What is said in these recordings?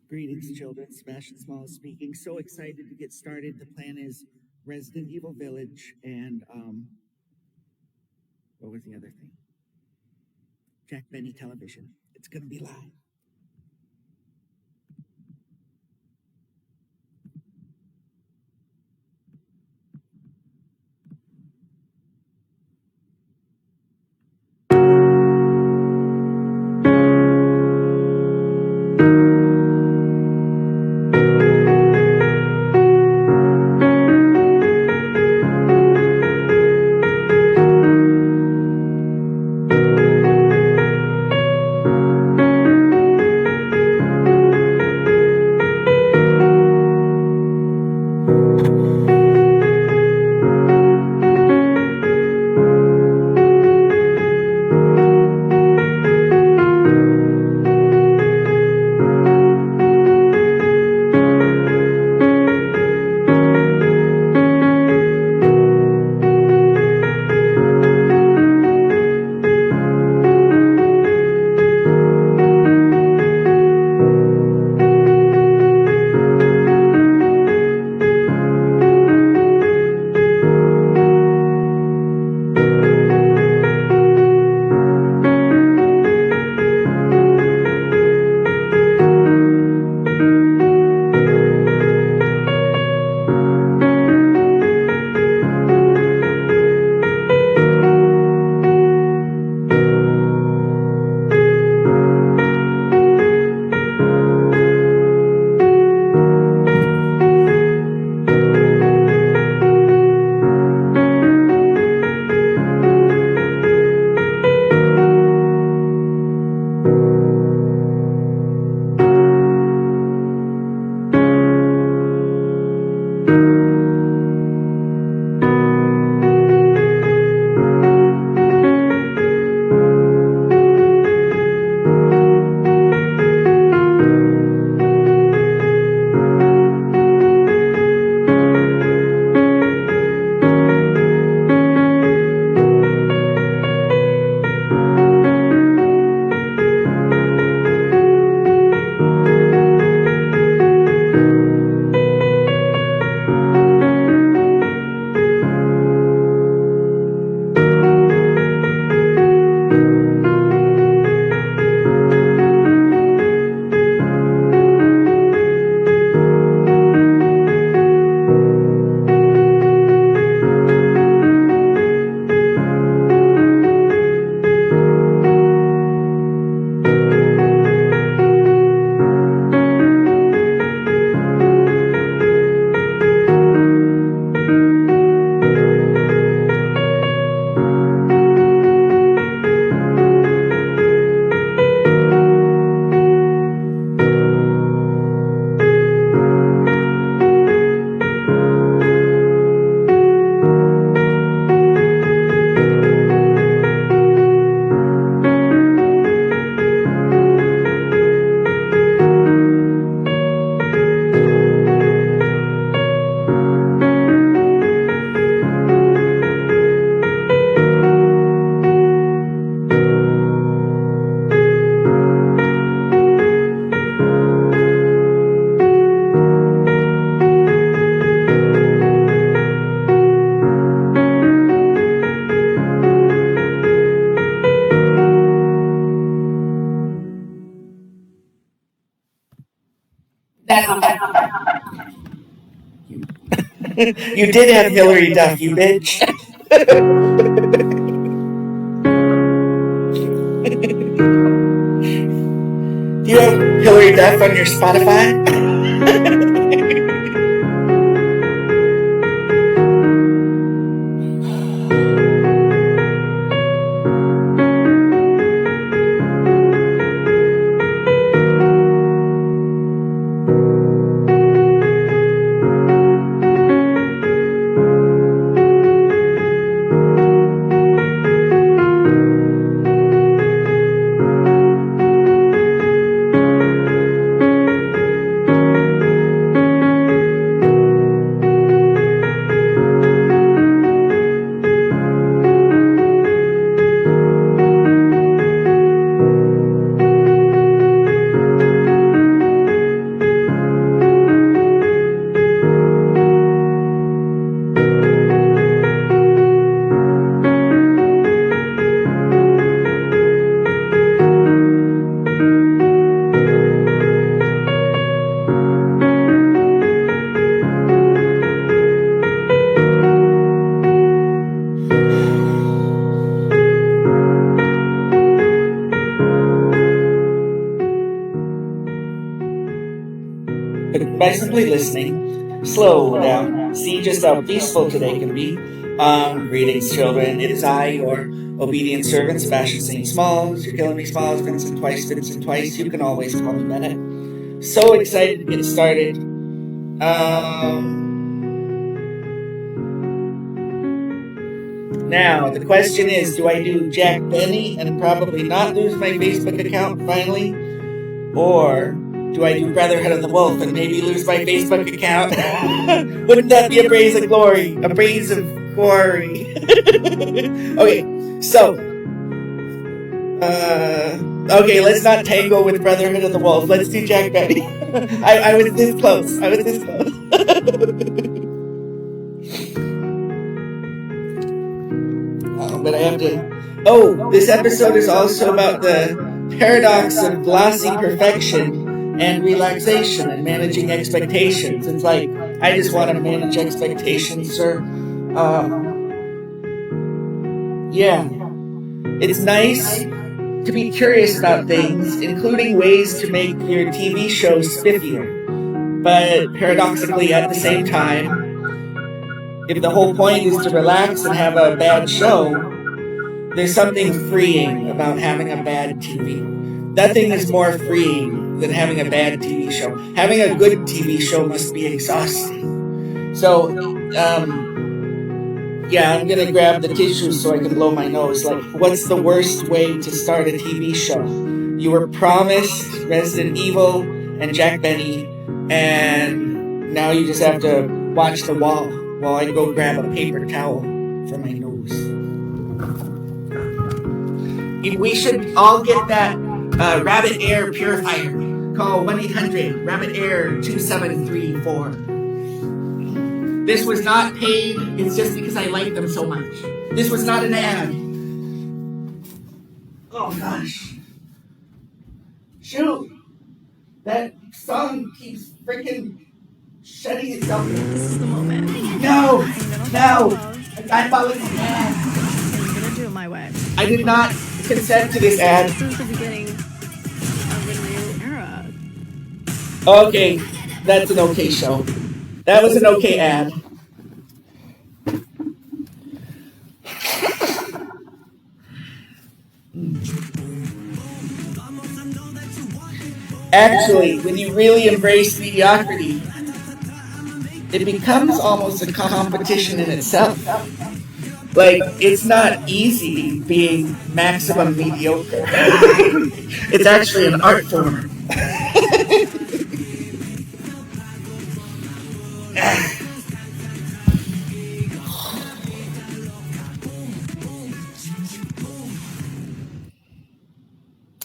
Greetings, children. Smash and Small speaking. So excited to get started. The plan is Resident Evil Village and what was the other thing? Jack Benny Television. It's going to be live. You did have Hillary Duff, you bitch. Do you have Hillary Duff on your Spotify? by simply listening. Slow down. See just how peaceful today can be. Greetings, children. It is I, your obedient servant, Sebastian St. Smalls. You're killing me, Smalls. Vincent twice, Vincent twice. You can always call me Bennett. So excited to get started. Now, the question is, do I do Jack Benny and probably not lose my Facebook account finally? Or do I do Brotherhood of the Wolf and maybe lose my Facebook account? Wouldn't that be a blaze of glory? A blaze of glory. Okay, so, okay, let's not tangle with Brotherhood of the Wolf. Let's do Jack Benny. I was this close. But I have to. Oh, this episode is also about the paradox of glossy perfection and relaxation and managing expectations. It's like, I just want to manage expectations, sir. Yeah. It's nice to be curious about things, including ways to make your TV show spiffier. But paradoxically, at the same time, if the whole point is to relax and have a bad show, there's something freeing about having a bad TV. Nothing is more freeing than having a bad TV show. Having a good TV show must be exhausting. So, yeah, I'm gonna grab the tissue so I can blow my nose. Like, what's the worst way to start a TV show? You were promised Resident Evil and Jack Benny, and now you just have to watch the wall while I go grab a paper towel for my nose. We should all get that rabbit air purifier. Call 1-800-RABBIT-AIR-2734. This was not paid. It's just because I like them so much. This was not an ad. Oh gosh. Shoot. That song keeps freaking shutting itself. This is the moment. No. I thought it was an ad. I'm gonna do it my way. I did not consent to this ad. This is the beginning of a new era. Okay, that's an okay show. That was an okay ad. Actually, when you really embrace mediocrity, it becomes almost a competition in itself. Like, it's not easy being maximum mediocre. It's actually an art form.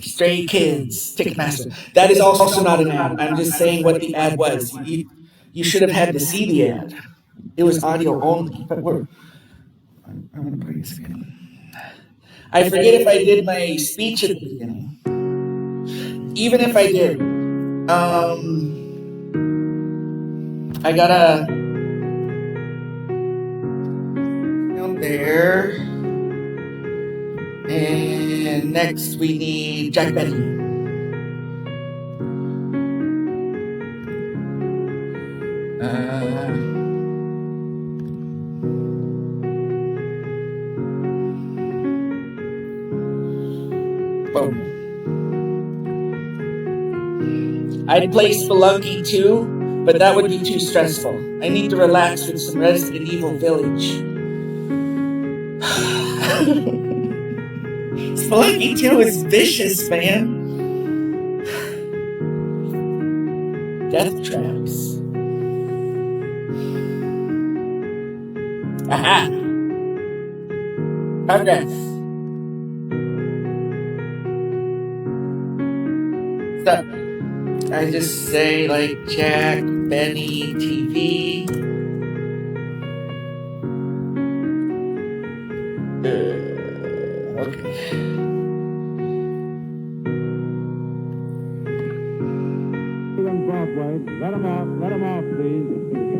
Stray Kids, Ticketmaster. That is also not an ad. I'm just saying what the ad was. You should have had to see the ad. It was audio only, but I'm going to play this again. I forget if I did my speech at the beginning. Even if I did, I gotta down there. And next we need Jack Benny. Boom. I'd play Spelunky too, but that would be too stressful. I need to relax with some Resident Evil Village. Spelunky 2 is vicious, man. Death traps. Aha! Progress. So, I just say like Jack, Benny, TV. Okay. Broadway. Let them off, please.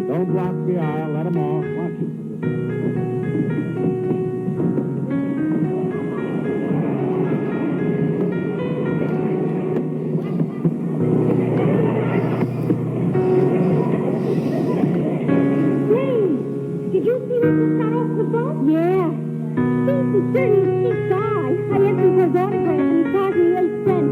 Don't block the aisle, let them off. Watch it. he's certainly a cheap guy. I asked him for his autograph and he charged me 8 cents.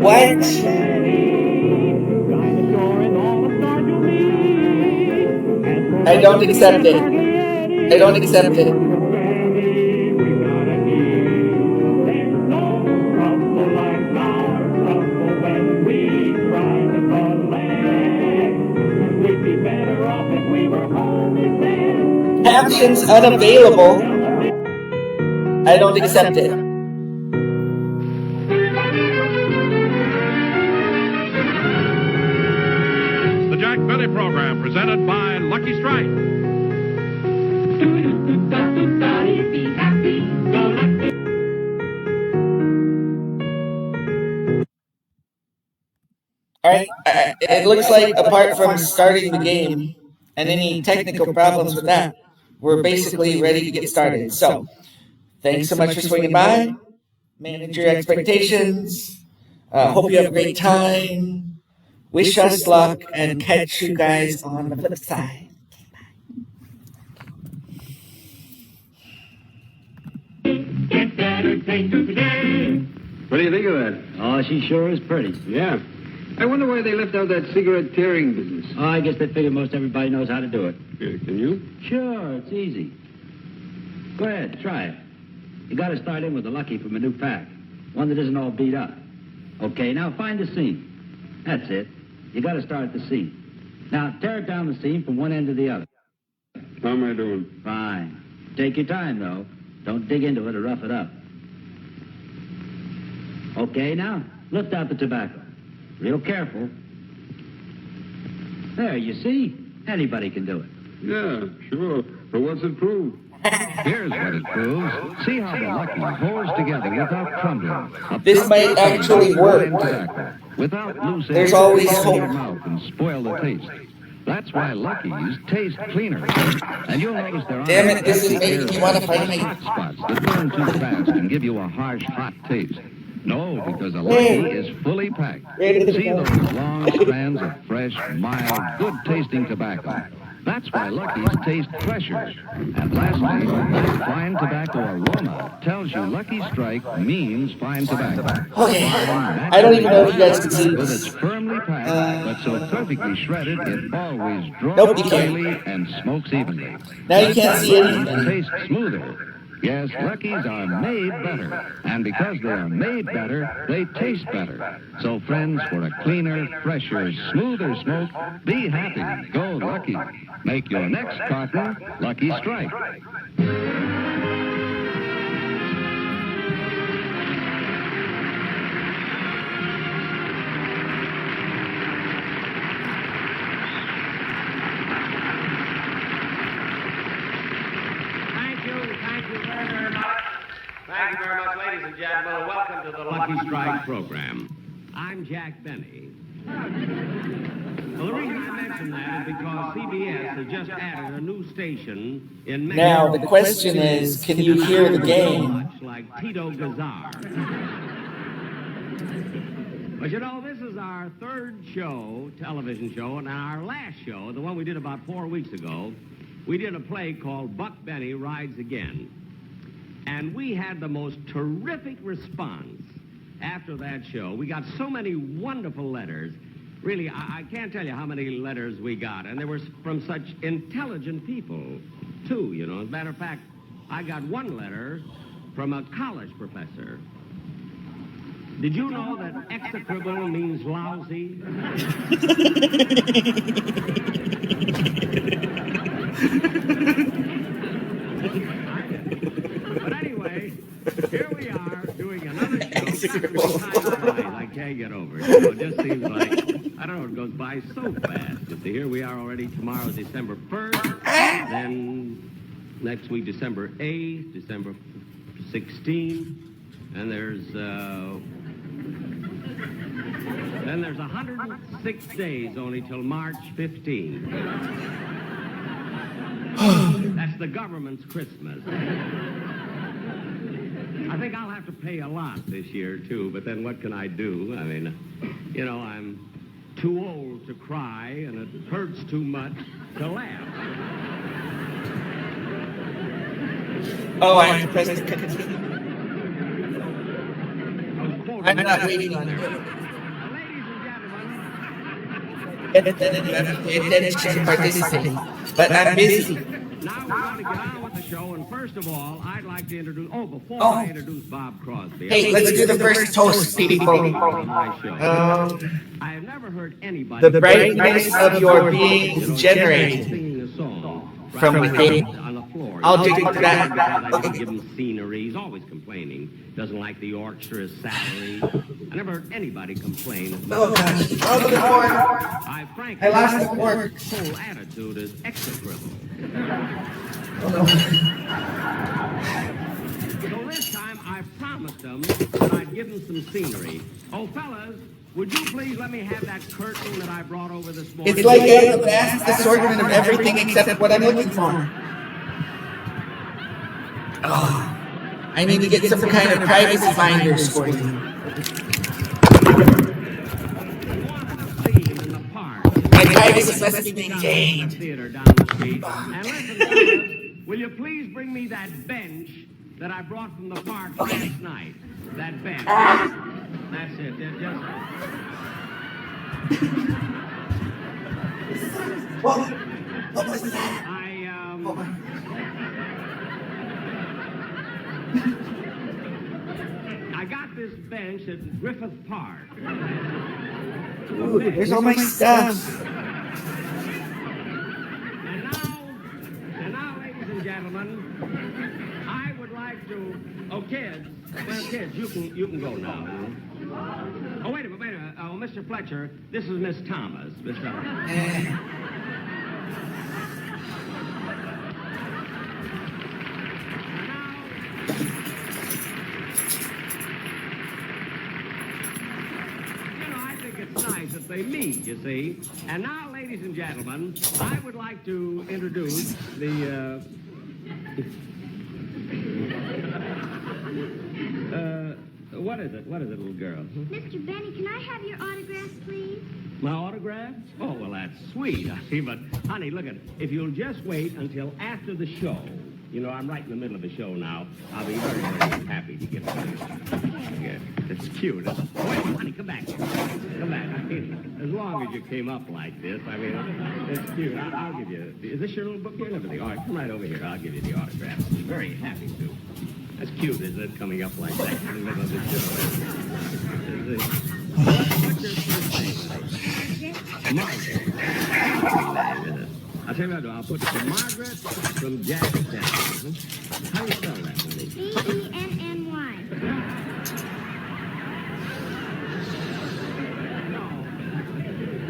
What? I don't accept it. I don't accept it. Captions unavailable. I don't accept it. The Jack Benny Program, presented by Lucky Strike. Alright, it looks like apart from starting the game and any technical problems with that, we're basically ready to get started. So, thanks so much for swinging by. Manage your expectations. Hope you have a great time. Wish us luck and catch you guys on the flip side. Get better, take to today. What do you think of that? Oh, she sure is pretty. Yeah. I wonder why they left out that cigarette tearing business. Oh, I guess they figure most everybody knows how to do it. Can you? Sure, it's easy. Go ahead, try it. You got to start in with a Lucky from a new pack. One that isn't all beat up. Okay, now find the seam. That's it. You got to start at the seam. Now, tear it down the seam from one end to the other. How am I doing? Fine. Take your time, though. Don't dig into it or rough it up. Okay, now, lift out the tobacco. Real careful. There, you see? Anybody can do it. Yeah, sure. But what's it prove? Here's what it proves. See how the Lucky holds together without crumbling. This might actually work. Without losing There's always your hope. mouth and spoil the taste. That's why Lucky's taste cleaner. And you'll notice there are Damn it, this is making me want to fight me. hot spots that burn too fast and give you a harsh, hot taste. No, because a Lucky is fully packed. See those long strands of fresh, mild, good-tasting tobacco. That's why Lucky's taste fresher. And lastly, that fine tobacco aroma tells you Lucky Strike means fine tobacco. Okay, I don't even know if you guys can see With its this. firmly packed, but so perfectly shredded, it always draws Nope, you can't. freely and smokes evenly. Now you can't see Lucky's anything. taste smoother. Yes, Lucky's are made better. And because they are made better, they taste better. So friends, for a cleaner, fresher, smoother smoke, be happy. Go Lucky. Make your next partner Lucky Strike. Thank you very much. Thank you very much, ladies and gentlemen, and welcome to the Lucky Strike program. I'm Jack Benny. Well, the reason I mention that is because CBS has just added a new station in Mexico. Now, the question is, can you hear the game? Much like Tito Gazar. But you know, this is our third show, television show, and our last show, the one we did about 4 weeks ago, we did a play called Buck Benny Rides Again. And we had the most terrific response after that show. We got so many wonderful letters. Really, I can't tell you how many letters we got. And they were from such intelligent people, too, you know. As a matter of fact, I got one letter from a college professor. Did you know that execrable means lousy? But anyway, here we are doing another show. I can't get over it. You know, it just seems like I don't know, it goes by so fast. You see, here we are already. Tomorrow, December 1st. Then next week, December 8th, December 16th. And there's 106 days only till March 15th. That's the government's Christmas. I think I'll have to pay a lot this year, too, but then what can I do? I mean, you know, I'm too old to cry, and it hurts too much to laugh. Oh, I have to press the continue. I'm not waiting on you. Ladies and gentlemen, And then you have to pay attention to participate. But I'm busy. now we're going to get on with the show, and first of all, I'd like to introduce, before I introduce Bob Crosby. Hey, let's do the first toast, people. On my show. I have never heard anybody... The brightness of your being generated singing a song from within. on the floor. I'll dig into that. Because I didn't give him scenery. He's always complaining. Doesn't like the orchestra salary. I never heard anybody complain. Oh, gosh. Oh, the fork. Frankly, I lost the fork. His whole attitude is execrable. Oh, no. So this time, I promised him that I'd give him some scenery. Oh, fellas, would you please let me have that curtain that I brought over this morning? It's like a vast assortment of everything except what I'm looking for. Oh, I need to get some kind of privacy finders for you. My privacy must be maintained. Theater down the street. And listen, fellas, will you please bring me that bench that I brought from the park last night? That bench. That's it. What was that? I got this bench at Griffith Park. Ooh, there's all my stuff. And now, ladies and gentlemen, I would like to. Oh, kids. Well, kids, you can go now. Oh, wait a minute. Oh, Mr. Fletcher, this is Miss Thomas. Miss Thomas. It's nice that they meet, you see. And now, ladies and gentlemen, I would like to introduce the, what is it, little girl? Mr. Benny, can I have your autograph, please? My autograph? Oh, well, that's sweet. I see, but, honey, look at it. If you'll just wait until after the show. You know, I'm right in the middle of the show now. I'll be very, very happy to give it to you. Yeah, it's cute. Oh, wait, honey, come back here. Come back. I mean, as long as you came up like this, I mean, it's cute. I'll give you... Is this your little book here and everything? All right, come right over here. I'll give you the autograph. I'm very happy to. That's cute, isn't it, coming up like that in the middle of the show? What's your first name? Margaret. I'll tell you what, I'll put Margaret from Jackson. How do you spell that, honey? B-E-N-N-Y.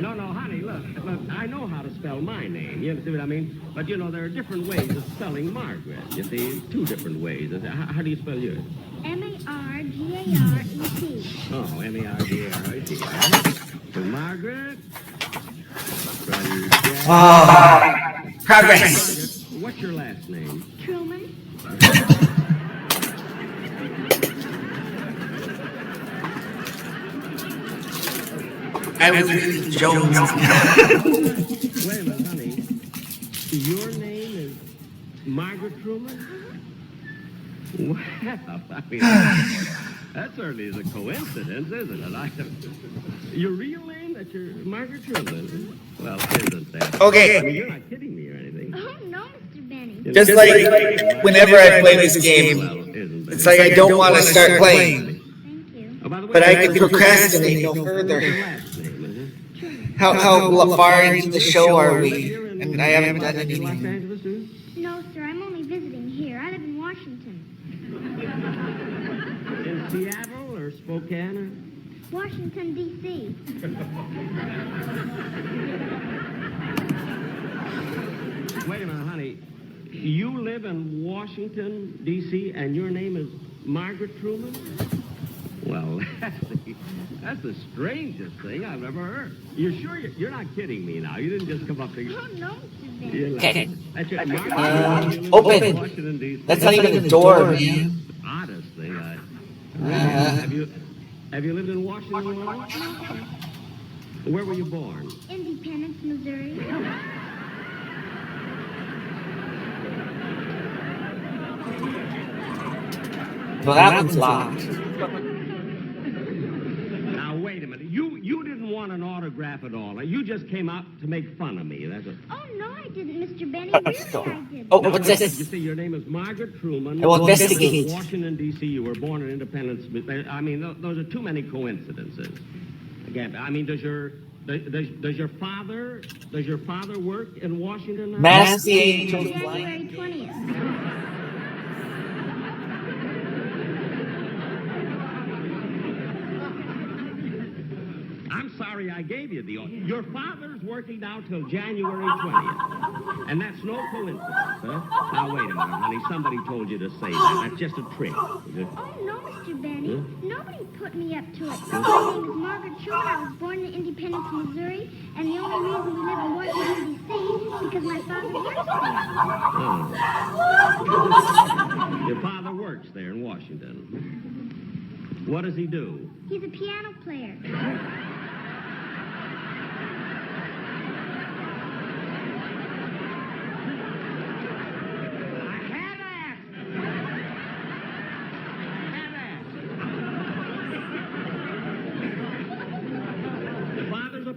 No, honey, look, I know how to spell my name. You see what I mean? But, you know, there are different ways of spelling Margaret. You see, two different ways. How do you spell yours? M-A-R-G-A-R-E-T. Oh, M-A-R-G-A-R-E-T. So, Margaret from Progress. What's your last name? Truman. I was reading Jones. Wait a minute, honey. Your name is Margaret Truman? Well, I mean, that certainly is a coincidence, isn't it? Your real name? That you're Margaret Truman? Well, isn't that? Okay. I mean, you're not kidding me or anything. Oh, no, Mr. Benny. Just like whenever I play this game, it's like I don't want to start playing. Thank you. Oh, by the way, But I can procrastinate no further. How far into the show are we? And I haven't done anything. No, sir, I'm only visiting here. I live in Washington. In Seattle or Spokane? Washington, D.C. Wait a minute, honey. You live in Washington, D.C., and your name is Margaret Truman? Well, that's the strangest thing I've ever heard. You're sure you're not kidding me now? You didn't just come up to... Oh, no, Mr. Benny. You're Okay. That's your, Margaret, Open. Washington, D.C. That's not even the door, man. Oddest thing. Have you lived in Washington long? Where were you born? Independence, Missouri. Well, that one's locked. Now, wait a minute. You didn't want an autograph at all. You just came out to make fun of me. That's it. Oh, no, I didn't, Mr. Benny. Really, I didn't. Oh, what's You this? see, your name is Margaret Truman. I will investigate. Washington, D.C. You were born in Independence. I mean, those are too many coincidences. Again, I mean, does your father work in Washington now? Mass the angels January blind. 20th. I'm sorry I gave you the order. Your father's working now till January 20th. And that's no coincidence, huh? Now, wait a minute, honey. Somebody told you to say that. That's just a trick. Oh, no, Mr. Benny. Huh? Nobody put me up to it. My name is Margaret Truman. I was born in Independence, Missouri. And the only reason we live in Washington, D.C. is because my father works there. Oh. Your father works there in Washington. What does he do? He's a piano player.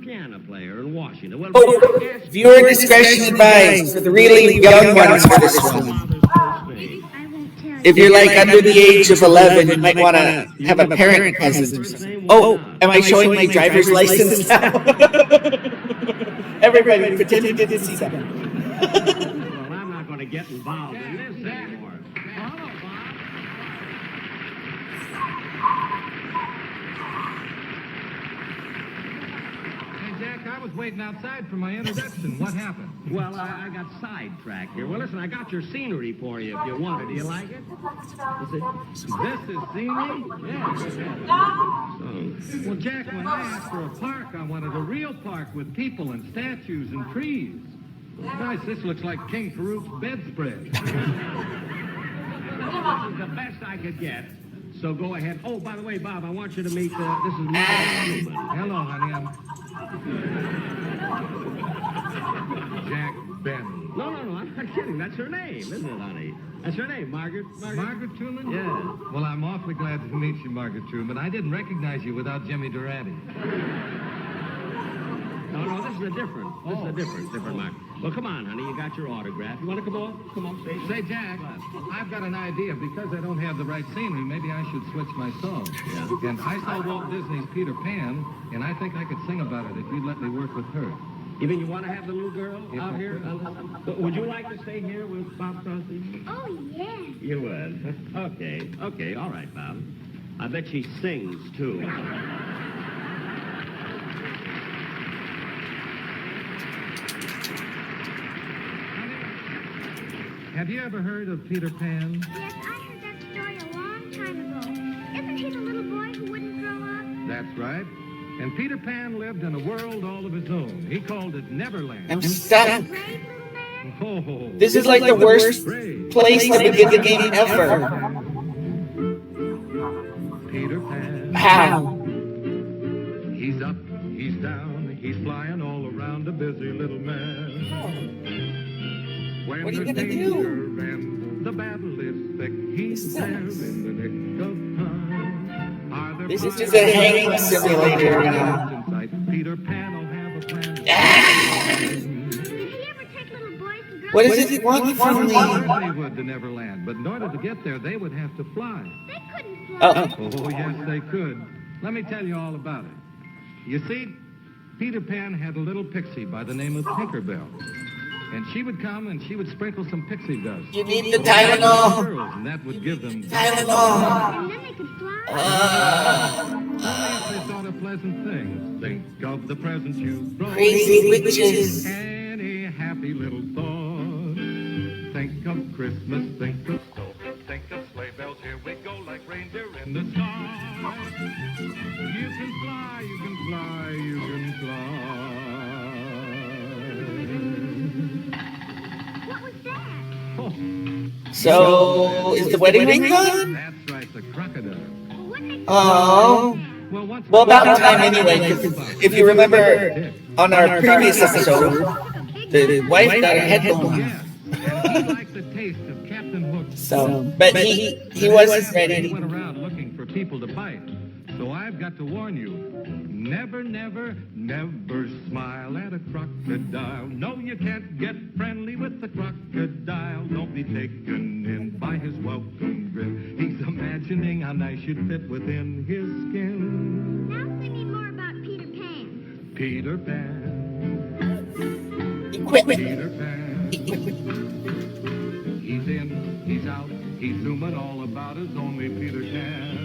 Piano player in Washington. Well, Oh, viewer discretion advised for the really young ones for this one. I won't tell you. If you're like under the age of 11, you might want to have a parent present. Oh, am I showing my driver's license now? Everybody pretend you didn't see that. Well, I'm not going to get involved in this anymore. Hello, Bob. Jack, I was waiting outside for my introduction. What happened? Well, I got sidetracked here. Well, listen, I got your scenery for you if you want it. Do you like it? This is scenery? Yeah. Well, Jack, when I asked for a park, I wanted a real park with people and statues and trees. Nice, this looks like King Farouk's bedspread. This is the best I could get. So go ahead. Oh, by the way, Bob, I want you to meet, this is Margaret Truman. Hello, honey, I'm Jack Ben. No, I'm not kidding. That's her name, isn't it, honey? That's her name, Margaret. Margaret Truman? Yeah. Well, I'm awfully glad to meet you, Margaret Truman. I didn't recognize you without Jimmy Durante. No, this is a different. This is a different Margaret. Well, come on, honey. You got your autograph. You want to come on? Come on, Say, Jack, I've got an idea. Because I don't have the right scenery, maybe I should switch my song. Yeah. And I saw Walt Disney's Peter Pan, and I think I could sing about it if you'd let me work with her. You mean you want to have the little girl If out I here? Would you like to stay here with Bob Crosby? Oh, yeah. You would. Okay, all right, Bob. I bet she sings, too. Have you ever heard of Peter Pan? Yes, I heard that story a long time ago. Isn't he the little boy who wouldn't grow up? That's right. And Peter Pan lived in a world all of his own. He called it Neverland. I'm stuck. Brave little man? Oh, This is like the worst brave. place to begin the game ever. Peter Pan. How? He's up, he's down, he's flying all around a busy little man. When What are you there's gonna danger do? and the battle is thick, he's there in the nick of time. Are there This is pirates just a hanging simulator now. in sight? Peter Pan will have a plan. Did he ever take little boys and girls? What does it want from me? Certainly would to Neverland, but in order to get there, they would have to fly. They couldn't fly. Oh, Oh, yes, they could. Let me tell you all about it. You see, Peter Pan had a little pixie by the name of Tinkerbell. And she would come and she would sprinkle some pixie dust. You need the Tylenol. Girls, and that would give them Tylenol. And then they could fly. only if they thought of pleasant things. Think of the present you brought. Crazy witches. Any happy little thought. Think of Christmas, think of snow, think of sleigh bells. Here we go like reindeer in the sky. You can fly, you can fly, you can fly. What was that? Oh, So, is the wedding ring gone? that's right, the crocodile. Wouldn't it Oh. Well, once Well, about time anyway, because if you remember on our previous episode, the wife got her head blown. Yes, and he liked the taste of Captain Hook's. So, but he wasn't He ready. went around looking for people to bite. So I've got to warn you, never, never, never smile at a crocodile. No, you can't get friendly with the crocodile. Don't be taken in by his welcome grin. He's imagining how nice you'd fit within his skin. Now tell me more about Peter Pan. Peter Pan, Equipment. Peter Pan. He's in, he's out, he's zooming all about as only Peter can.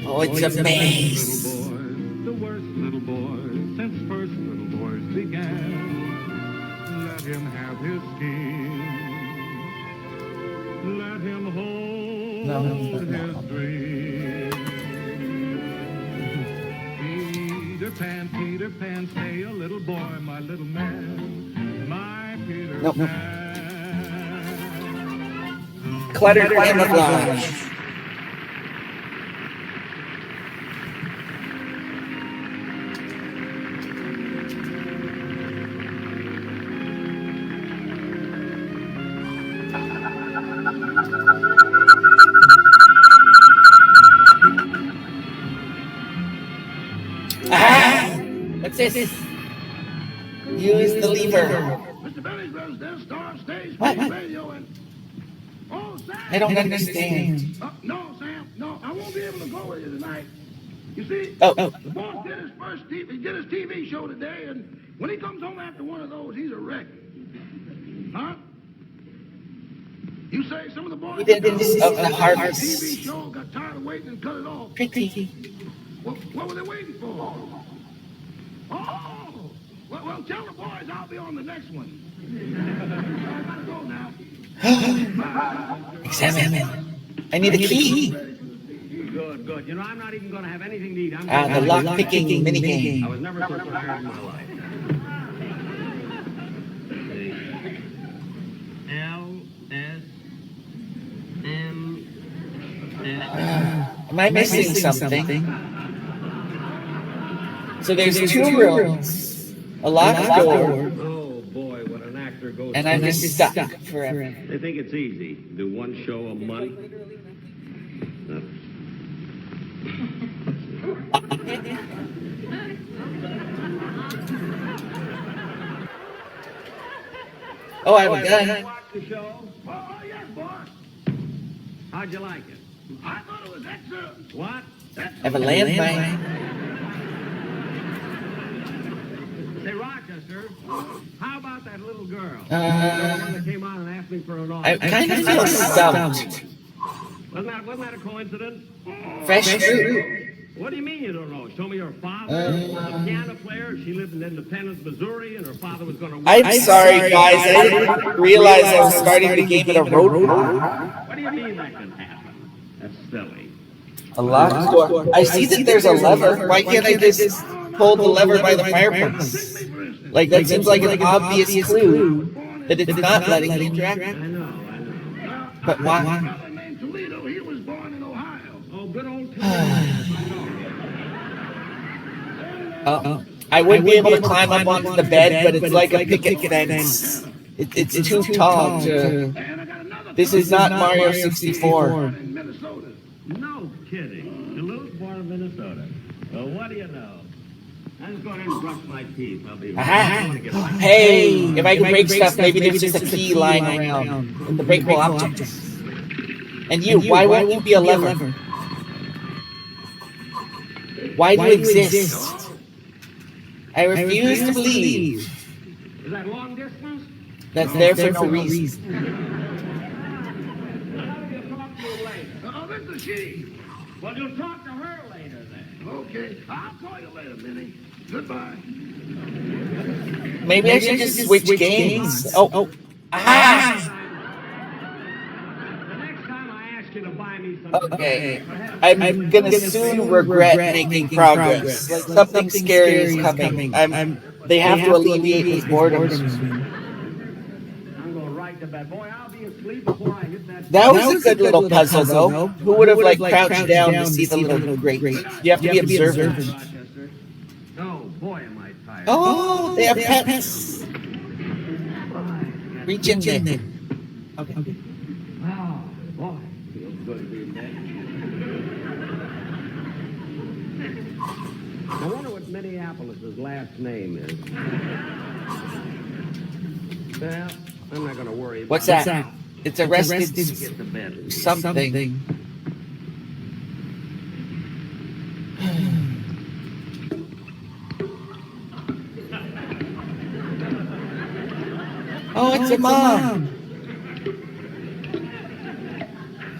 Oh, it's a maze. Little boys, the worst little boys, since first little boys began. Let him have his scheme. Let him hold his dream. Peter Pan, stay a little boy, my little man. My Peter Nope. Pan. Cluttered camouflage. Ah! What's this? Use the lever. Mr. Benny's residence, Star Stage, What? Radio, and... Oh, Sam! I don't understand. No, Sam, no, I won't be able to go with you tonight. You see, Oh. the boss did his first TV show today, and when he comes home after one of those, he's a wreck. Huh? You say some of the boys He did this of the TV harvest. show got tired of waiting and cut it off. Pretty. What were they waiting for? Oh! Well, tell the boys I'll be on the next one. I gotta go now. Examine. I need a key. Good, good. You know, I'm not even going to have anything to eat. I'm The lock-picking I minigame. was never so tired in my life. L-S-M-S. Am I missing something? So there's two rooms, a locked door, Oh, boy, what an actor goes and I'm just stuck forever. They think it's easy. Do one show a month. Oh, I have a gun. Watch the show. Oh, yes, boss. How'd you like it? I thought it was excellent. What? I have a landmine. Say, Rochester, how about that little girl? Uh, The one that came on and asked me for an I autograph. kind of feel stumped. Wasn't that a coincidence? Fresh fruit. What do you mean you don't know? Show me her father, a piano player. She lived in Independence, Missouri, and her father was going to work. I'm sorry, guys. I didn't realize I was starting the game at a road. What do you mean that can happen? That's silly. A locked door. I see that there's a lever. Why can't I just pull the lever by the fireplace? Like, that seems like an obvious clue that it's not letting me interact. I know. But why? A brother named Toledo, he was born in Ohio. Oh, good old Toledo. I would be able to climb up onto the bed, but it's like a picket fence. It's too tall to... And I got another This is not Mario 64. in Minnesota. No kidding. Duluth, born in Minnesota. Well, what do you know? I'm just going in and brush my teeth. I'll be right back. I wanna get back. Hey, if I can break stuff, maybe there's just a key lying around in the breakable objects. And you, why won't you be a lever? Why do you exist? I refuse to believe Is that long distance? That's there for no reason. You'll talk to her later. Oh, this is she. Well, you'll talk to her later then. Okay, I'll call you later, Minnie. Goodbye. Maybe I should just switch games. Oh. Ah! The next time I ask you to buy me some... Okay. I'm gonna soon regret making progress. Like something scary is coming. They have to alleviate this boredom. I'm going right to bed. Boy, I'll be asleep before I hit that... That was a good little puzzle, though. Who would have like crouched down to see the little grate? You have to be observant. Oh, boy, am I tired. Oh, they have pets. Reach in there. Okay. Oh, boy. Feels good to be dead. I wonder what Minneapolis' last name is. Well, I'm not going to worry about What's that? It's arrested Get to bed. something. Oh, it's your mom.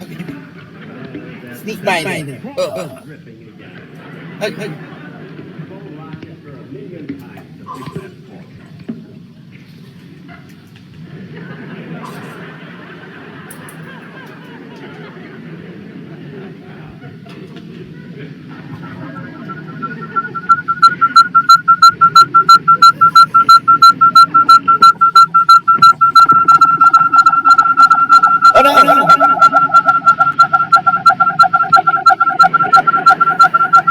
Okay. Sneak by there. Dripping again. Okay. Phone Rochester a million times to fix that fault. Oh no!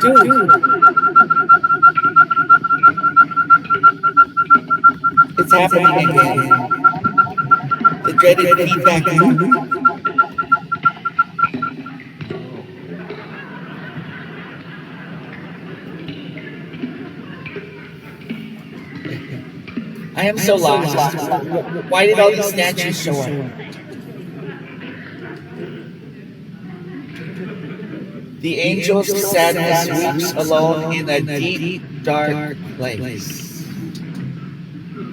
Dude. It's happening again. The dreaded feedback loop. I am so lost. Why did all these statues show up? The angel of sadness weeps alone in a deep, dark place.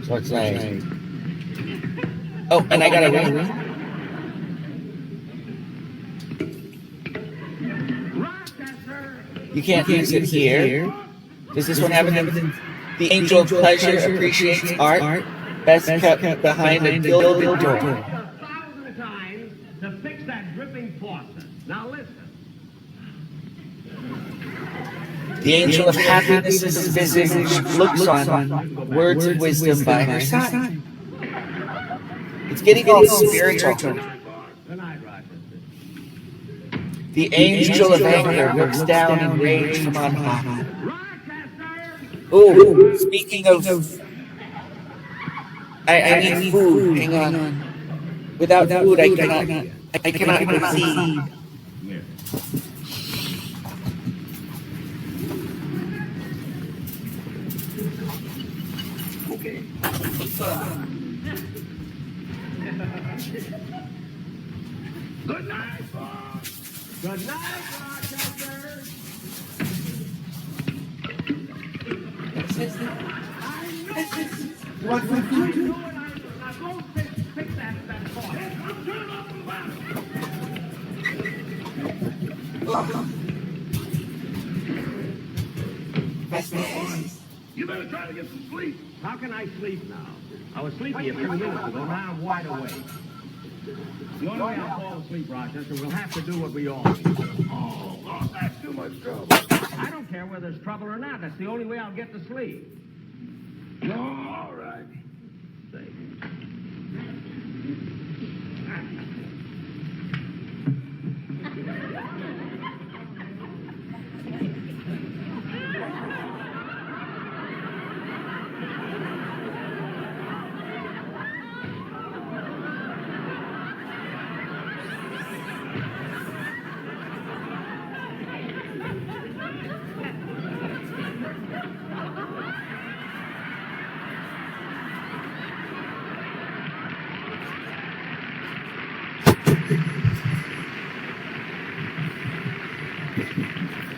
So it's like... Oh, and I got a ring. You can't use it here. Does this one have an... The angel of pleasure appreciates art, best kept behind a gilded door. 1,000 times to fix that dripping faucet. Now listen. The angel of happiness's visage looks on, words of wisdom by her side. It's getting all spiritual. Good night, Rochester. The angel of anger looks down in rage from on high. Rochester! Ooh, speaking of... I need food. Hang on. Without food, I cannot proceed. Okay. Good night, boss. Good night, Rochester! Want some food? Now go fix that faucet. You better try to get some sleep. How can I sleep now? I was sleepy a few minutes ago, now I'm wide awake. The only way I'll fall asleep, Rochester, we'll have to do what we all do. Oh, that's too much trouble. I don't care whether there's trouble or not. That's the only way I'll get to sleep. No, all right. Say.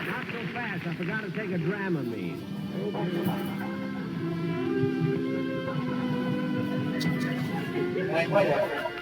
Not so fast. I forgot to take a Dramamine. fine, whatever.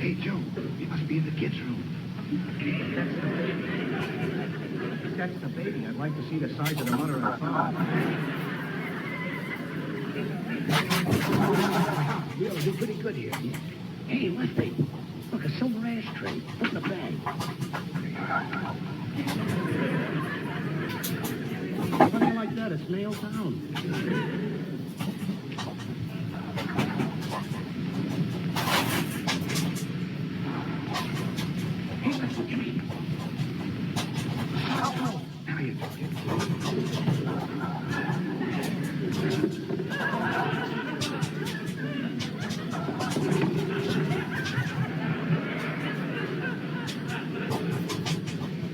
Hey, Joe, you must be in the kids' room. That's the baby. I'd like to see the size of the mother and father. We ought to do pretty good here. Hey, Lefty, look, a silver ashtray. Put in the bag. How do you like that? It's Snail Town. Hey, Lefty, come here. Now you're talking.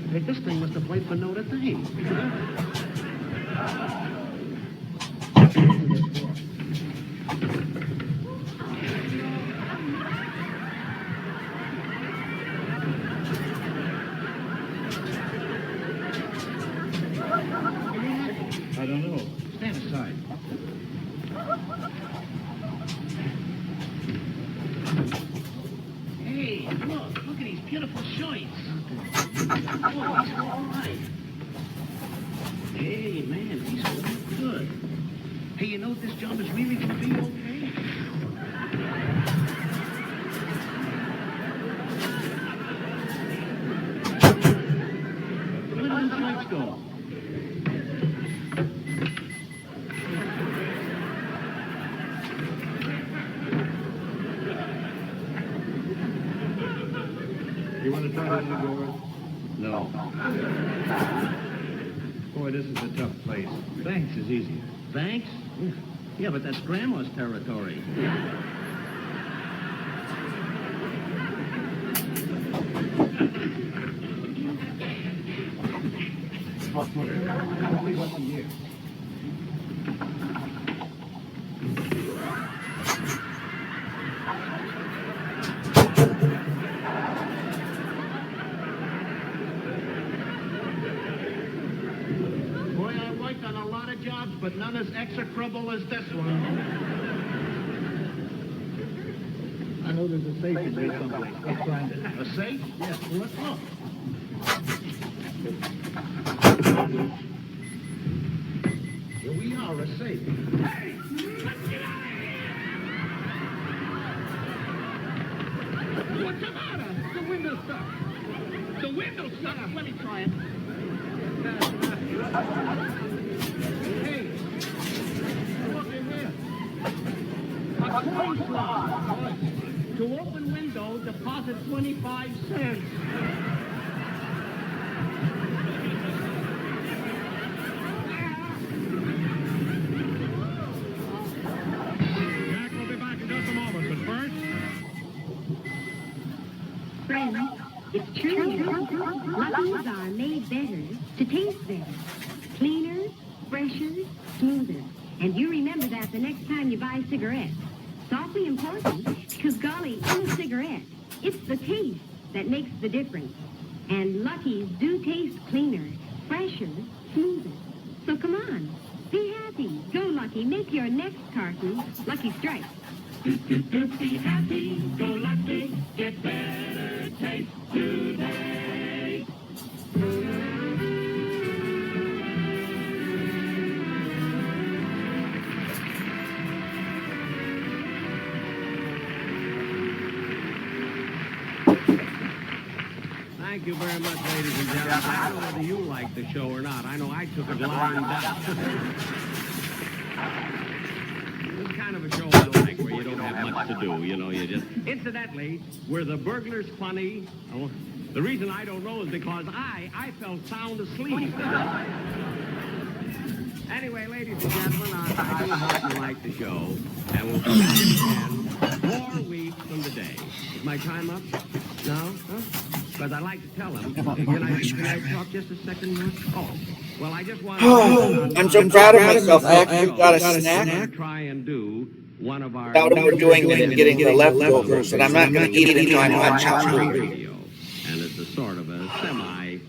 Hey, this thing must have played for Notre Dame. I don't know. Stand aside. Hey, look at these beautiful shorts. Oh, these are all right. Hey, man, these are all good. Hey, you know this job is really going to be okay? Where did the lights go? You want to try that in the door? No. Boy, this is a tough place. Thanks is easier. Thanks? Yeah, but that's Grandma's territory. Only once a year. Boy, I worked on a lot of jobs, but none as execrable as this one. I know there's a safe in there someplace. Let's find it. A safe? Yes, well, let's look. Here we are, a safe. What's the matter? The window's stuck. The window's stuck. Let me try it. Hey, look in here. A coin slot. To open window, deposit 25 cents. Jack will be back in just a moment, but first... Friends, it's true. Luckies are made better to taste better. Cleaner, fresher, smoother. And you remember that the next time you buy cigarettes. It's awfully important because, golly, in a cigarette, it's the taste that makes the difference. And Luckies do taste cleaner, fresher, smoother. So come on, be happy. Go Lucky, make your next carton Lucky Strike. Be happy, go lucky, get better taste today. Thank you very much, ladies and gentlemen. I don't know whether you like the show or not. I know I took it lying down. It's kind of a show I like where you don't have much to do. You know, you just... Incidentally, were the burglars funny? Oh, The reason I don't know is because I fell sound asleep. Anyway, ladies and gentlemen, I do hope you like the show, and we'll see you again 4 weeks from today. Is my time up? No? Huh? Because I like to tell them. Can I talk just a second more? Oh, well, I just want to... I'm so proud of myself. I actually got a snack. Try and do one of our... Without overdoing it and getting the leftovers, and I'm not going to eat it until I'm hungry. And it's a sort of a semi,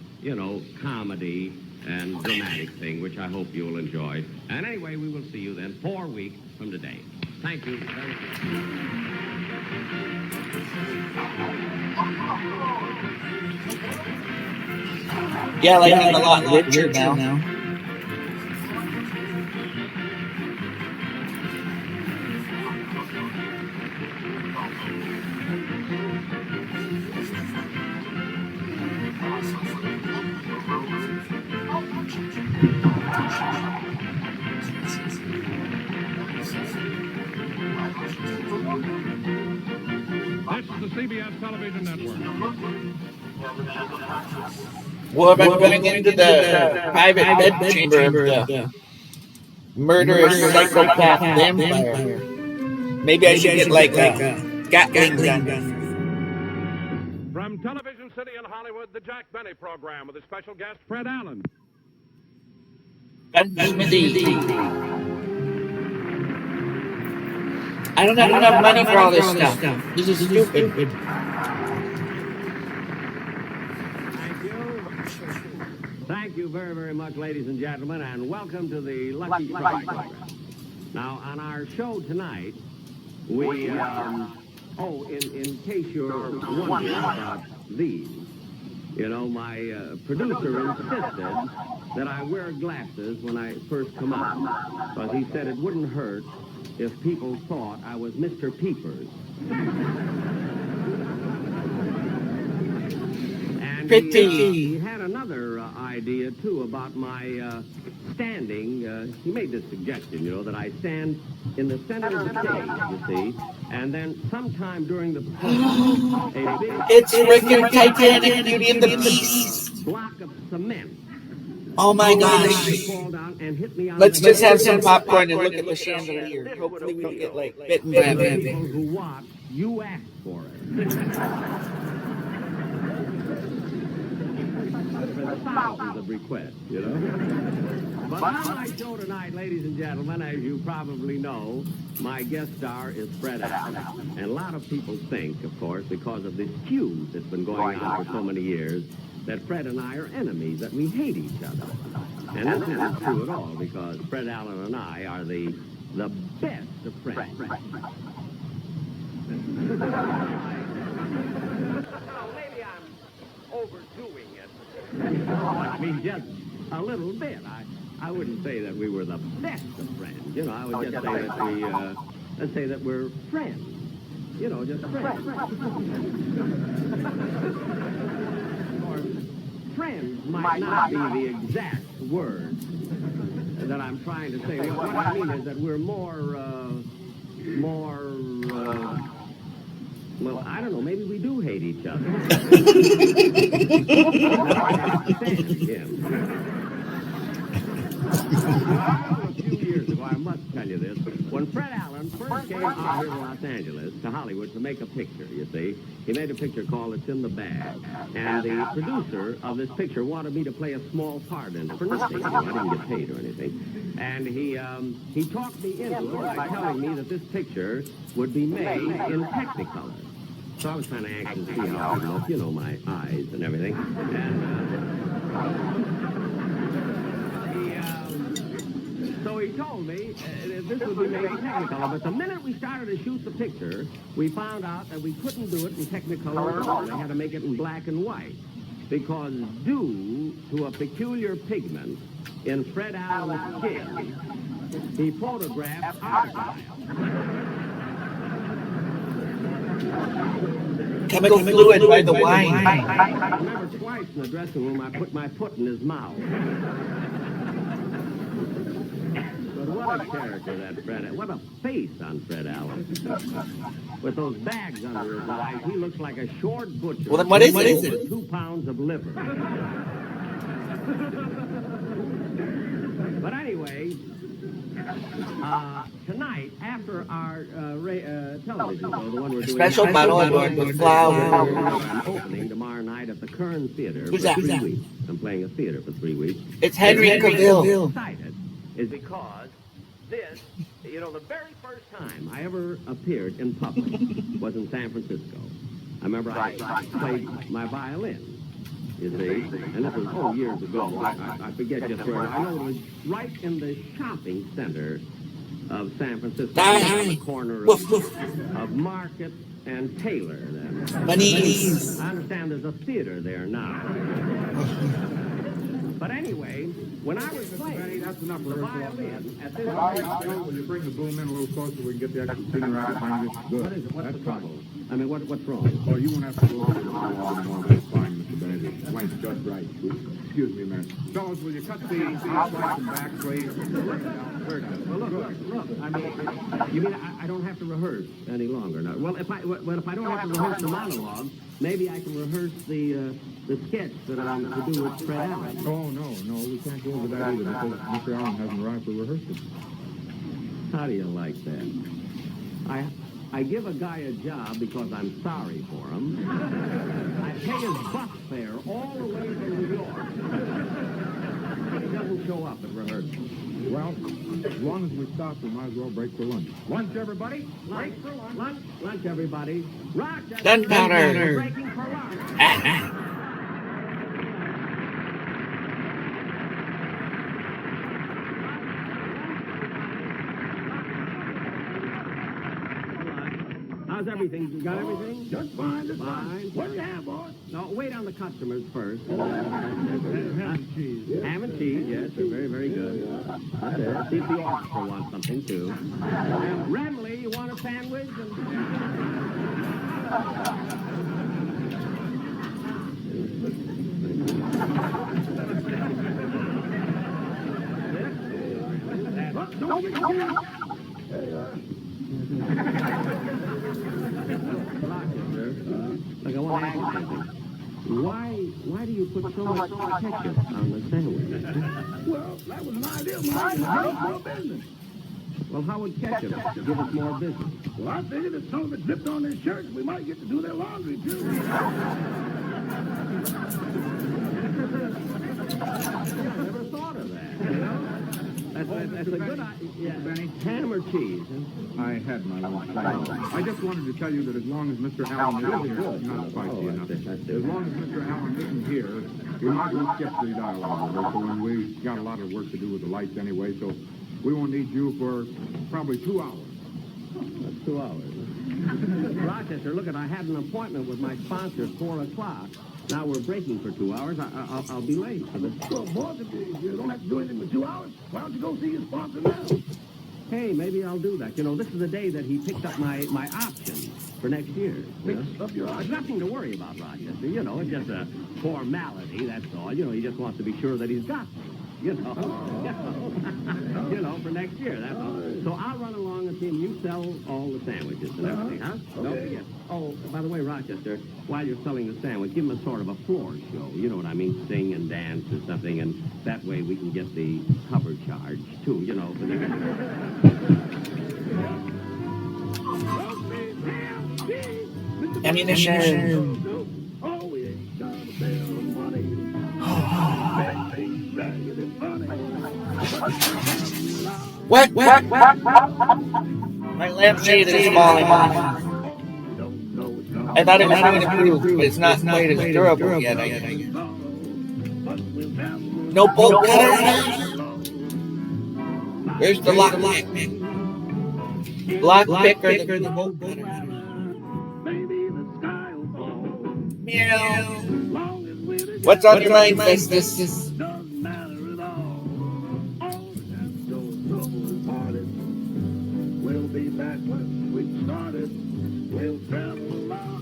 comedy and dramatic thing, which I hope you'll enjoy. And anyway, we will see you then 4 weeks from today. Thank you very much. Yeah, I like him a lot richer now. This is the CBS television network. Well, if I'm going into the private bedchamber of the murderous psychopath vampire, maybe I should get like a Gatling gun. From Television City in Hollywood, the Jack Benny program with a special guest, Fred Allen. I don't have enough money for all this stuff. This is stupid. Thank you very, very much, ladies and gentlemen, and welcome to the Lucky Strike program. Now, on our show tonight, we, in case you're wondering about these, my producer insisted that I wear glasses when I first come out, because he said it wouldn't hurt if people thought I was Mr. Peepers. And he had another idea, too, about my standing. He made this suggestion, that I stand in the center of the stage, you see, and then sometime during the program, a big... It's freaking Titanic, Beauty and the Beast. ...block of cement. Oh my gosh. Let's just have some popcorn and look at the chandelier. Hopefully we don't get bitten by it. People who watch, you ask for it. Thousands of requests, But on my show tonight, ladies and gentlemen, as you probably know, my guest star is Fred Allen. And a lot of people think, of course, because of this feud that's been going on for so many years, that Fred and I are enemies, that we hate each other. And this isn't true at all, because Fred Allen and I are the best of friends. Maybe I'm overdoing it. I mean, just a little bit. I wouldn't say that we were the best of friends. I would just say that we, let's say that we're friends. Just friends. Friends might not be the exact word that I'm trying to say. What I mean is that we're well, I don't know, maybe we do hate each other. A few years ago, I must tell you this, when Fred Allen first came out here to Los Angeles, to Hollywood, to make a picture, you see, he made a picture called It's in the Bag, and the producer of this picture wanted me to play a small part in it for nothing. I didn't get paid or anything. And he talked me into it by telling me that this picture would be made in Technicolor. So I was kind of anxious to see how it would look, my eyes and everything. And so he told me this would be made in Technicolor. But the minute we started to shoot the picture, we found out that we couldn't do it in Technicolor at all. They had to make it in black and white. Because due to a peculiar pigment in Fred Allen's skin, he photographed argyle. Chemical fluid by the wine. I remember twice in the dressing room I put my foot in his mouth. But what a character that Fred, what a face on Fred Allen. With those bags under his eyes, he looks like a short butcher. Well, then what is with it? 2 pounds of liver. But anyway, tonight, after our television show, the one we're doing... Special bottle of flowers. I'm opening tomorrow night at the Kern Theater for 3 weeks. I'm playing a theater for 3 weeks. It's Henry Cavill. Excited is because this, you know, the very first time I ever appeared in public was in San Francisco. I remember I played my violin. You see, and this was years ago. I forget just where. I know it was right in the shopping center of San Francisco, on the corner of Market and Taylor. Bunnies. I understand there's a theater there now. But anyway, when I was playing That's enough the violin at this When you bring the boom in a little closer, we can get the extra singer out behind you. Good. What is it? What's That's the trouble? fine. I mean, what's wrong? Oh, you won't have to go over the wall. That's fine, Mr. Benedict. Went just right. Excuse me a minute. Fellas, will you cut the outside and back, please? Very good. Well, look. I mean, you mean I don't have to rehearse any longer? No. Well, if I don't have to rehearse the monologue, maybe I can rehearse the sketch that I'm to do with Fred Allen. Oh, no, we can't go over that either because Mr. Allen hasn't arrived for rehearsal. How do you like that? I give a guy a job because I'm sorry for him. I pay his bus fare all the way from New York. He doesn't show up at rehearsal. Well, as long as we stop, we might as well break for lunch. Lunch, everybody? Lunch for lunch. Lunch, everybody. Rock. Gunpowder. We're breaking for lunch. How's everything? You got everything? Just fine, just fine. Fine. What do you have, boss? No, wait on the customers first. Ham and cheese. Ham and cheese, yes, they're very, very good. That's it. See if the orchestra wants something, too. Remley, you want a sandwich? Don't be confused. Look, I want to ask you something. Why do you put so much ketchup on the sandwich? Well, that was an idea of mine. More business. Well, how would ketchup give us more business? Well, I figured if some of it dripped on their shirts, we might get to do their laundry, too. I never thought of that, you know? That's a good idea. Ham or cheese? I had my lunch. I just wanted to tell you that as long as Mr. Allen isn't here, not spicy enough. As long as Mr. Allen isn't here, we might as well skip the dialogue. So when we've got a lot of work to do with the lights anyway, so we won't need you for probably 2 hours. That's 2 hours. Rochester, look, I had an appointment with my sponsor at 4 o'clock. Now we're breaking for 2 hours. I'll be late for this. Well, boss, if you don't have to do anything for 2 hours, why don't you go see your sponsor now? Hey, maybe I'll do that. You know, this is the day that he picked up my option for next year. Picks up your There's nothing to worry about, Rochester. You know, it's just a formality, that's all. You know, he just wants to be sure that he's got me. You know, you know, for next year, that's all. So I'll run along and see him. You sell all the sandwiches and everything, huh? Don't forget. Oh, by the way, Rochester, while you're selling the sandwich, give him a sort of a floor show. You know what I mean? Sing and dance or something, and that way we can get the cover charge, too, you know, for next year. Ammunition. Oh, we ain't got a bell of money. Bad things, ragged and funny. What? My lampshade is falling off. I thought it was going to improve, but it's not quite as durable yet, I guess. No bolt cutter? Where's the lock pick? Lock picker than bolt cutter. Meow. What's on your mind, Festus? Doesn't matter at all. All that goes parties. We'll be back when we started. We'll travel a lot.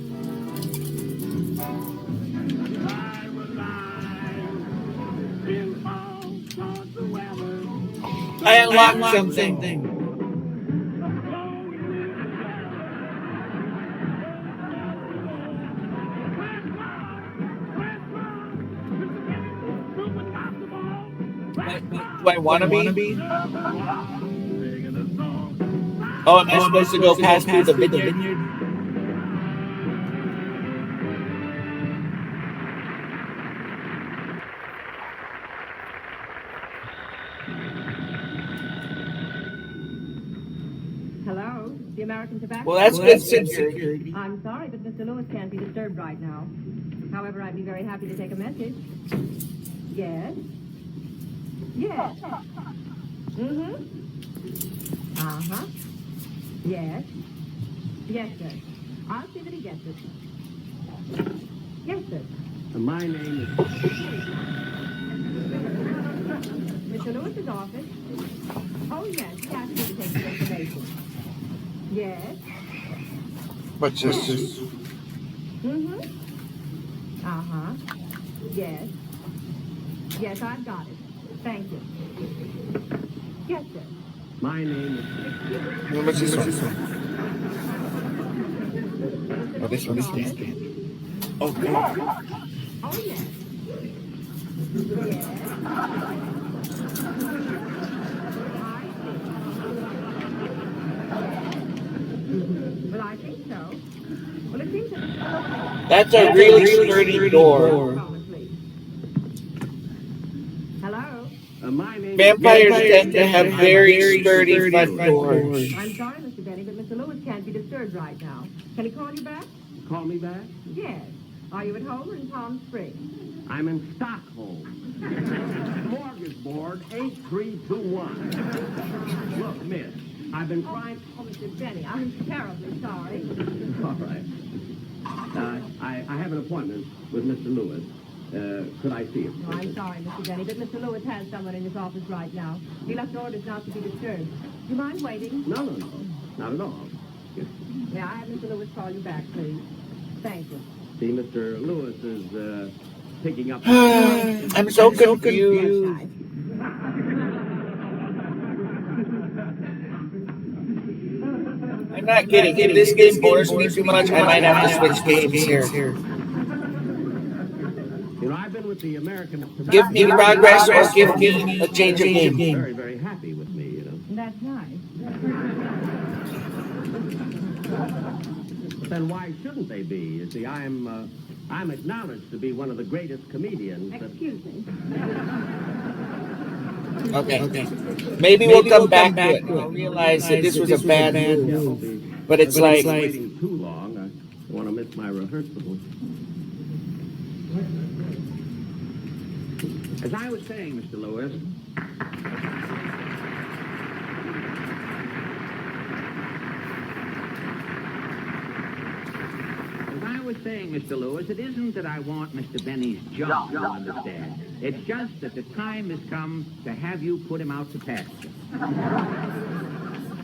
Live alive in all sorts of weather. I unlocked something. Do I want to be? Oh, am I supposed to go past through the vineyard? Hello, the American Tobacco. Well, that's good security. I'm sorry, but Mr. Lewis can't be disturbed right now. However, I'd be very happy to take a message. Yes? Yes. Mm-hmm. Uh-huh. Yes. Yes, sir. I'll see that he gets it. Yes, sir. My name is... Mr. Lewis's office. Oh, yes, he asked me to take the information. Yes. What's this? Mm-hmm. Uh-huh. Yes. Yes, I've got it. Thank you. Yes, sir. My name is... What's this one? Oh, this one. Oh, God. Oh, yes. Yes. Well, I think so. Well, it seems that... That's a really sturdy door. Hello? my name Vampires tend to have very sturdy front doors. I'm sorry, Mr. Benny, but Mr. Lewis can't be disturbed right now. Can he call you back? Call me back? Yes. Are you at home or in Palm Springs? I'm in Stockholm. Smorgasbord 8321. Look, miss, I've been trying... Oh, Mr. Benny, I'm terribly sorry. All right. I have an appointment with Mr. Lewis. Could I see him? Oh, I'm sorry, Mr. Benny, but Mr. Lewis has someone in his office right now. He left orders not to be disturbed. Do you mind waiting? No. Not at all. May I have Mr. Lewis call you back, please? Thank you. See, Mr. Lewis is picking up... I'm so confused. I'm not kidding. If this game bores me too much, I might have to switch games here. You know, I've been with the American... Give me progress or give me a change of game. Very, very happy with me, you know. That's nice. But then why shouldn't they be? You see, I'm acknowledged to be one of the greatest comedians. Excuse me. Okay. Maybe we'll come back to it. We'll realize that this was a bad move. But it's like... waiting too long. I don't want to miss my rehearsal. As I was saying, Mr. Lewis, it isn't that I want Mr. Benny's job, you understand. It's just that the time has come to have you put him out to pasture.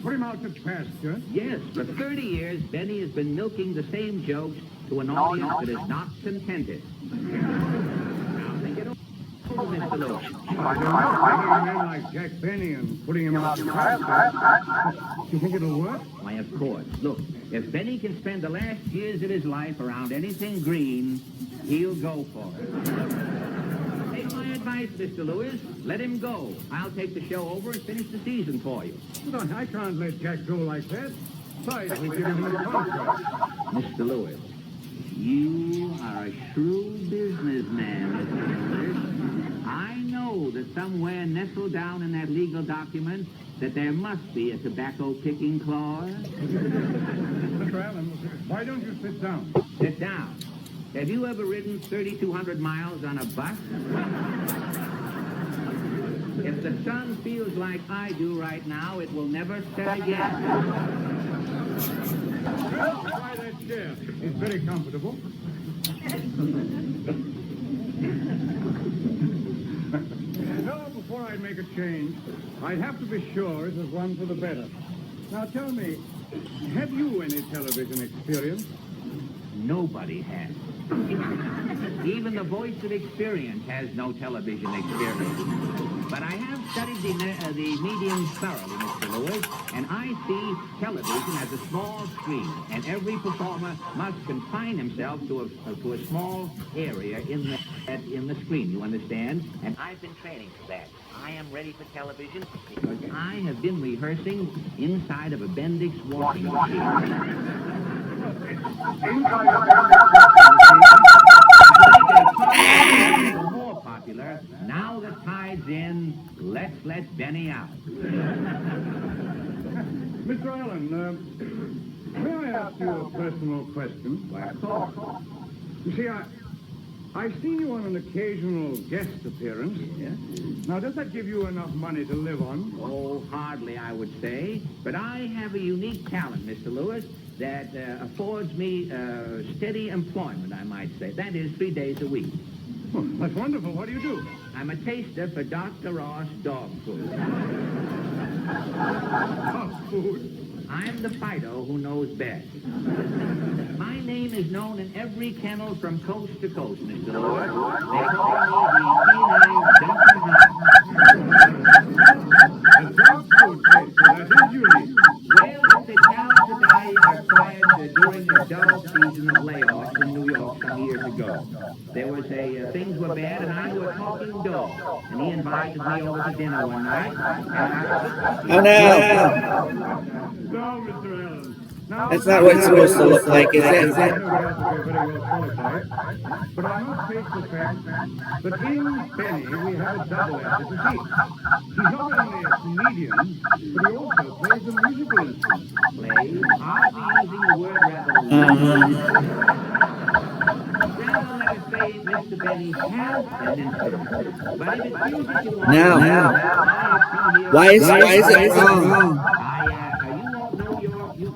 Put him out to pasture? Yes, for 30 years, Benny has been milking the same jokes to an audience that is not contented. Now, think it over, Mr. Lewis. By bringing a man like Jack Benny and putting him out to pasture, you think it'll work? Why, of course. Look, if Benny can spend the last years of his life around anything green, he'll go for it. Take my advice, Mr. Lewis. Let him go. I'll take the show over and finish the season for you. No, I can't let Jack go like that. Besides, we give him a contract. Mr. Lewis, you are a shrewd businessman, Mr. Lewis. I know that somewhere nestled down in that legal document that there must be a tobacco-picking clause. Mr. Allen, why don't you sit down? Sit down. Have you ever ridden 3,200 miles on a bus? If the sun feels like I do right now, it will never set again. Well, try that chair. It's very comfortable. No, before I make a change, I'd have to be sure it was one for the better. Now tell me, have you any television experience? Nobody has. Even the voice of experience has no television experience. But I have studied the medium thoroughly, Mr. Lewis, and I see television as a small screen, and every performer must confine himself to a small area in the screen, you understand? And I've been training for that. I am ready for television because I have been rehearsing inside of a Bendix washing machine. More popular. Now the tide's in, let's let Benny out. Mr. Allen, may I ask you a personal question? Why, of course. You see, I've seen you on an occasional guest appearance. Yeah? Now, does that give you enough money to live on? Oh, hardly, I would say. But I have a unique talent, Mr. Lewis, that affords me steady employment, I might say. That is, 3 days a week. Oh, that's wonderful. What do you do? I'm a taster for Dr. Ross dog food. Dog food? I'm the Fido who knows best. My name is known in every kennel from coast to coast, Mr. Lewis. They call me the Canine Duncan A dog food taster. That is unique. Well, it's a talent that I acquired during the dog season of layoffs in New York some years ago. There was things were bad, and I was a talking dog. And he invited me over to dinner one night. Oh no! No, Mr. Allen. Now, That's not what it's supposed to look like, is it? I know we have to be very well qualified, but I must face the fact that in Benny we have a double asset. You see, he's not only a comedian, but he also plays a musical instrument. Plays? I'll be using the word rather rather let us say Mr. Benny has an instrument. But if it's music you want No. Why is it wrong?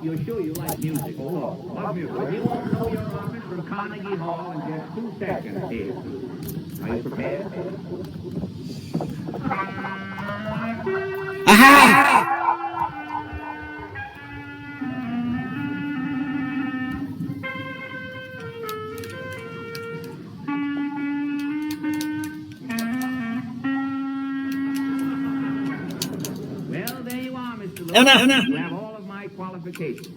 You're sure you like music? Oh, love music. Well, you won't know your office from Carnegie Hall in just 2 seconds here. Are you prepared? Aha! Well, there you are, Mr. Lewis. No. You have all of my qualifications.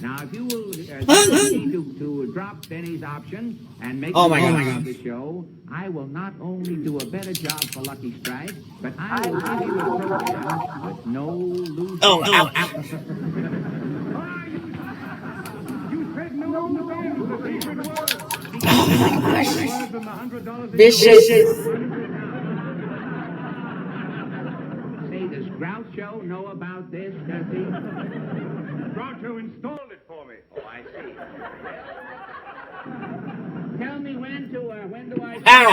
Now, if you will to drop Benny's option and make the show, I will not only do a better job for Lucky Strike, but I will give you a program with no loose. Oh, ow. You said no to the secret word. Oh my gosh. Vicious. Say, does Groucho know about this, does he? Groucho installed it for me. Oh, I see. Tell me when do I... Ow.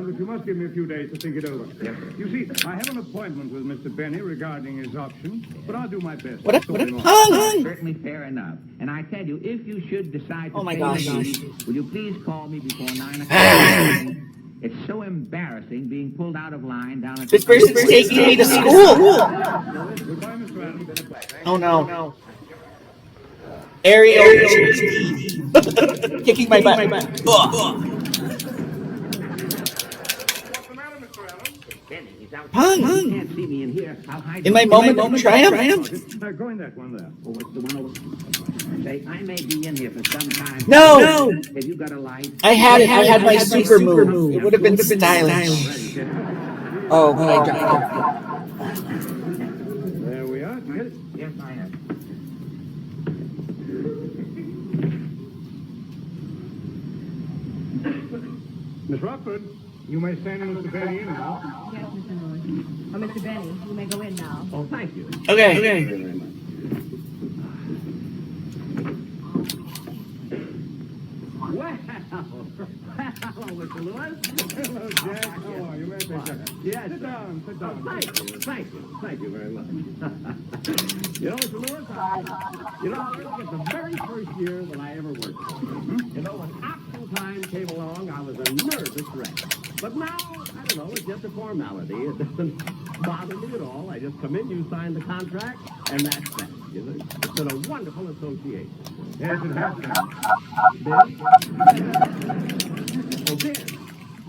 But you must give me a few days to think it over. Yes. You see, I have an appointment with Mr. Benny regarding his option, but I'll do my best. What a pun! Certainly fair enough. And I tell you, if you should decide to Oh my pay gosh. me, will you please call me before 9 o'clock? It's so embarrassing being pulled out of line down at This person's taking me to school! Goodbye, Mr. Adams. Oh no. Ariel kicking my butt. What's the matter, Mr. Allen? Benny, he's out. Pun. You can't see me in here. I'll hide In my moment of triumph? Go in that one there. Oh, what's the one over? Say, I may be in here for some time. No. Have you got a light? I had my super move. It would have been stylish. Oh, but I dropped it. There we are. Get it? Yes, I have. Miss Rockford, you may send Mr. Benny in now. Yes, Mr. Lewis. Oh, Mr. Benny, you may go in now. Oh, thank you. Okay. Thank you very much. Well, hello, Mr. Lewis. Hello, Jack. How are you? May I say something? Yes, Sit down. Thank you very much. You know, Mr. Lewis, I'll look at the very first year that I ever worked. You know, when actual time came along, I was a nervous wreck. But now, I don't know, it's just a formality. It doesn't bother me at all. I just come in, you sign the contract, and that's that. You know, it's been a wonderful association. Yes, it has been. Ben? Oh, Ben.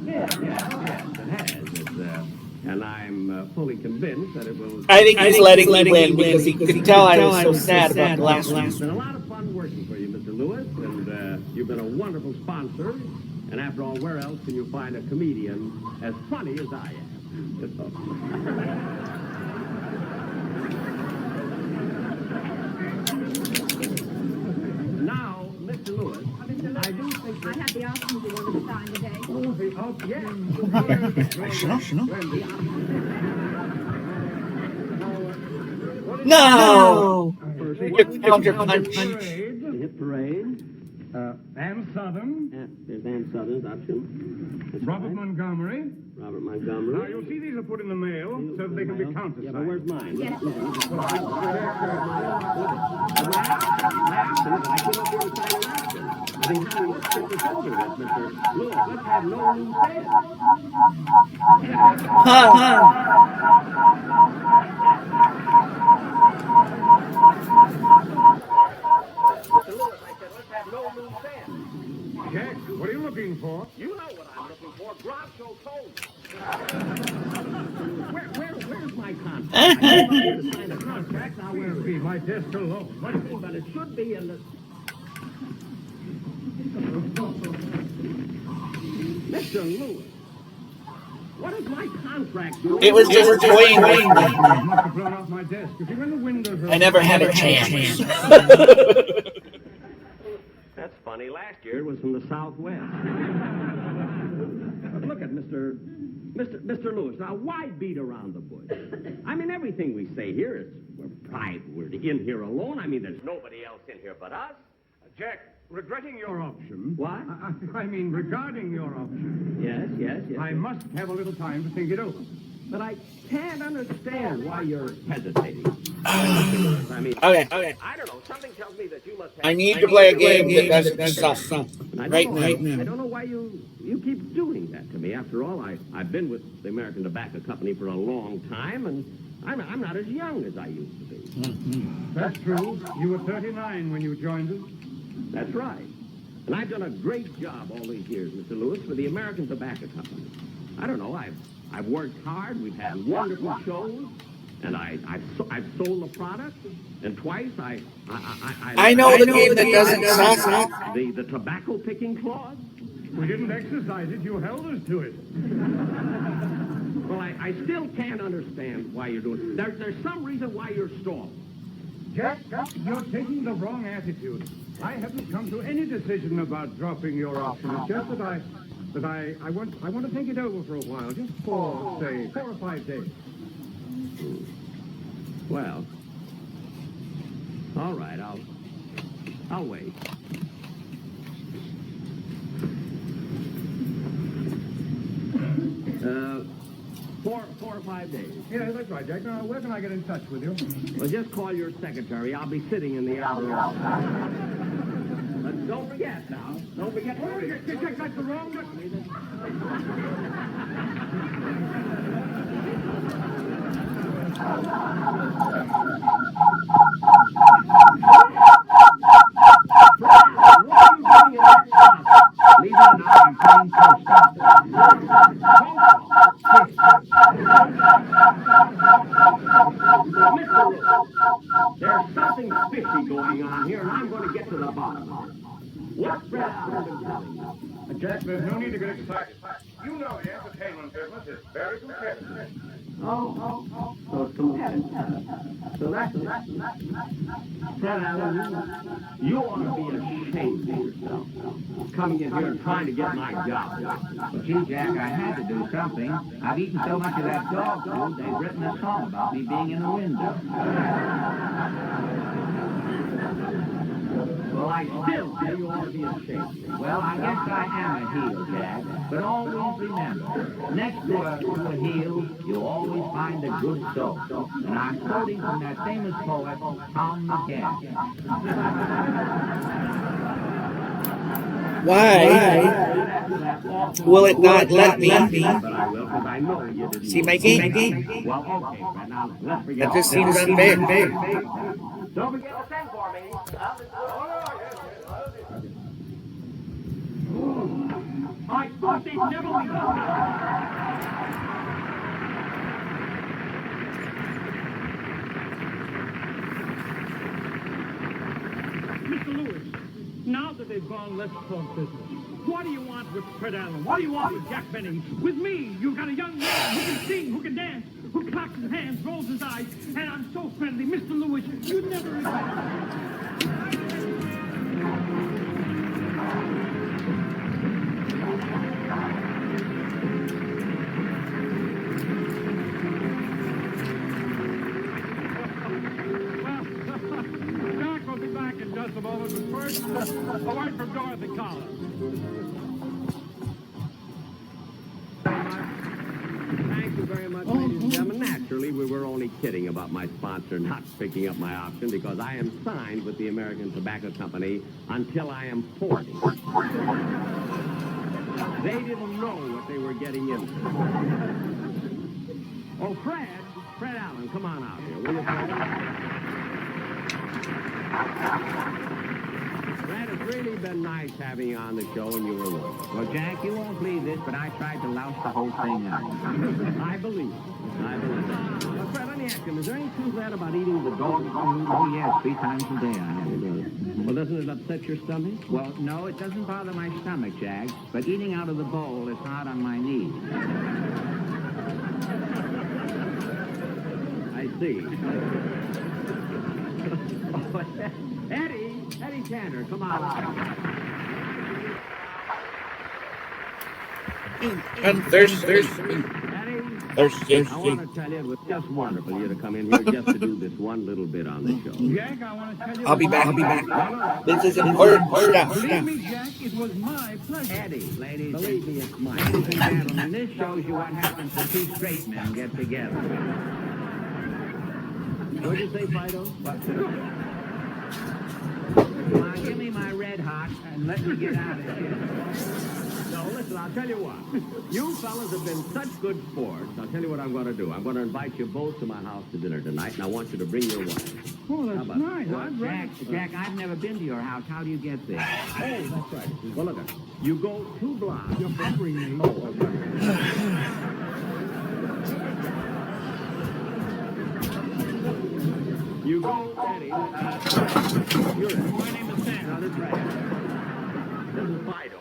Yeah. fully convinced that it will... I think he's letting me win because he could tell I was so sad about the last one. It's been a lot of fun working for you, Mr. Lewis, and you've been a wonderful sponsor. And after all, where else can you find a comedian as funny as I am? Now, Mr. Lewis, I do think that... I have the options you wanted to sign today. No! You counter punch. Hit parade. Ann Southern. There's Ann Southern's option. That's Robert right. Montgomery. Robert Montgomery. Now, you'll see these are put in the mail so that they can be countersigned. Yeah, but where's mine? Yes. I think you should get this over with, Mr. Lewis. Let's have no loose ends. Jack, what are you looking for? You know what I'm looking for. Groucho told me. Where's my contract? I came up here to sign a contract. Now where is Be my desk alone. What do you mean? But it should be in the... Mr. Lewis, what does my contract do? It was just toying with me. I must have blown off my desk. If you're in the windows... I never had a chance. That's funny. Last year it was from the Southwest. But look at Mr. Lewis. Now, why beat around the bush? I mean, everything we say here is we're private. We're in here alone. I mean, there's nobody else in here but us. Jack, regretting your option... What? I mean, regarding your option... Yes. I must have a little time to think it over. But I can't understand why you're hesitating. I mean, Okay. I don't know. Something tells me that you must have... I need to play a game that doesn't suck. Right now. I don't know why you keep doing that to me. After all, I've been with the American Tobacco Company for a long time, and I'm not as young as I used to be. That's true. You were 39 when you joined us. That's right. And I've done a great job all these years, Mr. Lewis, for the American Tobacco Company. I don't know. I've worked hard. We've had wonderful shows. And I've sold the product, and twice I know the game that doesn't suck. The tobacco picking clause. We didn't exercise it. You held us to it. Well, I still can't understand why you're doing it. There's some reason why you're stalling. Jack, you're taking the wrong attitude. I haven't come to any decision about dropping your option. It's just that I want to think it over for a while, just for, say, 4 or 5 days. Well, all right, I'll wait. Four or 5 days. Yeah, that's right, Jack. Now, where can I get in touch with you? Well, just call your secretary. I'll be sitting in the outer office. But don't forget now. Don't forget. Jack, that's the wrong... There's something fishy going on here, and I'm going to get to the bottom of it. What's Fred Allen been telling you? Jack, there's no need to get excited. You know the entertainment business is very competitive. So it's competitive. So that's Fred Allen, you ought to be ashamed of yourself. Coming in here and trying to get my job. Well, gee, Jack, I had to do something. I've eaten so much of that dog food, they've written a song about me being in the window. Well, I still say you ought to be ashamed. Well, I guess I am a heel, Jack. But always remember, next door to a heel, you'll always find a good soul. And I'm quoting from that famous poet, Tom McCann. Why will it not let me But I will, because I know you didn't. see my game? Well, okay, but now let's forget. That just seems unfair. Don't forget to send for me. I thought they'd never be Now that they've gone, let's talk business. What do you want with Fred Allen? What do you want with Jack Benny? With me, you've got a young man who can sing, who can dance, who claps his hands, rolls his eyes, and I'm so friendly. Mr. Lewis, you'd never regret it. Jack will be back in just a moment, but first, a word from Dorothy Collins. Thank you very much, ladies and gentlemen. Naturally, we were only kidding about my sponsor not picking up my option because I am signed with the American Tobacco Company until I am 40. They didn't know what they were getting into. Oh, Fred Allen, come on out here, will you, Fred? Fred, it's really been nice having you on the show, and you were one. Well, Jack, you won't believe this, but I tried to louse the whole thing out. I believe it. I believe it. Fred, let me ask you, is there any truth to that about eating the dog food? Oh, yes, 3 times a day I have it. Well, doesn't it upset your stomach? Well, no, it doesn't bother my stomach, Jack, but eating out of the bowl is hard on my knees. I see. Eddie Tanner, come on out. And there's Eddie, I want to tell you, it was just wonderful you to come in here just to do this one little bit on the show. Jack, I want to tell you... I'll be back. This is important stuff. Believe me, Jack, it was my pleasure. Eddie, ladies Believe me, it's mine. and gentlemen, this shows you what happens when 2 straight men get together. What'd you say, Fido? Come on, give me my red hot and let me get out of here. No, listen, I'll tell you what. You fellas have been such good sports. I'll tell you what I'm going to do. I'm going to invite you both to my house to dinner tonight, and I want you to bring your wife. Oh, that's nice. Well, Jack, I've never been to your house. How do you get there? Oh, that's right. Well, look, you go 2 blocks. You're buffering me. Oh, okay. You go, Eddie. You're Eddie. My name is Sam. Now, this is right. This is Fido.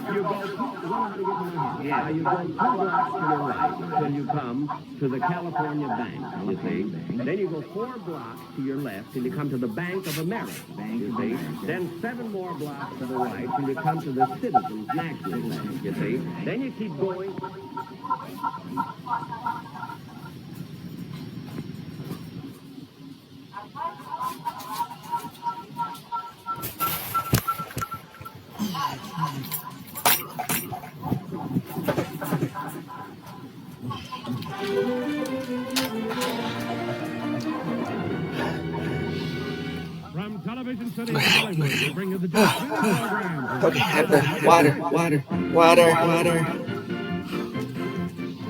You go, you know how to get to my house. Yeah. Now, you go 2 blocks to your right until you come to the California Bank, you see. Then you go 4 blocks to your left till you come to the Bank of America, you see. Then 7 more blocks to the right till you come to the Citizens National Bank, you see. Then you keep going. From Television City to Hollywood, we bring you the Jack Benny program. Okay, have the water.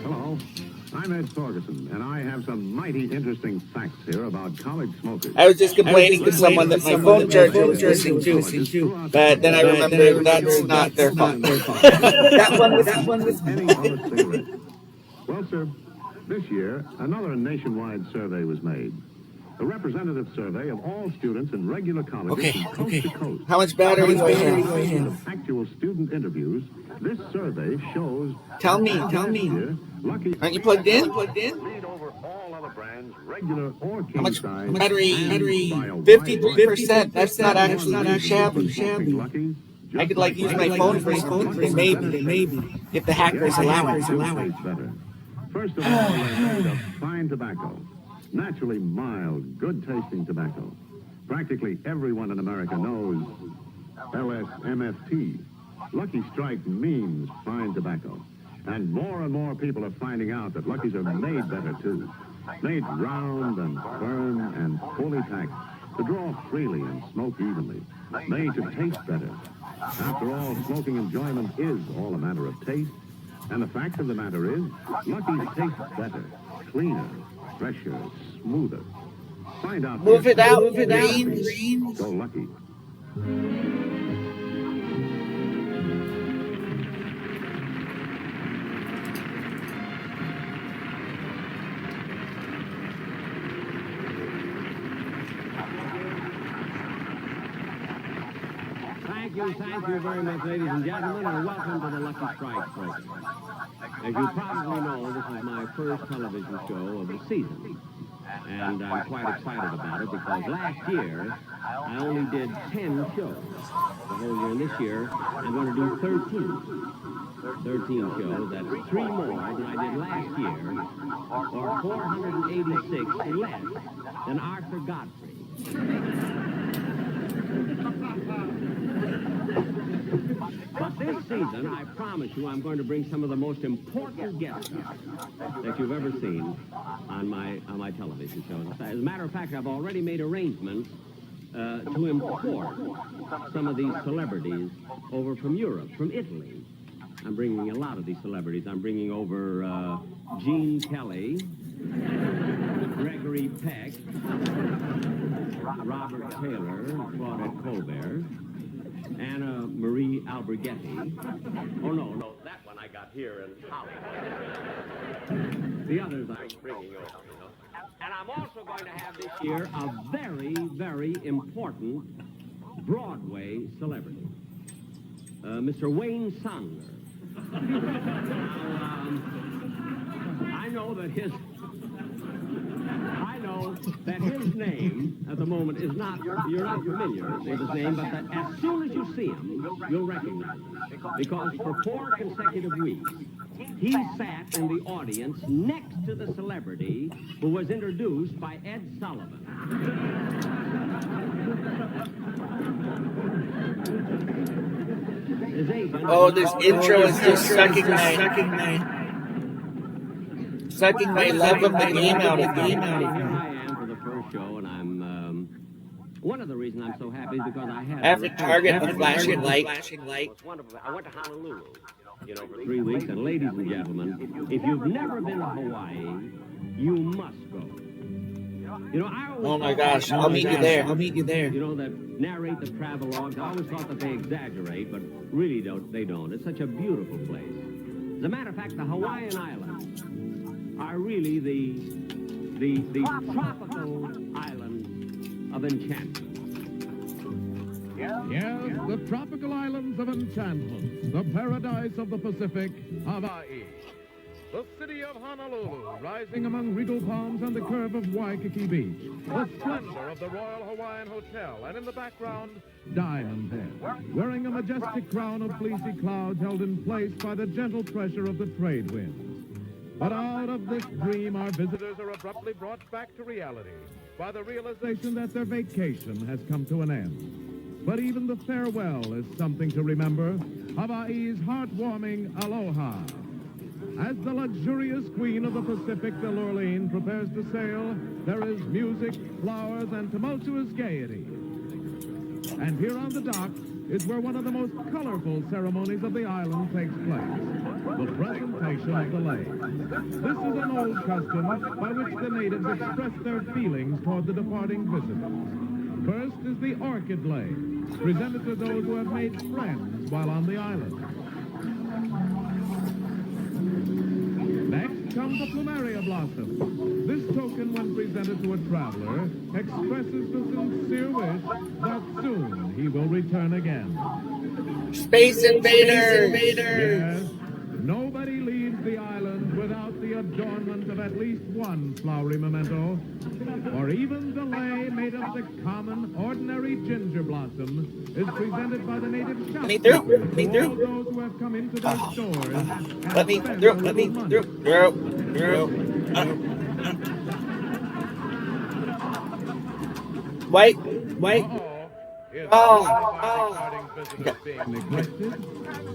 Hello, I'm Ed Sorgerson, and I have some mighty interesting facts here about college smokers. I was just complaining to someone that my phone charger was listening to, but then I remembered that's not their fault. that one was. Any honest cigarette. Well, sir, this year, another nationwide survey was made. A representative survey of all students in regular colleges from coast to coast. How much battery do I have? Of actual student interviews, this survey shows... Tell me. Lucky... Aren't you plugged in? Lead over all other brands, regular or king How much size, battery? and by a wide 53%. That's not actually shabby. Luckies, I could use my phone for something. Maybe. If the hackers allow it. Better. First of all, they made fine tobacco. Naturally mild, good-tasting tobacco. Practically everyone in America knows LSMFT. Lucky Strike means fine tobacco. And more people are finding out that Luckies are made better, too. Made round and firm and fully packed to draw freely and smoke evenly. Made to taste better. After all, smoking enjoyment is all a matter of taste. And the fact of the matter is, Lucky's tastes better, cleaner, fresher, smoother. Find out. Move it out, green. Go Lucky. you very much, ladies and gentlemen, and welcome to the Lucky Strike program. As you probably know, this is my first television show of the season. And I'm quite excited about it because last year, I only did 10 shows the whole year. And this year, I'm going to do 13. 13 shows. That's 3 more than I did last year, or 486 less than Arthur Godfrey. But this season, I promise you, I'm going to bring some of the most important guests that you've ever seen on my television shows. As a matter of fact, I've already made arrangements to import some of these celebrities over from Europe, from Italy. I'm bringing a lot of these celebrities. I'm bringing over Gene Kelly, Gregory Peck, Robert Taylor, Claudette Colbert, Anna Marie Alberghetti. Oh, no, that one I got here in Hollywood. The others I'm bringing over, you know. And I'm also going to have this year a very, very important Broadway celebrity, Mr. Wayne Sanger. Now, I know that his name at the moment is not, you're not familiar with his name, but that as soon as you see him, you'll recognize him. Because for 4 consecutive weeks, he sat in the audience next to the celebrity who was introduced by Ed Sullivan. His agent, this intro is just sucking my love of the game out of me. Here I am for the first show, and I'm one of the reasons I'm so happy is because I have to target the flashing light. It's wonderful. I went to Honolulu, for 3 weeks, and ladies and gentlemen, if you've never been to Hawaii, you must go. I always oh my gosh, I'll meet you there. That narrate the travelogues. I always thought that they exaggerate, but really they don't. It's such a beautiful place. As a matter of fact, the Hawaiian Islands are really the tropical island of enchantment. Yes, the tropical islands of enchantment, the paradise of the Pacific, Hawaii. The city of Honolulu, rising among regal palms on the curve of Waikiki Beach. The splendor of the Royal Hawaiian Hotel, and in the background, Diamond Head, wearing a majestic crown of fleecy clouds held in place by the gentle pressure of the trade winds. But out of this dream, our visitors are abruptly brought back to reality by the realization that their vacation has come to an end. But even the farewell is something to remember, Hawaii's heartwarming aloha. As the luxurious queen of the Pacific, the Lurleen, prepares to sail, there is music, flowers, and tumultuous gaiety. And here on the dock is where one of the most colorful ceremonies of the island takes place, the presentation of the lei. This is an old custom by which the natives express their feelings toward the departing visitors. First is the orchid lei, presented to those who have made friends while on the island. Next comes the plumeria blossom. This token, when presented to a traveler, expresses the sincere wish that soon he will return again. Space Invaders! Yes, nobody leaves the island without the adornment of at least one flowery memento, or even the lei made of the common, ordinary ginger blossom is presented by the native shopkeepers to all those who have come into their stores. Let me through. Wait.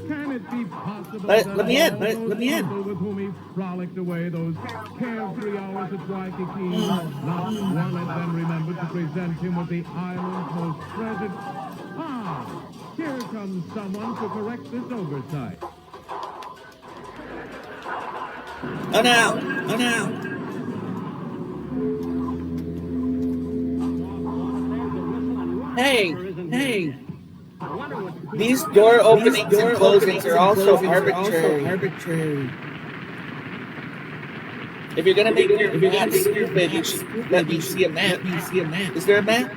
Can it be possible let me in. With whom he frolicked away those carefree hours at Waikiki, not one had been remembered to present him with the island's most treasured. Here comes someone to correct this oversight. Oh no! Hey! These door openings and closings are also arbitrary. If you're gonna make your map stupid, you should let me see a map. Is there a map?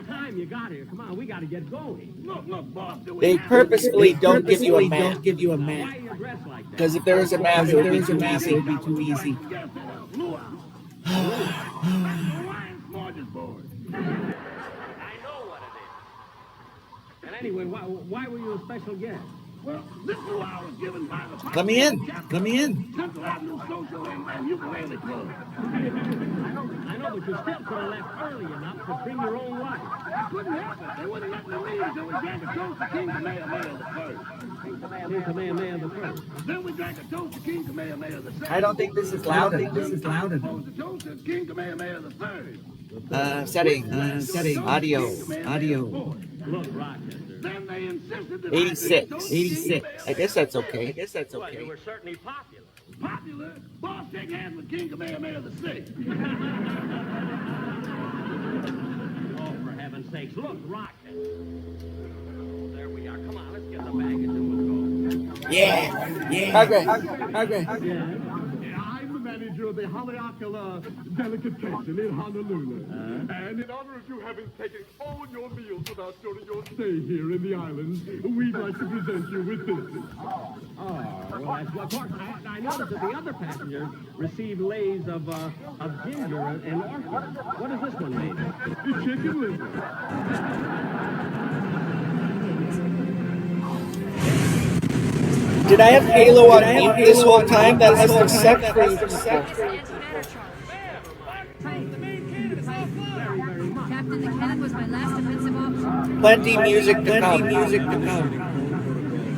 Time you got here. Come on, we got to get going. Look, boss. They purposefully don't give you a map. Why are you dressed like that? Because if there was a map, it would be too easy. I know what it is. And anyway, why were you a special guest? Well, this is why I was given by the Let me in. Let me in. Central Avenue Social and Ukulele Club. I know, but you still could have left early enough to bring your own wife. I couldn't help it. They wouldn't let me leave until we drank a toast to King Kamehameha the First. King Kamehameha the First. Then we drank a toast to King Kamehameha the Second. I don't think this is loud enough. This is loud enough. The toast to King Kamehameha the Third. Setting. Audio. Look, Rochester. Then they insisted that 86. I guess that's okay. Well, you were certainly popular. Popular? Boss, shake hands with King Kamehameha the Sixth. Oh, for heaven's sakes. Look, Rochester. There we are. Come on, let's get the baggage and we'll go. Yeah. Okay. I'm the manager of the Haleakala Delicatessen in Honolulu. And in honor of you having taken all your meals without during your stay here in the islands, we'd like to present you with this. Oh, well, of course, I noticed that the other passengers received lays of ginger and orchid. What does this one mean? Chicken liver. Did I have Halo on mute this whole time? That must have sucked for you. Captain, the cannon was my last defensive option. Plenty music to come.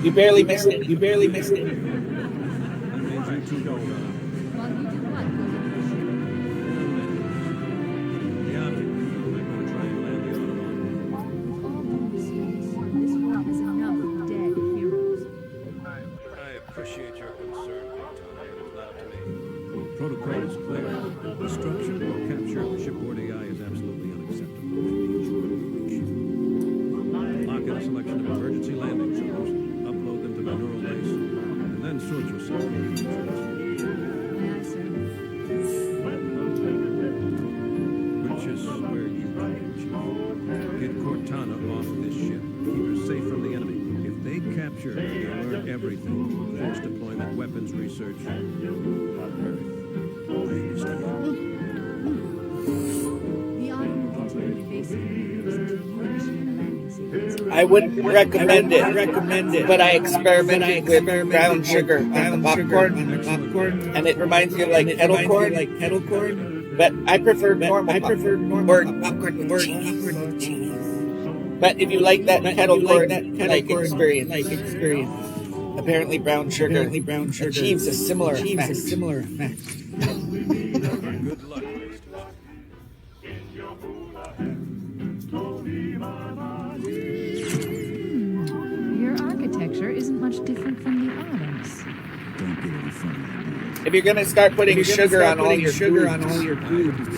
You barely missed it. Well, you do what? This world has enough dead heroes. I appreciate your concern, Victor. It's not up to me. Protocol is clear. Destruction or capture of the shipboard AI is absolutely unacceptable. Lock in a selection of emergency landing zones, upload them to the neural base, and then sort yourself. Aye, sir. Which is where you go, Chief. Get Cortana off this ship. Keep her safe from the enemy. If they capture her, they'll learn everything. Force deployment, weapons research. Earth. I understand. The Army will continue evasive maneuvers until you initiate a landing sequence. I wouldn't recommend it, but I experimented with brown sugar on the popcorn, and it reminds me of like kettle corn. But I prefer normal popcorn or popcorn with cheese. But if you like that kettle corn experience, apparently brown sugar achieves a similar effect. Good luck, Mr. Your architecture isn't much different from the Adams. Don't get any funny ideas. If you're gonna start putting sugar on all your food,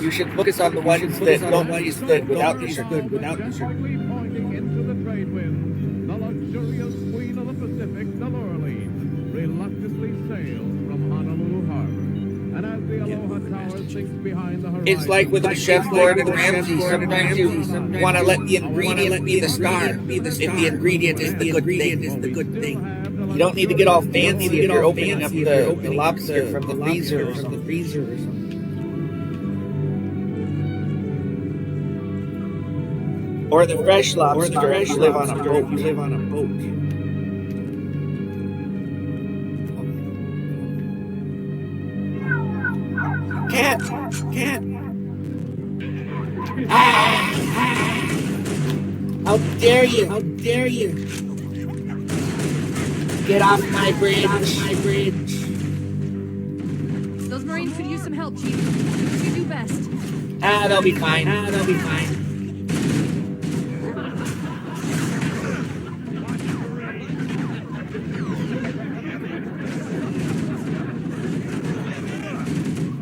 you should focus on the ones that don't taste good without the sugar. Pointing into the trade wind, the luxurious queen of the Pacific, the Lorelei, reluctantly sails from Honolulu Harbor. And as the Aloha Tower sinks behind the horizon, It's like with Chef Gordon Ramsay. Sometimes you want to let the ingredient be the star. If the ingredient is the good thing. You don't need to get all fancy if you're opening up the lobster from the freezer or something. Or the fresh lobster if you live on a boat. Cat. How dare you? Get off my bridge. Those Marines could use some help, Chief. You do best. They'll be fine.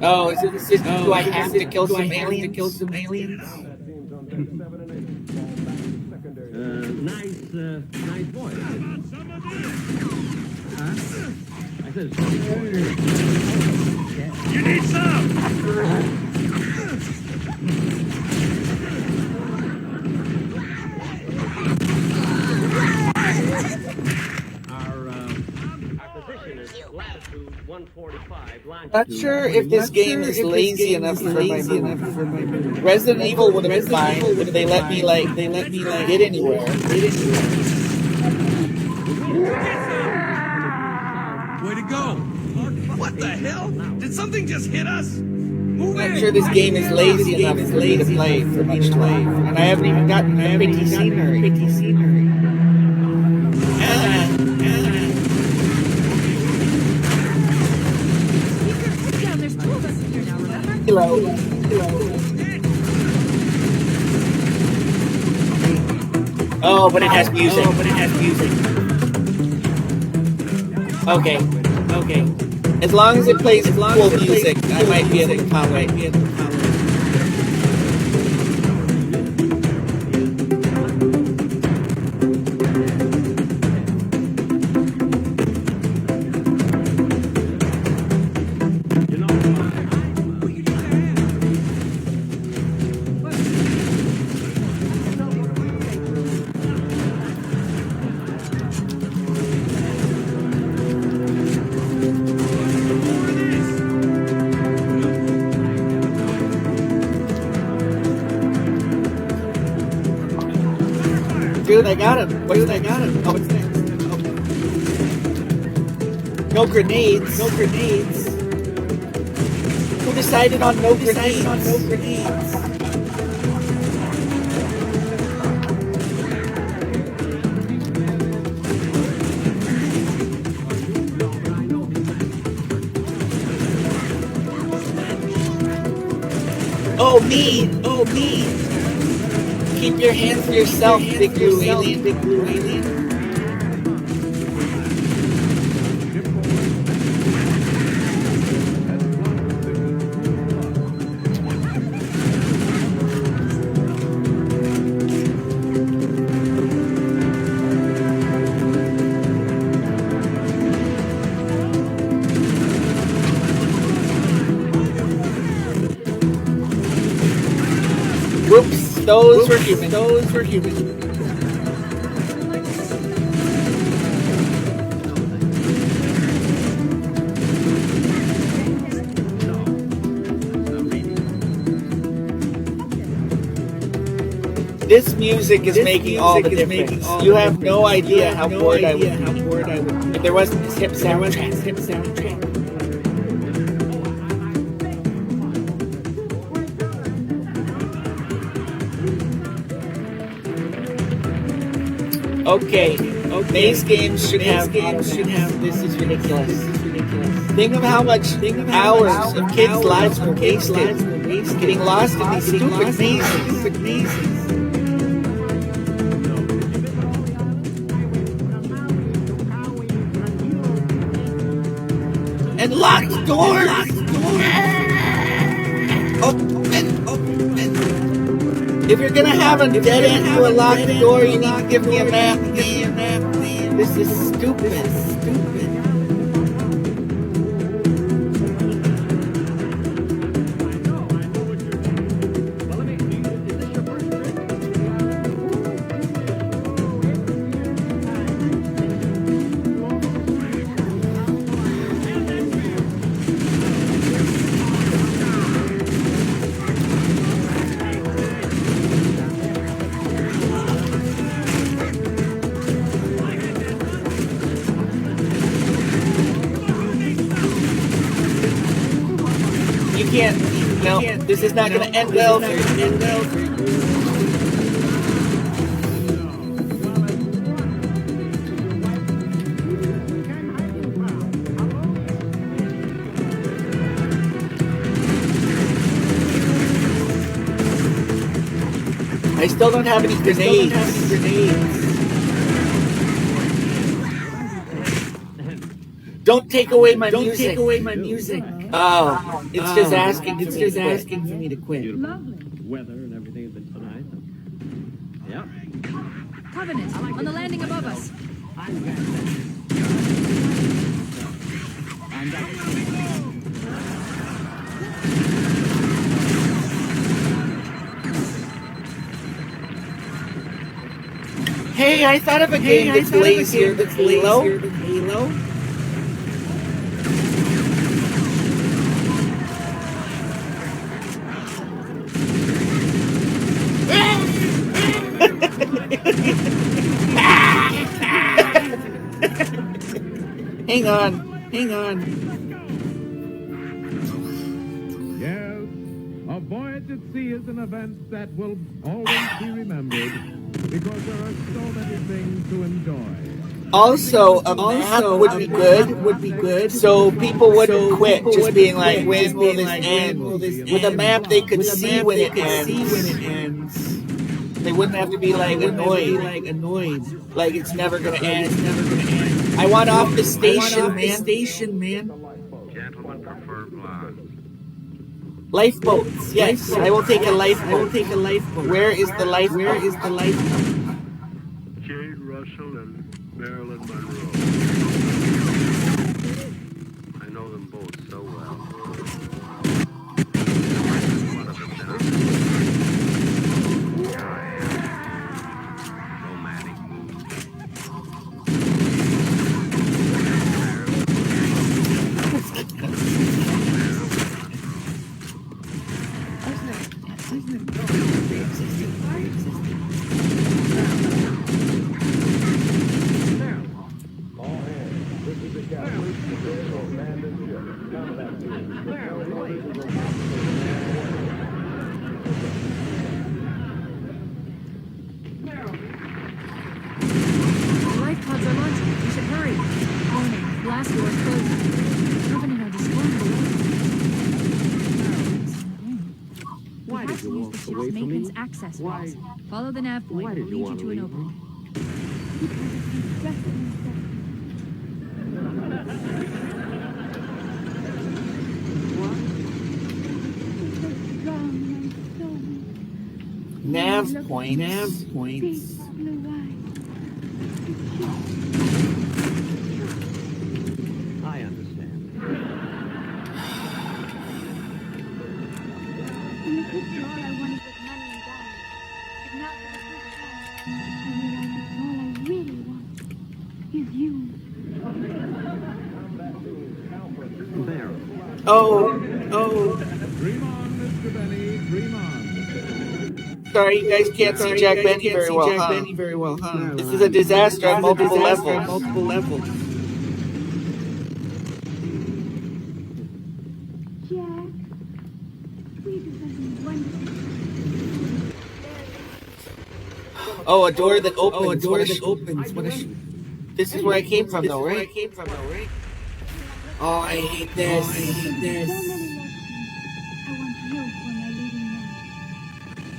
Oh, do I have to kill some aliens? Nice voice. I said, You need some! position is latitude 145, longitude. Not sure if this game is lazy enough for my mood. Resident Evil would have been fine if they let me get anywhere. Way to go! What the hell? Did something just hit us? Move I'm in! sure this game is lazy enough for me to play for much time, and I haven't even gotten pretty scenery. Down, there's two of us in here now, remember? Hello. Oh, but it has music. Okay. As long as it plays cool music, I might be able to tolerate it. Dude, I got him. Oh, what's next? Oh. No grenades. Who decided on no grenades? Oh, me. Keep your hands to yourself, big blue alien. Whoops, those were human. This music is making all the difference. You have no idea how bored I would be if there wasn't this hip soundtrack. Okay. Base games should have this is ridiculous. Think of how much hours of kids' lives were wasted getting lost in these stupid mazes. And locked doors. Open. If you're gonna have a dead end to a locked door, you need to give me a map. This is stupid. No, this is not going to end well for you. I still don't have any grenades. Don't take away my music. Oh, it's just asking for me to quit. Lovely. Weather and everything has been so nice. Yep. Covenant, on the landing above us. Hey, I thought of a game that's lazier than Halo. Hang on. Yes, a voyage at sea is an event that will always be remembered because there are so many things to enjoy. Also, a map would be good. So people wouldn't quit just being like, when will this end? With a map, they could see when it ends. They wouldn't have to be like annoyed. Like it's never gonna end. I want off the station, man. Gentlemen prefer blondes. Lifeboats. Yes, I will take a lifeboat. Where is the lifeboat? Jane Russell and Marilyn Monroe. I know them both so well. One of them now. Here I am. Romantic mood. The life pods are launching. We should hurry. Warning. Blast doors closing. Covenant are destroying the Why we did have to you use walk the ship's away from me? maintenance access walls. Follow the nav point. Why did It'll you lead want you to to an leave me? opening. Nav points. I understand. In the picture, all I wanted was money and diamonds. But now for the first time, I realize that all I really want is you. There. Oh. Dream on, Mr. Benny, dream on. Sorry, you guys can't see Jack Benny very well, huh? This is a disaster on multiple levels. Jack, we do something wonderful. Oh, a door that opens. This is where I came from, though, right? Oh, I hate this. So many lessons. I want you for my leading man.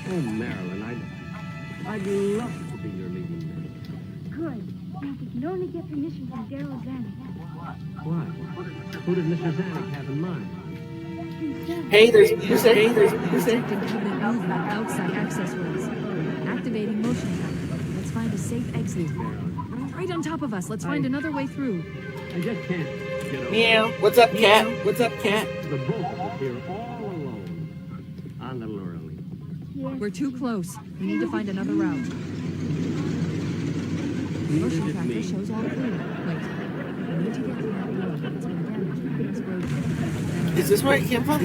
Oh, Marilyn, I'd love to be your leading man. Good. Now, if we can only get permission from Daryl Zanuck. Why? Who did Mr. Zanuck have in mind? Hey, there's music. Detecting covenant movement outside access ways. Activating motion tracker. Let's find a safe exit. Right on top of us. Let's find another way through. I just can't get over Meow. What's up, cat? the both of us here all alone on the Lurley. We're too close. We need to find another route. Motion tracker shows all clear. Wait. We need to get to that building. It's been damaged by an explosion. Is this where it came from?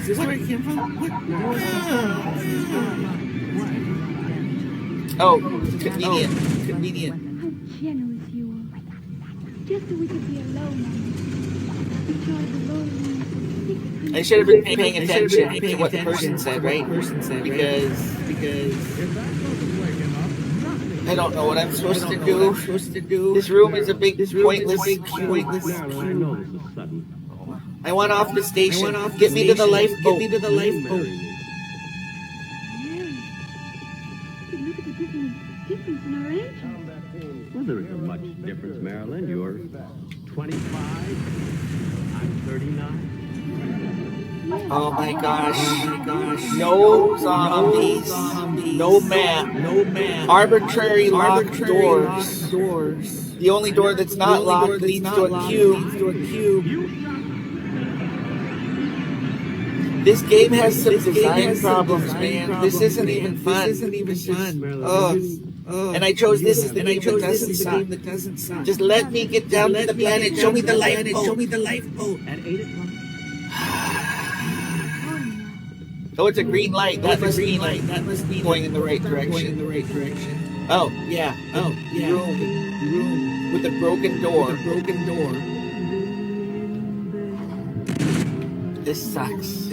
Oh, convenient. How generous you are. Just so we could be alone now. Enjoy the loneliness. I should have been paying attention to what the person said, right? Because I don't know what I'm supposed to do. This room is a big, pointless. Marilyn, I know this is sudden. I want off the station. Get me to the lifeboat. Mary, look at the difference in our age. Well, there isn't much difference, Marilyn. You're 25. I'm 39. Oh my gosh. No zombies. No map. Arbitrary locked doors. The only door that's not locked leads to a cube. This game has some design problems, man. This isn't even fun. Ugh. And I chose this as the game that doesn't suck. Just let me get down to the planet. Show me the lifeboat. At 8 o'clock? Oh, it's a green light. That must be going in the right direction. Oh, yeah. Room. with a broken door. This sucks.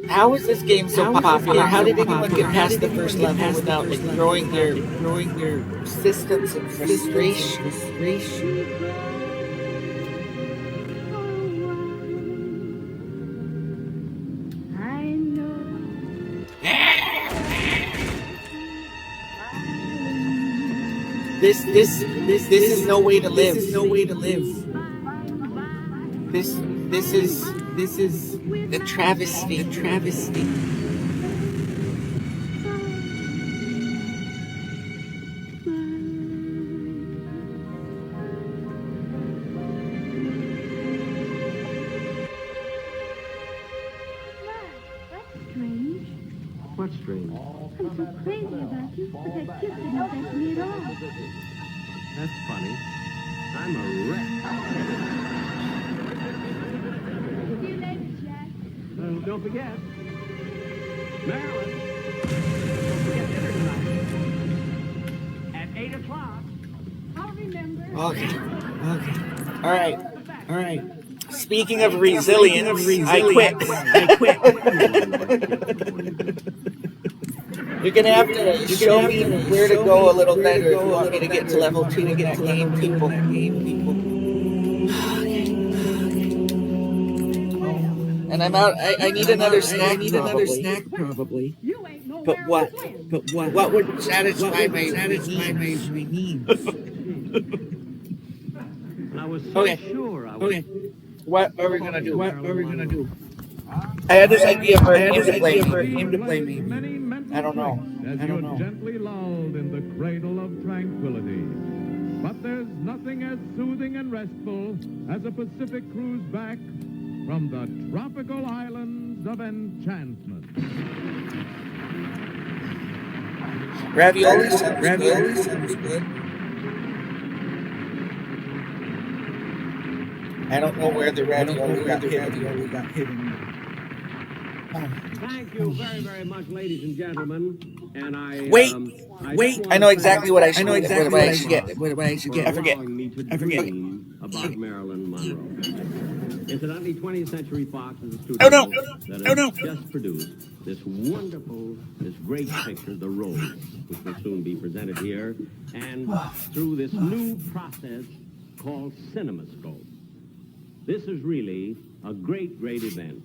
How is this game so popular? How did anyone get past the first level without like throwing their systems in frustration? This is no way to live. This is a travesty. What's strange? I'm so crazy about you, but that kiss didn't affect me at all. That's funny. I'm a wreck. See you later, Jack. Don't forget. Marilyn. Don't forget dinner tonight. At 8 o'clock. I'll remember. Okay. All right. Speaking of resilience, I quit. You're gonna have to show me where to go a little better if you want me to get to level 2 in that game, people. And I'm out. I need another snack. Probably. But what? What would satisfy my needs? I was so sure I was. Okay. What are we gonna do? I had this idea for him to play me. I don't know. As you're gently lulled in the cradle of tranquility. But there's nothing as soothing and restful as a Pacific cruise back from the tropical islands of enchantment. Ravioli sounds good. I don't know where the ravioli got hidden. Thank you very, very much, ladies and gentlemen. And Wait. I know exactly what I should get. What I should get. I forget. About Marilyn Monroe. Incidentally, 20th Century Fox is a studio that has just produced this great picture, The Rose, which will soon be presented here, and through this new process called CinemaScope. This is really a great event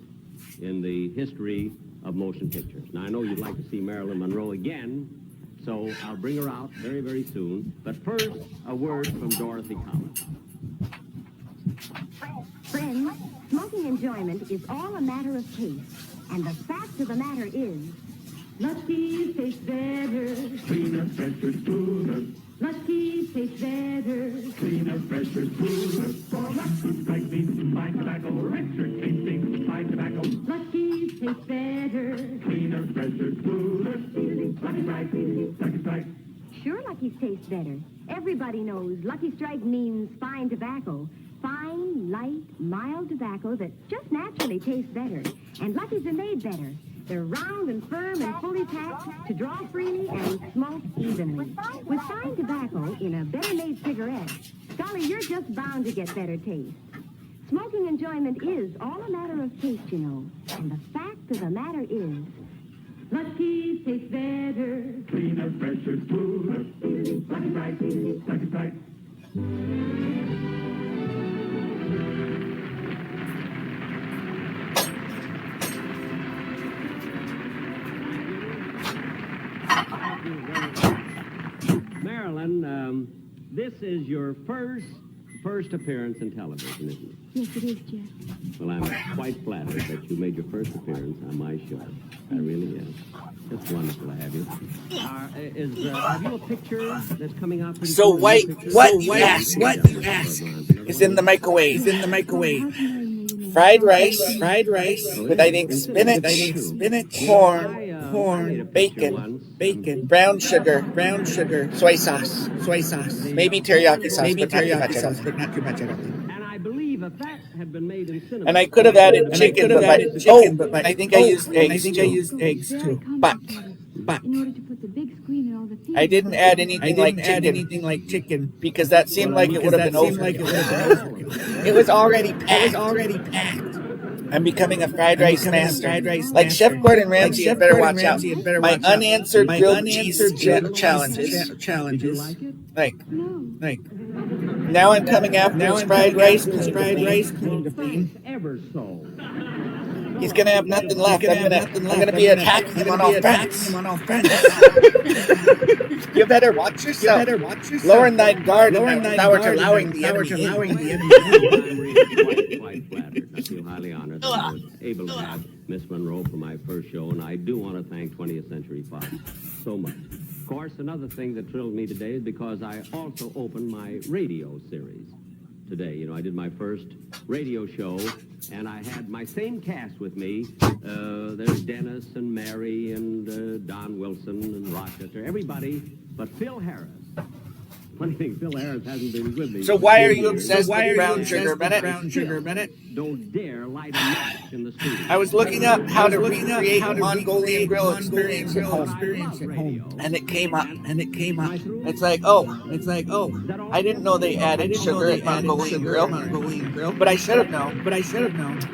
in the history of motion pictures. Now, I know you'd like to see Marilyn Monroe again, so I'll bring her out very, very soon. But first, a word from Dorothy Collins. Friends, smoking enjoyment is all a matter of taste. And the fact of the matter is, Lucky tastes better. Cleaner, fresher, smoother. Lucky tastes better. Cleaner, fresher, smoother. For Lucky strike means fine tobacco. Richer tasting fine tobacco. Lucky tastes better. Cleaner, fresher, smoother. Lucky Strike, Lucky Strike. Sure, Lucky's tastes better. Everybody knows Lucky Strike means fine tobacco. Fine, light, mild tobacco that just naturally tastes better. And Lucky's are made better. They're round and firm and fully packed to draw freely and smoke evenly. With fine tobacco in a better-made cigarette, golly, you're just bound to get better taste. Smoking enjoyment is all a matter of taste, you know. And the fact of the matter is, Lucky tastes better. Cleaner, fresher, smoother. Lucky Strike, Lucky Strike. Marilyn, this is your first appearance in television, isn't it? Yes, it is, Jeff. Well, I'm quite flattered that you made your first appearance on my show. I really am. It's wonderful to have you. Have you a picture that's coming out pretty So soon? what you ask is in the microwave. Fried rice with I think spinach, corn, bacon, brown sugar, soy sauce, maybe teriyaki sauce, but not too much. And I believe that had been made in cinema. And I could have added chicken, but I think I used eggs too. But I didn't add anything like chicken because that seemed like it would have been over. It was already packed. I'm becoming a fried rice master. Like Chef Gordon Ramsay, you better watch out. My unanswered grilled cheese challenges. Like, now I'm coming after his fried rice claim to fame. Ever so. He's gonna have nothing left. I'm gonna be attacking him on all fronts. You better watch yourself. Lowering thy guard and thou art allowing the enemy. Quite flattered. I feel highly honored that I was able to have Miss Monroe for my first show, and I do want to thank 20th Century Fox so much. Of course, another thing that thrilled me today is because I also opened my radio series today. You know, I did my first radio show, and I had my same cast with me. There's Dennis and Mary and Don Wilson and Rochester, everybody but Phil Harris. Funny thing, Phil Harris hasn't been with me. So why are you obsessed with brown sugar, Bennett? Don't dare light a match in the studio. I was looking up how to recreate a Mongolian grill experience at home, and it came up. It's like, oh, I didn't know they added sugar at Mongolian grill, but I should have known.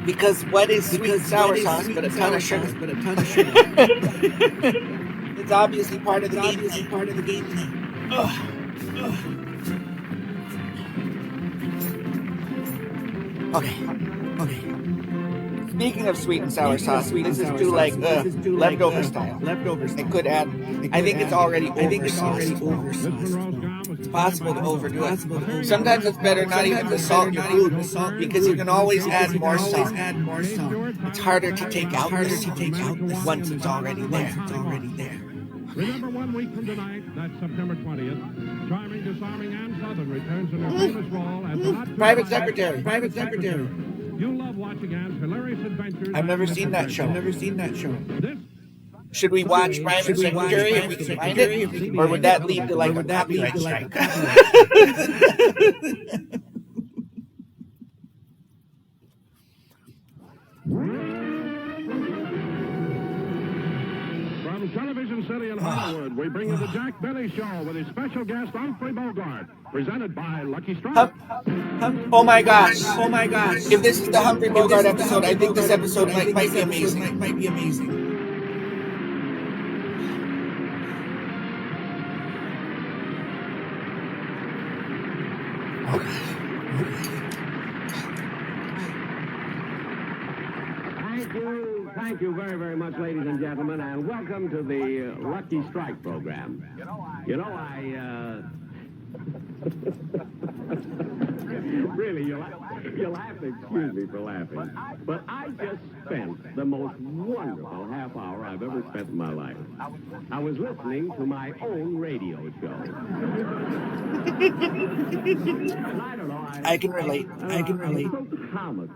Because what is sweet and sour sauce but a ton of sugar? It's obviously part of the game. Okay. Speaking of sweet and sour sauce, this is too like leftover style. I could add. I think it's already over sauce. It's possible to overdo it. Sometimes it's better not even to salt your food because you can always add more salt. It's harder to take out once it's already there. Remember, 1 week from tonight, that's September 20th, Charming, Disarming, and Southern returns in their famous role as the not Private Secretary. You'll love watching Anne's hilarious adventures. I've never seen that show. Should we watch Private Secretary if we can find it? Or would that lead to like a copyright strike? From Television City in Hollywood, we bring you the Jack Benny Show with his special guest, Humphrey Bogart, presented by Lucky Strike. Oh my gosh. If this is the Humphrey Bogart episode, I think this episode might be amazing. Thank you very, very much, ladies and gentlemen, and welcome to the Lucky Strike program. You know, really, you'll have to excuse me for laughing, but I just spent the most wonderful half hour I've ever spent in my life. I was listening to my own radio show. And I don't know, I can relate.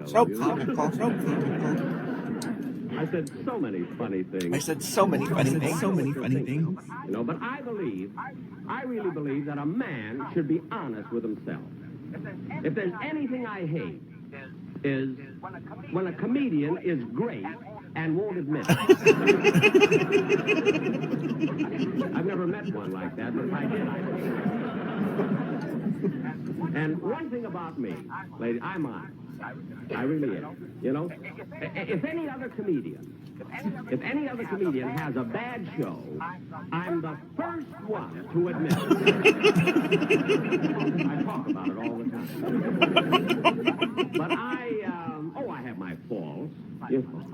So comical. I said so many funny things. You know, but I really believe that a man should be honest with himself. If there's anything I hate, is when a comedian is great and won't admit it. I've never met one like that, but if I did, I'd. And one thing about me, lady, I'm honest. I really am. You know, if any other comedian has a bad show, I'm the first one to admit it. I talk about it all the time. But I have my faults. You know,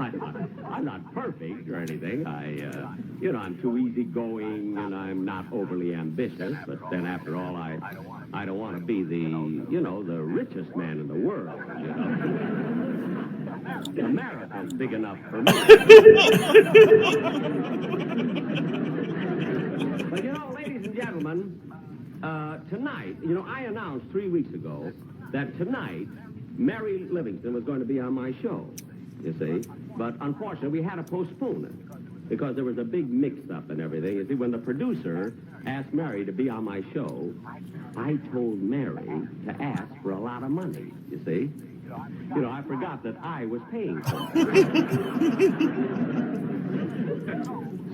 I'm not perfect or anything. I'm too easygoing and I'm not overly ambitious. But then after all, I don't want to be the richest man in the world, you know. America's big enough for me. But, ladies and gentlemen, tonight, I announced 3 weeks ago that tonight Mary Livingston was going to be on my show, you see. But unfortunately, we had to postpone it because there was a big mix-up and everything. You see, when the producer asked Mary to be on my show, I told Mary to ask for a lot of money, you see. You know, I forgot that I was paying for it.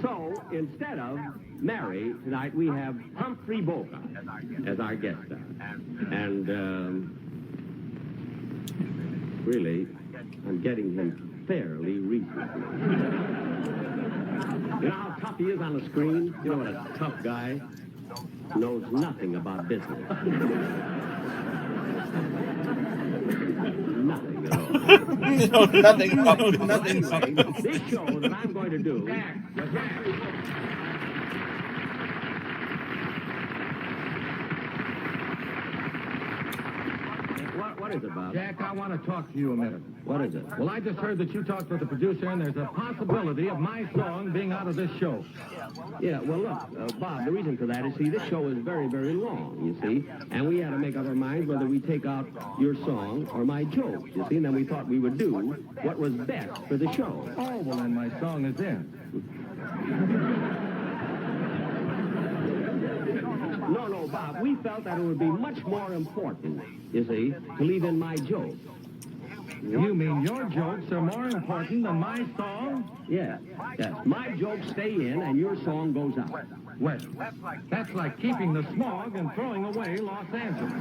So, instead of Mary, tonight we have Humphrey Bogart as our guest star. And, really, I'm getting him fairly reasonably. You know how tough he is on the screen? You know what a tough guy knows nothing about business. Nothing at all. Nothing. Anyway, this show that I'm going to do... What is it, Bob? Jack, I want to talk to you a minute. What is it? Well, I just heard that you talked with the producer, and there's a possibility of my song being out of this show. Yeah, well, look, Bob, the reason for that is, see, this show is very, very long, you see, and we had to make up our minds whether we take out your song or my joke, you see, and then we thought we would do what was best for the show. Oh, well, then my song is in. No, Bob, we felt that it would be much more important, you see, to leave in my joke. You mean your jokes are more important than my song? Yes. My jokes stay in and your song goes out. Well, that's like keeping the smog and throwing away Los Angeles.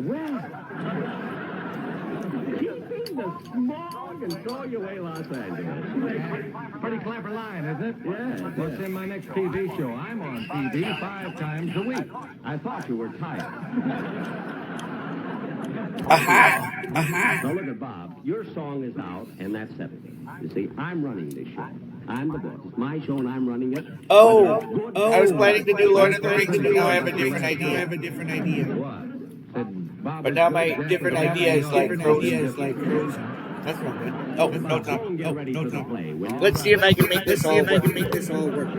Well, keeping the smog and throwing away Los Angeles. Pretty clever line, isn't it? Yeah. What's in my next TV show? I'm on TV 5 times a week. I thought you were tired. Aha. Now look at Bob. Your song is out, and that's settled. You see, I'm running this show. I'm the boss. It's my show, and I'm running it. I was planning to do Lord of the Rings, and now I have a different idea. What? But now my different idea is like frozen. That's not good. Oh, no, it's not. Let's see if I can make this all work.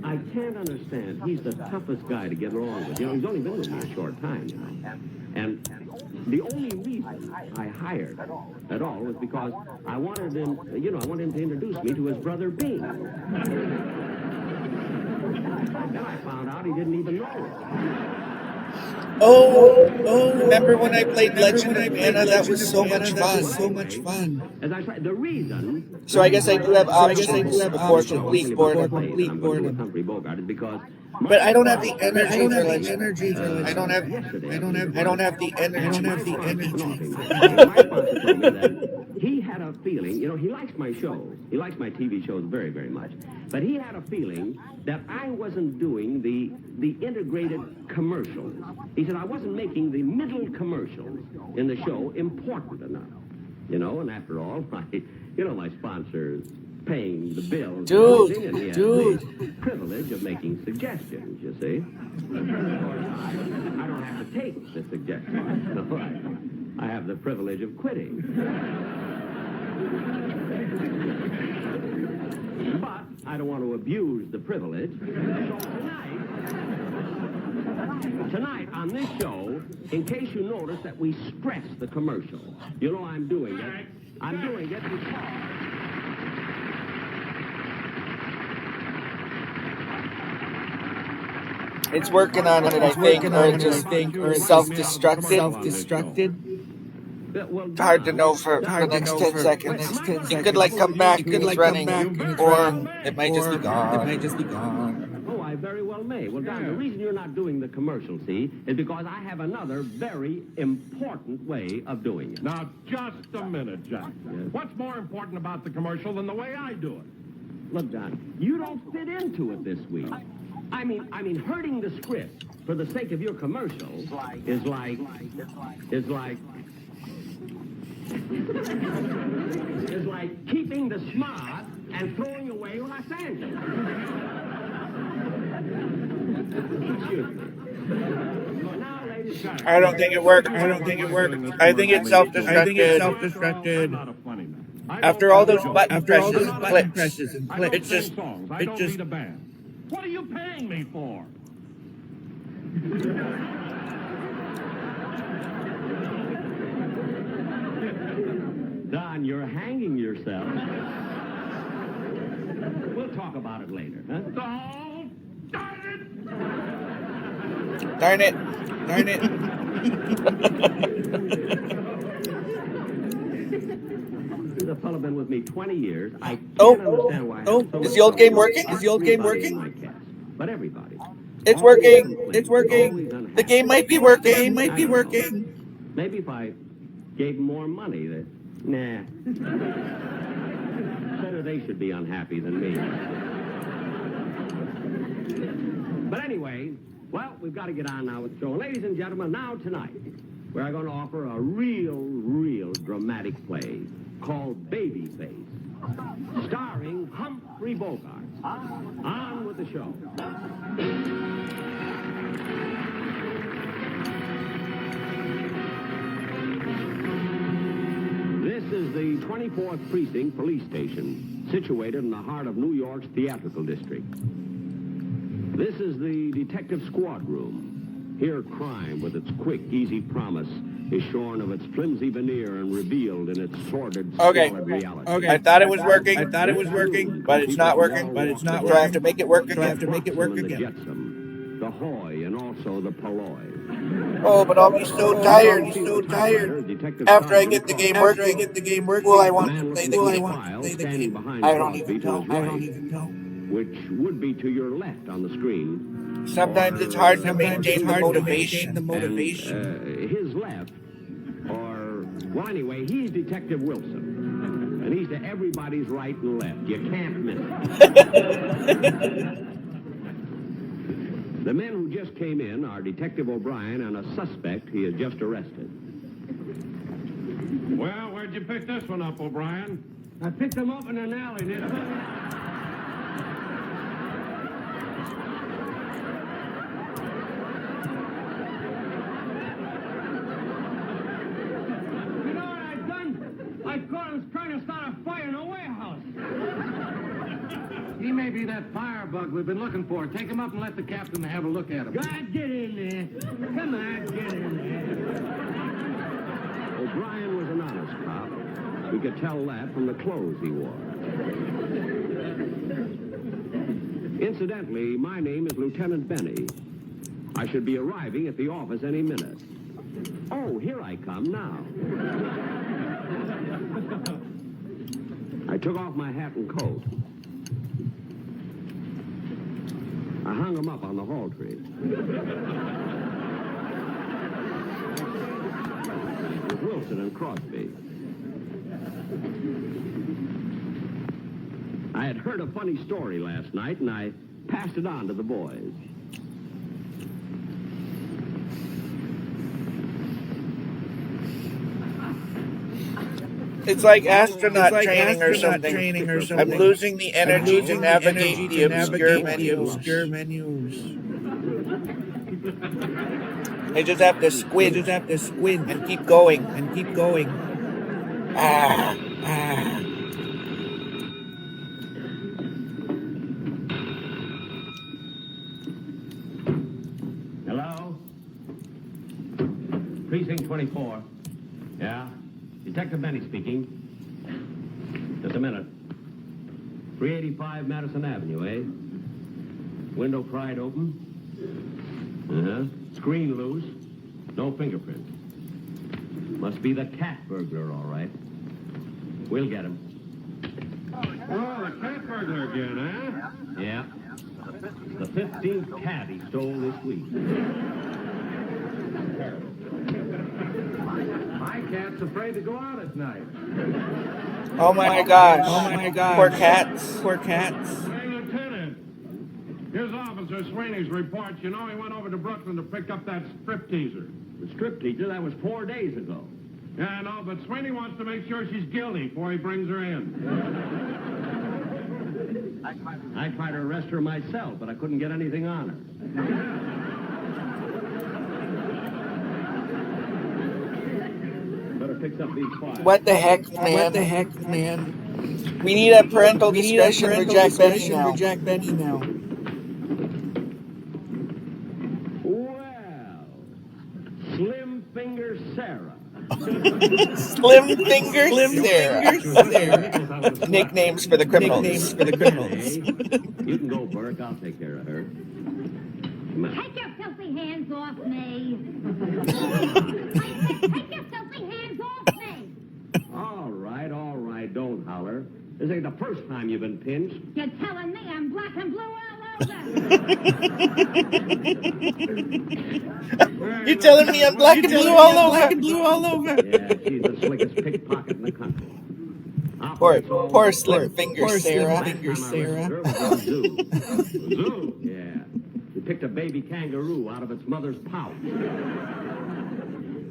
I can't understand. He's the toughest guy to get along with. You know, he's only been with me a short time, you know. And the only reason I hired at all was because I wanted him, I wanted him to introduce me to his brother Bing. Then I found out he didn't even know it. Oh, remember when I played Legend of Anna? That was so much fun. As I said, the reason... So I guess I do have options before complete boredom. But I don't have the energy for Legend. I don't have the energy. He had a feeling, he likes my shows. He likes my TV shows very, very much. But he had a feeling that I wasn't doing the integrated commercials. He said I wasn't making the middle commercials in the show important enough. And after all, my sponsors paying the bills. Dude. The privilege of making suggestions, you see. I don't have to take the suggestions. I have the privilege of quitting. But I don't want to abuse the privilege. So tonight on this show, in case you notice that we stress the commercial, I'm doing it. I'm doing it because... It's working on it, I think, or it just self-destructed. It's hard to know for the next 10 seconds. It could come back and it's running, or it might just be gone. Oh, I very well may. Well, Don, the reason you're not doing the commercial, see, is because I have another very important way of doing it. Now, just a minute, Jack. Yes. What's more important about the commercial than the way I do it? Look, Don, you don't fit into it this week. I mean, hurting the script for the sake of your commercial is like keeping the smog and throwing away Los Angeles. Excuse me. Now, ladies and I don't think it worked. I think it's self-destructed. After all those button presses and clicks, it just... What are you paying me for? Don, you're hanging yourself. We'll talk about it later, huh? Oh, darn it! Darn it. Darn it. This is a fellow been with me 20 years. I can't understand why. Is the old game working? Is the old game Everybody in working? my cast, but everybody. It's working. It's working. The game might be working. Might be working. Maybe if I gave them more money, that nah. Better they should be unhappy than me. But anyway, well, we've got to get on now with the show. Ladies and gentlemen, now tonight, we're going to offer a real dramatic play called Babyface, starring Humphrey Bogart. On with the show. This is the 24th Precinct Police Station, situated in the heart of New York's theatrical district. This is the detective squad room. Here crime, with its quick, easy promise, is shorn of its flimsy veneer and revealed in its sordid, squalid reality. Okay. I thought it was working. But it's not working. So I have to make it work again. The hoy and also the polloi. Oh, but I'll be so tired. After I get the game working. Will I want to play the game? I don't even know. Which would be to your left on the screen. Sometimes it's hard to maintain the motivation. And, his left, or, well, anyway, he's Detective Wilson. And he's to everybody's right and left. You can't miss it. The men who just came in are Detective O'Brien and a suspect he has just arrested. Well, where'd you pick this one up, O'Brien? I picked him up in an alley, didn't I? You know what I've done? I caught him trying to start a fire in a warehouse. He may be that firebug we've been looking for. Take him up and let the captain have a look at him. God, get in there. Come on, get in there. O'Brien was an honest cop. We could tell that from the clothes he wore. Incidentally, my name is Lieutenant Benny. I should be arriving at the office any minute. Oh, here I come now. I took off my hat and coat. I hung them up on the hall tree. With Wilson and Crosby. I had heard a funny story last night, and I passed it on to the boys. It's like astronaut training or something. I'm losing the energy to navigate the obscure menus. I just have to squint and keep going. Hello? Precinct 24. Yeah? Detective Benny speaking. Just a minute. 385 Madison Avenue, eh? Window pried open. Screen loose. No fingerprints. Must be the cat burglar, all right. We'll get him. Oh, the cat burglar again, eh? Yeah. The 15th cat he stole this week. My cat's afraid to go out at night. Oh my gosh. Poor cats. Hey, Lieutenant. Here's Officer Sweeney's report. You know, he went over to Brooklyn to pick up that stripteaser. The stripteaser? That was 4 days ago. Yeah, I know, but Sweeney wants to make sure she's guilty before he brings her in. I tried to arrest her myself, but I couldn't get anything on her. Better fix up these files. What the heck, man? We need a parental discretion for Jack Benny now. Well, Slim Finger Sarah. Slim Finger Sarah. Nicknames for the criminals. You can go, Burke. I'll take care of her. Take your filthy hands off me. Take your filthy hands off me. All right, don't holler. This ain't the first time you've been pinched. You're telling me I'm black and blue all over. You're telling me I'm black and blue all over. Black and blue all over. Yeah, she's the slickest pickpocket in the country. Poor slim finger Sarah. Zoo. Yeah. You picked a baby kangaroo out of its mother's pouch.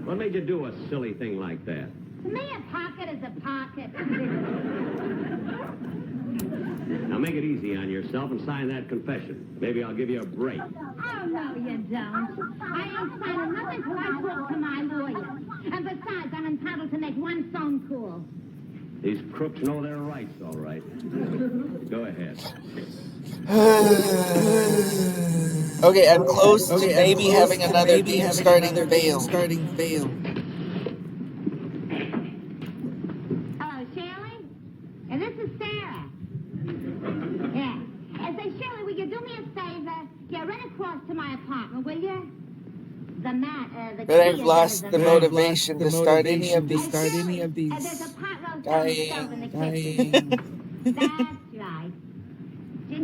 What made you do a silly thing like that? To me, a pocket is a pocket. Now make it easy on yourself and sign that confession. Maybe I'll give you a break. Oh, no, you don't. I ain't signing nothing till I talk to my lawyer. And besides, I'm entitled to make one phone call. These crooks know their rights, all right. Go ahead. Okay, I'm close to maybe having another beam starting the veil. Hello, Shirley? And this is Sarah. Yeah. And say, Shirley, will you do me a favor? Yeah, run across to my apartment, will you? But I've lost the motivation to start any of these. There's a pot roast on the stove in the kitchen. That's right.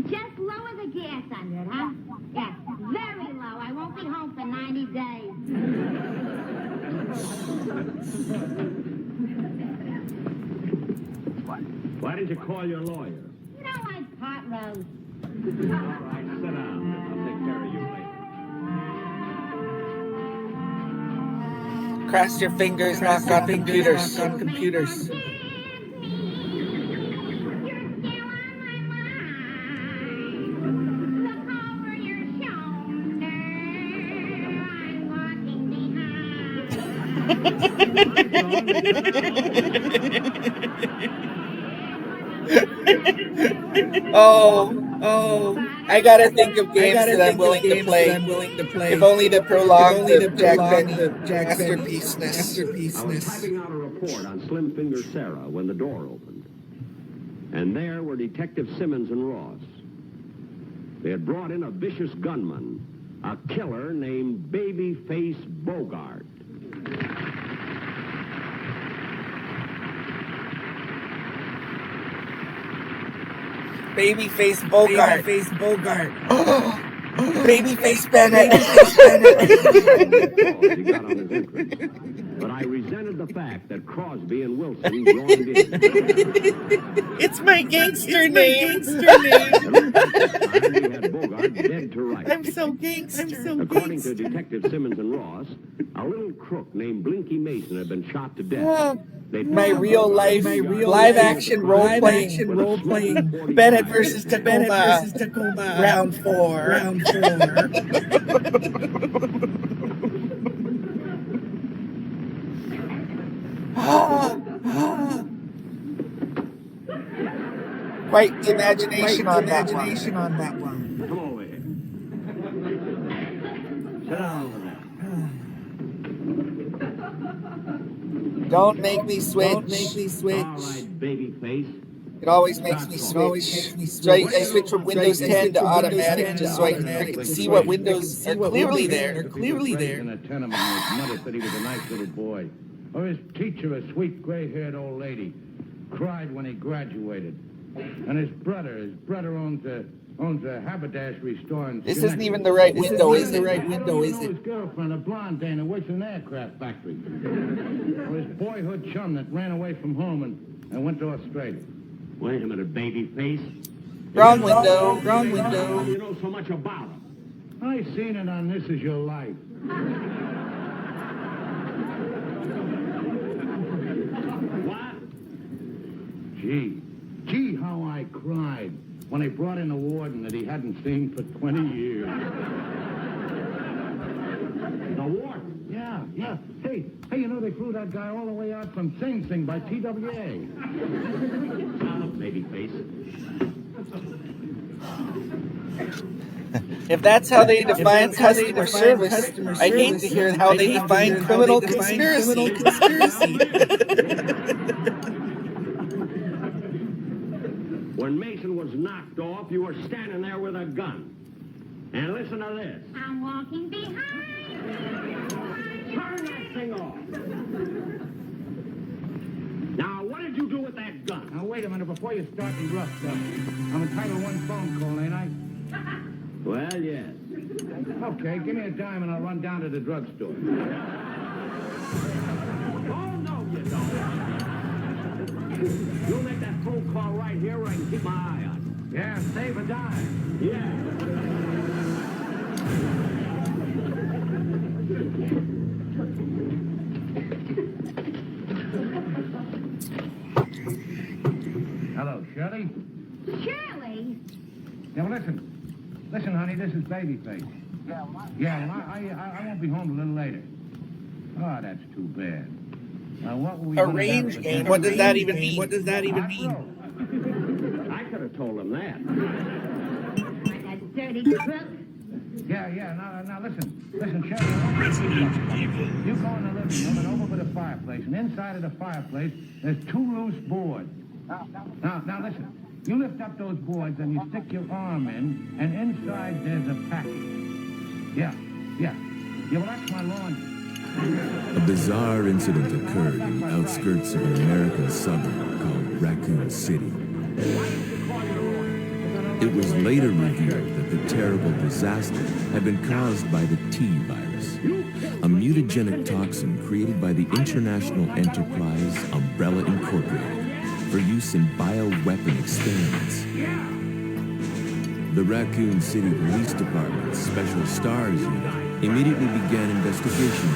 Just lower the gas under it, huh? Yeah, very low. I won't be home for 90 days. Why didn't you call your lawyer? You don't like pot roast. All right, sit down. I'll take care of you later. Cross your fingers, knock on computers. Oh, I gotta think of games that I'm willing to play. If only to prolong the Jack Benny masterpiece-ness. I was typing out a report on Slim Finger Sarah when the door opened. And there were Detective Simmons and Ross. They had brought in a vicious gunman, a killer named Babyface Bogart. Babyface Bogart. Babyface Bennett. He got on his entrance. But I resented the fact that Crosby and Wilson joined in. It's my gangster name. He had Bogart dead to rights. I'm so gangster. According to Detective Simmons and Ross, a little crook named Blinky Mason had been shot to death. My real life, live action role playing. Bennett versus Tacoma. Round 4. Quite the imagination on that one. Come over here. Sit down over there. Don't make me switch. All right, Babyface. It always makes me switch. So I switch from Windows 10 to automatic just so I can see what windows are clearly there. In a tenement, his mother said he was a nice little boy. Or his teacher, a sweet gray-haired old lady, cried when he graduated. And his brother owns a haberdashery store in This isn't even the right window, is it? His girlfriend, a blonde dame who works in an aircraft factory. Or his boyhood chum that ran away from home and went to Australia. Wait a minute, Babyface. Wrong window. How do you know so much about him? I seen it on This Is Your Life. What? Gee, how I cried when they brought in a warden that he hadn't seen for 20 years. The warden? Yeah. Hey, you know they flew that guy all the way out from Sing Sing by TWA. Now look, Babyface. If that's how they define customer service, I hate to hear how they define criminal conspiracy. When Mason was knocked off, you were standing there with a gun. And listen to this. I'm walking behind. Turn that thing off. Now, what did you do with that gun? Now, wait a minute, before you start me rough stuff. I'm entitled to one phone call, ain't I? Well, yes. Okay, give me a dime and I'll run down to the drugstore. Oh, no, you don't. You'll make that phone call right here where I can keep my eye on you. Yeah, save a dime. Yeah. Hello, Shirley? Shirley? Yeah, well, listen. Listen, honey, this is Babyface. Yeah, well, I won't be home a little later. Oh, that's too bad. Now, what were we Arrange game? What does that even mean? What does that even mean? I could have told him that. That dirty crook. Yeah, now listen, Shirley. You go in the living room and over by the fireplace, and inside of the fireplace, there's 2 loose boards. Now listen. You lift up those boards and you stick your arm in, and inside there's a package. Yeah, well, that's my laundry. A bizarre incident occurred in the outskirts of an American suburb called Raccoon City. It was later revealed that the terrible disaster had been caused by the T virus, a mutagenic toxin created by the international enterprise Umbrella Incorporated for use in bioweapon experiments. The Raccoon City Police Department's Special Stars Unit immediately began investigation.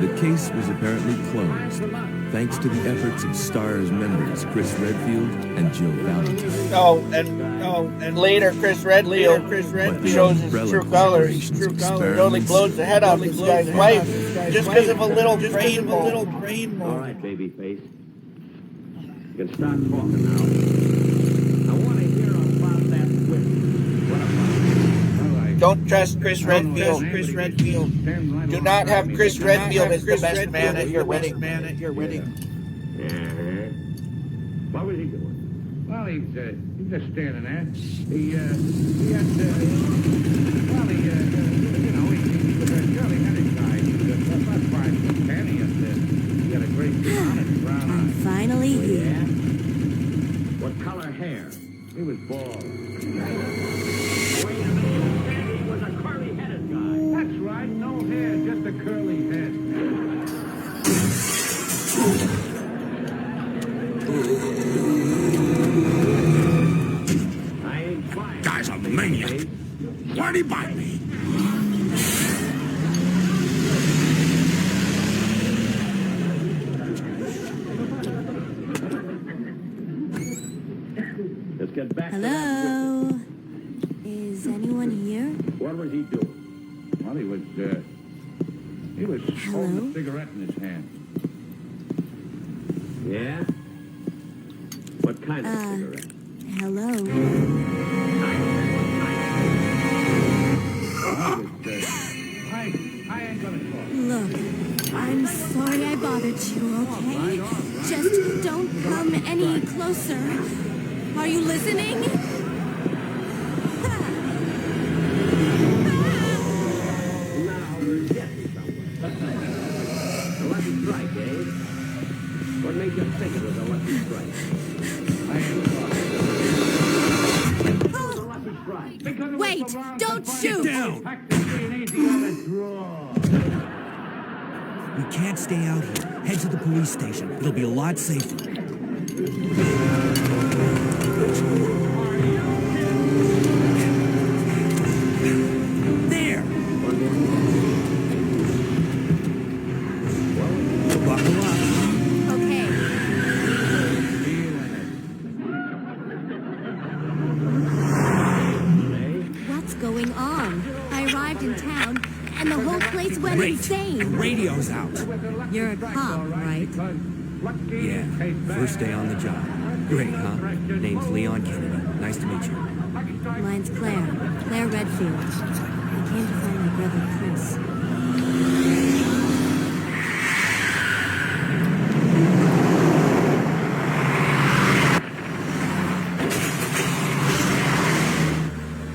The case was apparently closed, thanks to the efforts of STARS members Chris Redfield and Jill Valentine. And later Chris Redfield shows his true colors. It only blows the head off this guy's wife just because of a little brain mole. All right, Babyface. You can start talking now. I want to hear about that whip. Don't trust Chris Redfield. Do not have Chris Redfield as the best man at your wedding. What was he doing? Well, he's just standing there. He was a Shirley Hennig guy. He was about 5'10". He had a great honest brown eye. Finally here. Yeah? What color hair? He was bald. Wait a minute, he was a curly-headed guy. That's right, no hair, just a curly head. I ain't fine. Guy's a maniac. Why'd he bite me? Let's get back Hello? to that. Is anyone here? What was he doing? Well, he was holding a cigarette in his hand. Yeah? What kind of cigarette? Hello? I ain't gonna talk. Look, I'm sorry I bothered you, okay? Just don't come any closer. Are you listening? Now we're getting somewhere. A lucky strike, eh? What made you think it was a lucky strike? Wait! Don't shoot! We can't stay out here. Head to the police station. It'll be a lot safer. There! Buckle up. Okay. What's going on? I arrived in town, and the whole place went insane. The radio's out. You're a cop, right? Yeah, first day on the job. Great, huh? Name's Leon Kennedy. Nice to meet you. Mine's Claire Redfield. I came to find my brother Chris.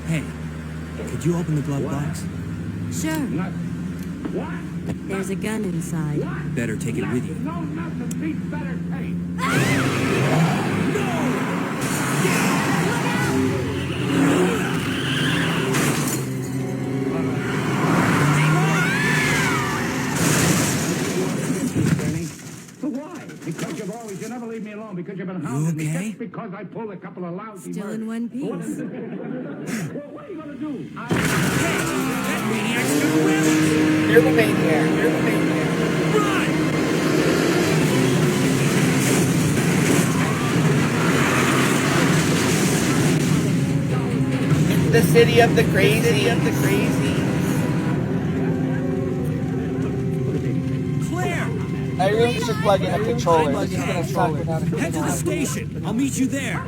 Hey, could Could you open the glove box? Sure. There's a gun inside. Better take it with you. No, nothing beats better taste. Why? Because you never leave me alone. Because you've been hounding me just because I pulled a couple of lousy Still in one piece. Well, what are you going to do? That maniac's gonna win! You're the maniac. You're the maniac. Run! The city of the crazy. Claire! I really should plug in a controller. This is gonna suck without a Head to the controller. station. I'll meet you there.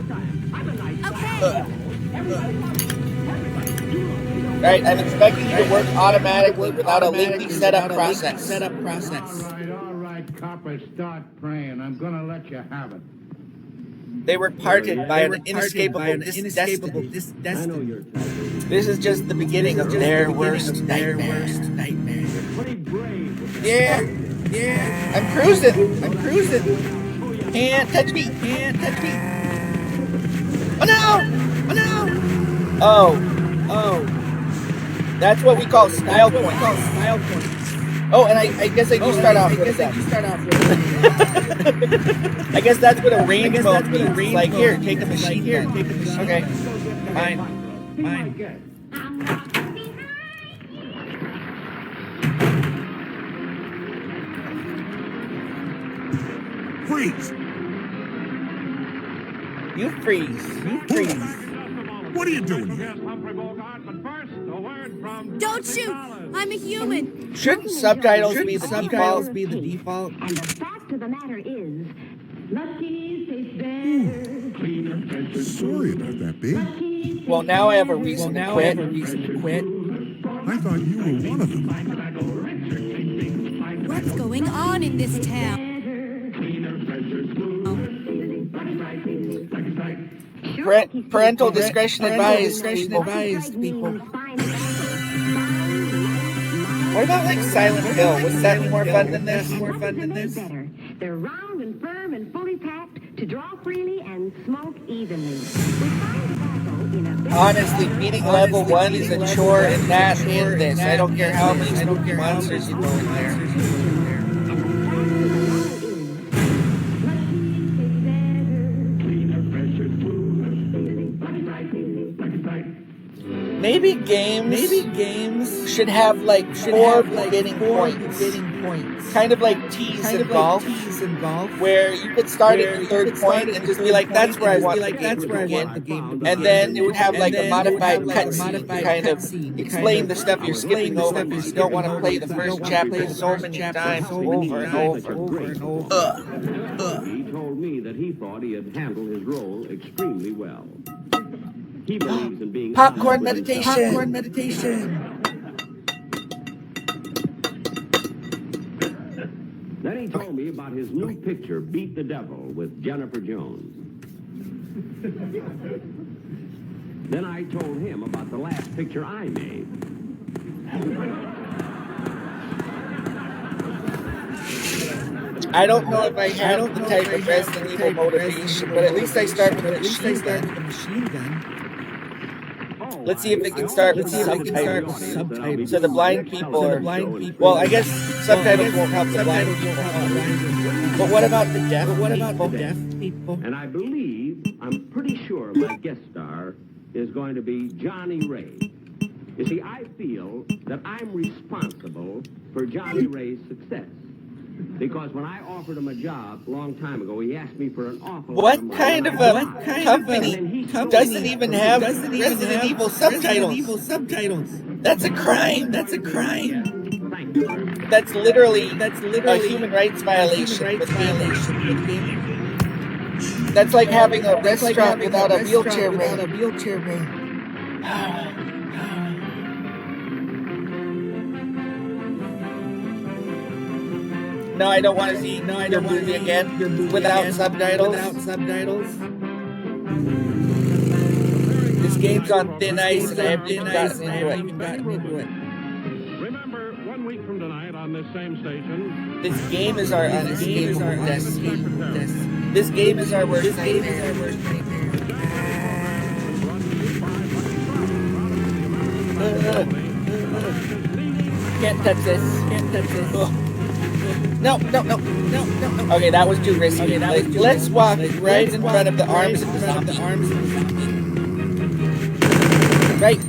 Right, I'm expecting you to work automatically without a lengthy setup process. All right, copper, start praying. I'm going to let you have it. They were parted by an inescapable destiny. This is just the beginning of their worst nightmare. Yeah. I'm cruising. Can't touch me. Oh no! Oh. That's what we call style points. Oh, and I guess I do start off with that. I guess that's what a range mode means. It's like, here, take a machine gun. Okay, fine. Freeze! You freeze. What are you doing here? Don't shoot! I'm a human. Shouldn't subtitles be the default? And the fact of the matter is, Lucky's tastes better. Sorry about that, babe. Well, now I have a reason to quit. I thought you were one of them. What's going on in this town? Parental discretion advised. People. What about like Silent Hill? Was that more fun than this? They're round and firm and fully packed to draw freely and smoke evenly. Honestly, beating level 1 is a chore and not in this. I don't care how many spooky monsters you throw in there. Maybe games should have like 4 beginning points. Kind of like tees in golf, where you could start at your third point and just be like, that's where I want the game to begin. And then it would have like a modified cutscene to kind of explain the stuff you're skipping over because you don't want to play the first chapter so many times over and over. He told me that he thought he had handled his role extremely well. He believes in being Popcorn meditation. Then he told me about his new picture, Beat the Devil, with Jennifer Jones. Then I told him about the last picture I made. I don't know if I have the type of Resident Evil motivation, but at least I start with a machine gun. Let's see if it can start with subtitles. So the blind people are... Well, I guess subtitles won't help the blind people. But what about the deaf people? And I believe, I'm pretty sure my guest star is going to be Johnny Ray. You see, I feel that I'm responsible for Johnny Ray's success. Because when I offered him a job a long time ago, he asked me for an awful lot of money. What kind of a company doesn't even have Resident Evil subtitles? That's a crime. That's literally a human rights violation. That's like having a restaurant without a wheelchair ramp. No, I don't want to see your movie again without subtitles. This game's on thin ice, and I haven't even gotten into it. Remember, 1 week from tonight on this same station. This game is our unescapable destiny. This game is our worst nightmare. Can't touch this. Oh. No. Okay, that was too risky. Let's walk right in front of the arms of the zombie. Right.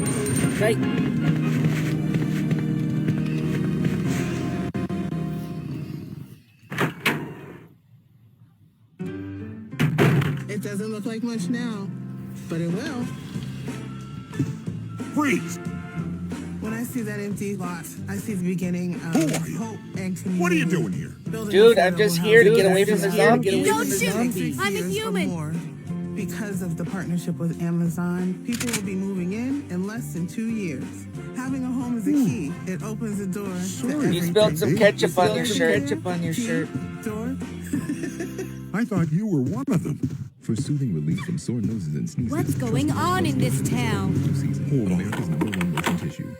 It doesn't look like much now, but it will. Freeze! When I see that empty lot, I see the beginning of hope and community. What are you doing here? Dude, I'm just here to get away from the zombies. Don't shoot! I'm a human! Because of the partnership with Amazon, people will be moving in less than 2 years. Having a home is a key. It opens the door to everything. You spilled some ketchup on your shirt. Door? I thought you were one of them. For soothing relief from sore noses and sneezes. What's going on in this town? Hold on. America's #1 motion tissue.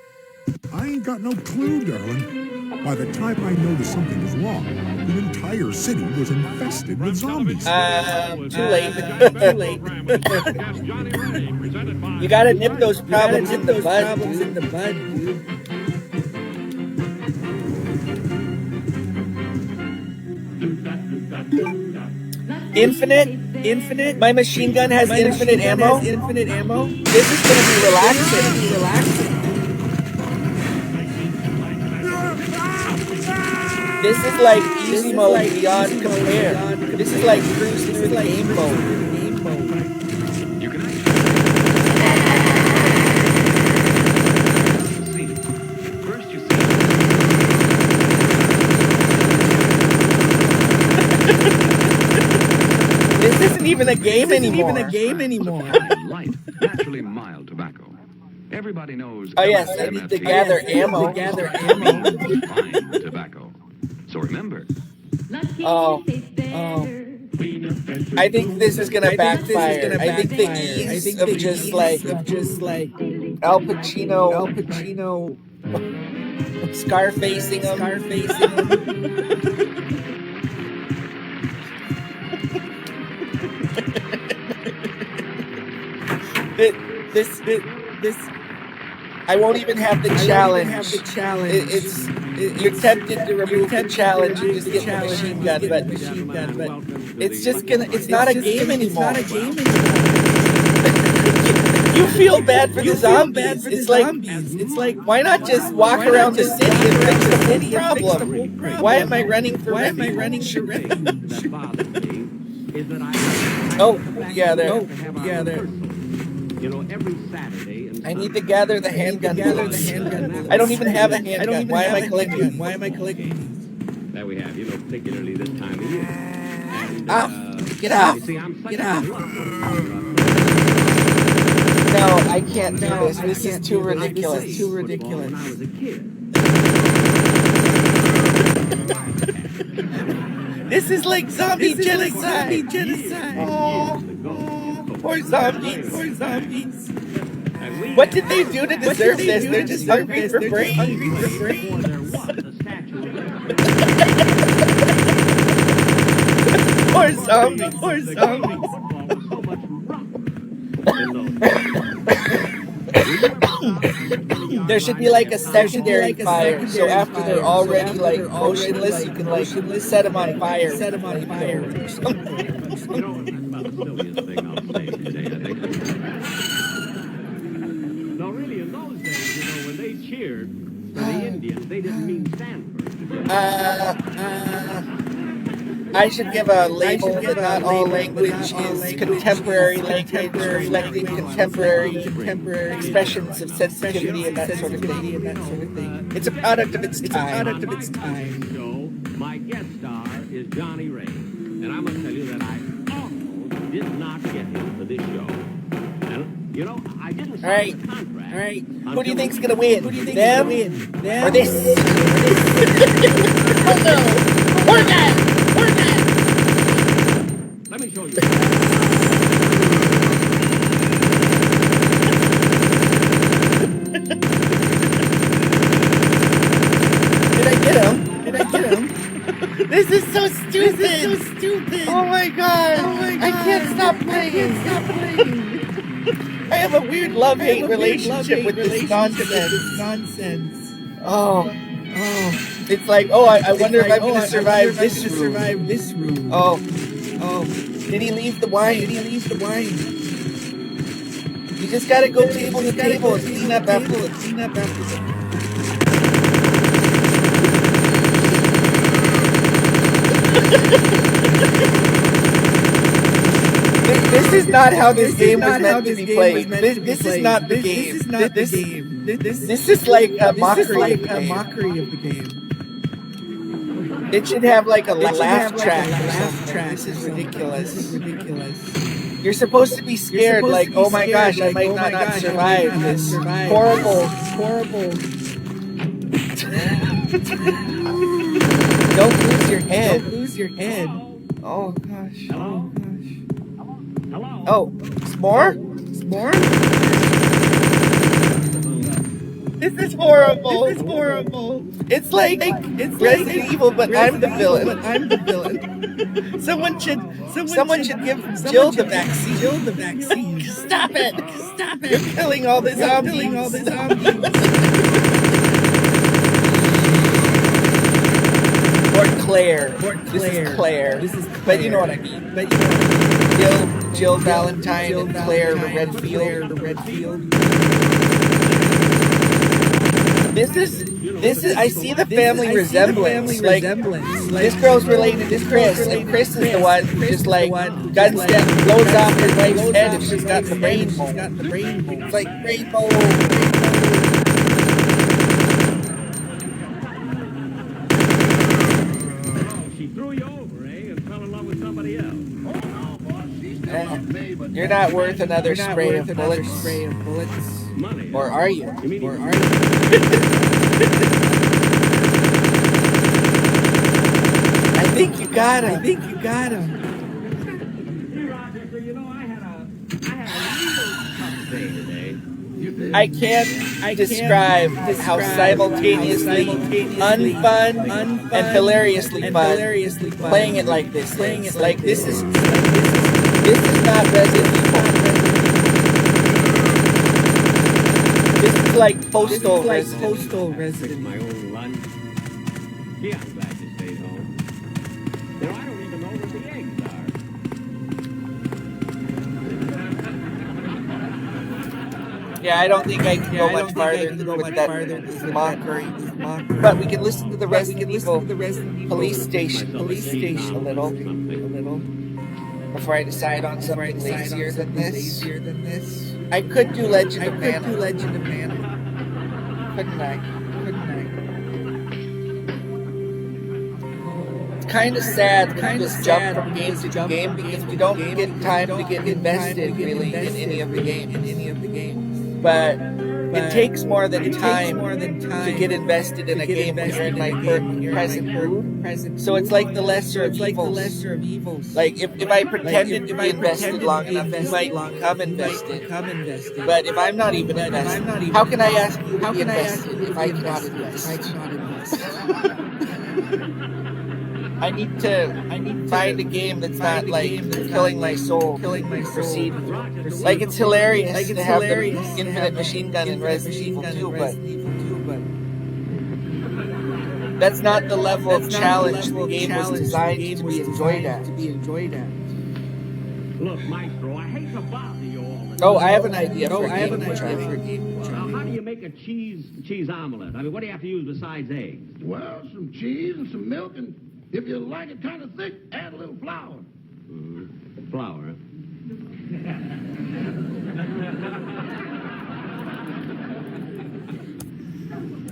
I ain't got no clue, darling. By the time I noticed something was wrong, the entire city was infested with zombies. Too late. You gotta nip those problems in the bud, dude. Infinite. My machine gun has infinite ammo. This is gonna be relaxing. This is like easy mode beyond compare. This is like cruising with game mode. This isn't even a game anymore. Light, naturally mild tobacco. Everybody knows. Oh yes, I need to gather ammo. Fine tobacco. So remember. Oh. I think this is gonna backfire. I think the ease of just like Al Pacino Scarfacing him. This I won't even have the challenge. You're tempted to remove the challenge and just get the machine gun, but it's just gonna. It's not a game anymore. You feel bad for the zombies. It's like why not just walk around the city and fix the whole problem? Why am I running for refuge? Oh, yeah, there. You know, every Saturday. I need to gather the handgun. I don't even have a handgun. Why am I collecting? There we have, particularly this time of year. And, get out! See, Get out! No, I can't do this. This is too ridiculous. When I was a kid. This is like zombie genocide. Oh, poor zombies. What did they do to deserve this? They're just hungry for brains. Poor zombies. There should be like a secondary fire, so after they're already like motionless, you can like set them on fire. No, really, in those days, when they cheered for the Indians, they didn't mean Stanford. I should give a label that not all language is contemporary language, reflecting contemporary expressions of sensitivity and that sort of thing. It's a product of its time. So, my guest star is Johnny Ray, and I must tell you that I almost did not get him for this show. And, I didn't sign the contract. All right. Who do you think's gonna win? Them or this? Oh no! Or that! Let me show you. get him? Did I get him? This is so stupid. Oh my god. I can't stop playing. I have a weird love-hate relationship with this nonsense. Oh. It's like, I wonder if I'm going to survive this room. Oh. Did he leave the wine? You just gotta go table to table and clean up after the This is not how this game was meant to be played. This is not the game. This is like a mockery of the game. It should have like a laugh track. This is ridiculous. You're supposed to be scared, like, oh my gosh, I might not survive this horrible. Don't lose your head. Oh gosh. Hello? Oh, s'more? This is horrible. It's like Resident Evil, but I'm the villain. Someone should give Jill the vaccine. Stop it. You're killing all the zombies. Or Claire. This is Claire. But you know what I mean. Jill Valentine and Claire Redfield. This is. I see the family resemblance. Like this girl's related to Chris, and Chris is the one who just like gun step blows off his wife's head if she's got the rainbow. It's like rainbow. She threw you over, and fell in love with somebody else. You're not worth another spray of bullets. Money. Or are you? I think you got him. Hey, Rochester, you know, I had a real tough day today. I can't describe how simultaneously unfun and hilariously fun playing it like this. Like this is not Resident Evil. This is like postal Resident. My own lunch. Yeah, I'm glad you stayed home. You know, I don't even know where the eggs are. Yeah, I don't think I can go much farther with that mockery. But we can listen to the Resident Evil police station a little. Before I decide on something lazier than this. I could do Legend of Mana. Couldn't I? It's kind of sad to just jump from game to game because we don't get time to get invested really in any of the games. But it takes more than time to get invested in a game when you're in my present mood. So it's like the lesser of evils. Like if I pretended to be invested long enough, you might become invested. But if I'm not even invested, how can I ask you to be invested if I cannot invest? I need to find a game that's not like killing my soul. Proceed. Like it's hilarious to have the infinite machine gun in Resident Evil 2, but that's not the level of challenge the game was designed to be enjoyed at. Look, Maestro, I hate to bother you all the time. Oh, I have an idea for a game. Now, how do you make a cheese omelet? I mean, what do you have to use besides eggs? Well, some cheese and some milk, and if you like it kind of thick, add a little flour. Flour.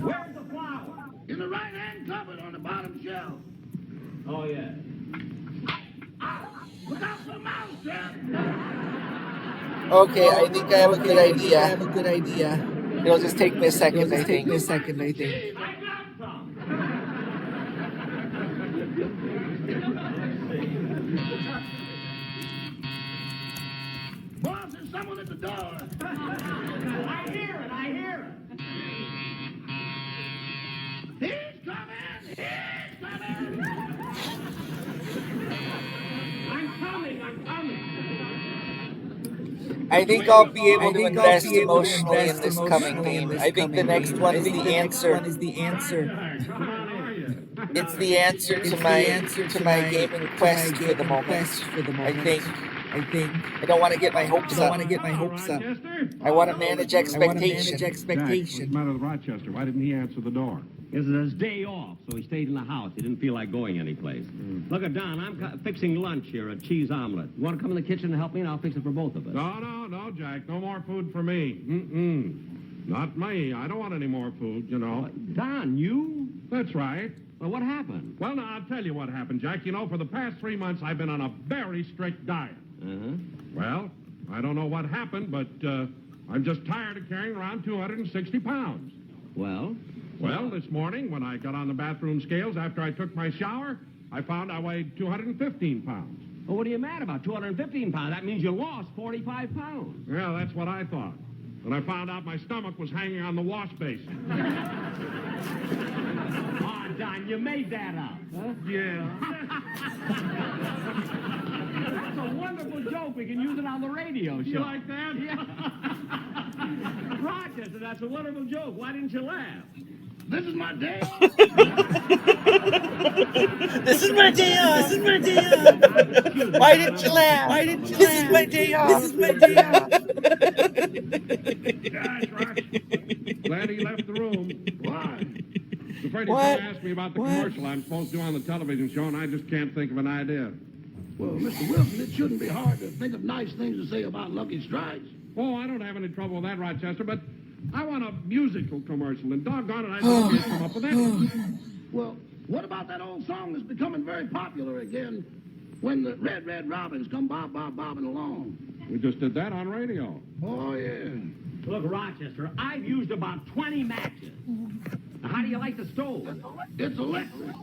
Where's the flour? In the right-hand cupboard on the bottom shelf. Oh, yeah. Look out for the mouse, Jeff. Okay, I think I have a good idea. It'll just take me a second, I think. Boss, there's someone at the door. I hear it. He's coming. I think I'll be able to invest emotionally in this coming game. I think the next one is the answer. It's the answer to my gaming quest for the moment. I think. I don't want to get my hopes up. I want to manage expectation. What's the matter with Rochester? Why didn't he answer the door? It's his day off, so he stayed in the house. He didn't feel like going anyplace. Look at Don. I'm fixing lunch here, a cheese omelet. You want to come in the kitchen and help me, and I'll fix it for both of us? No, Jack. No more food for me. Not me. I don't want any more food, you know. Don, you? That's right. Well, what happened? Well, now, I'll tell you what happened, Jack. You know, for the past 3 months, I've been on a very strict diet. Well, I don't know what happened, but I'm just tired of carrying around 260 pounds. Well? Well, this morning, when I got on the bathroom scales after I took my shower, I found I weighed 215 pounds. Well, what are you mad about? 215 pounds? That means you lost 45 pounds. Yeah, that's what I thought. And I found out my stomach was hanging on the wash basin. Oh, Don, you made that up. Huh? Yeah. That's a wonderful joke. We can use it on the radio show. You like that? Yeah. Rochester, that's a wonderful joke. Why didn't you laugh? This is my day off. This is my day off. This is my day off. Why didn't you laugh? Why didn't you laugh? This is my day off. This is my day off. Gosh, Roch. Glad he left the room. Why? I'm afraid he's What? going to ask me about the commercial I'm supposed to do on the television show, and I just can't think of an idea. Well, Mr. Wilson, it shouldn't be hard to think of nice things to say about Lucky Strikes. Oh, I don't have any trouble with that, Rochester, but I want a musical commercial, and doggone it, I just can't come up with anything. Well, what about that old song that's becoming very popular again, when the Red, Red Robins come bobbing along? We just did that on radio. Oh, yeah. Look, Rochester, I've used about 20 matches. Now, how do you like the stove? It's electric.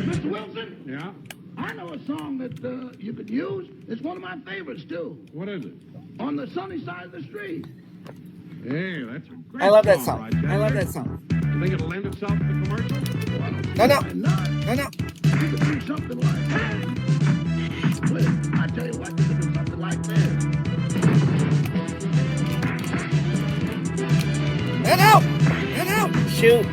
Mr. Wilson? Yeah? I know a song that you could use. It's one of my favorites, too. What is it? On the Sunny Side of the Street. Hey, that's a great I love that song. Rochester. I love that song. You think it'll lend itself to the commercial? No. You could do something like that. Well, I tell you what, you could do something like this. No. Shoot.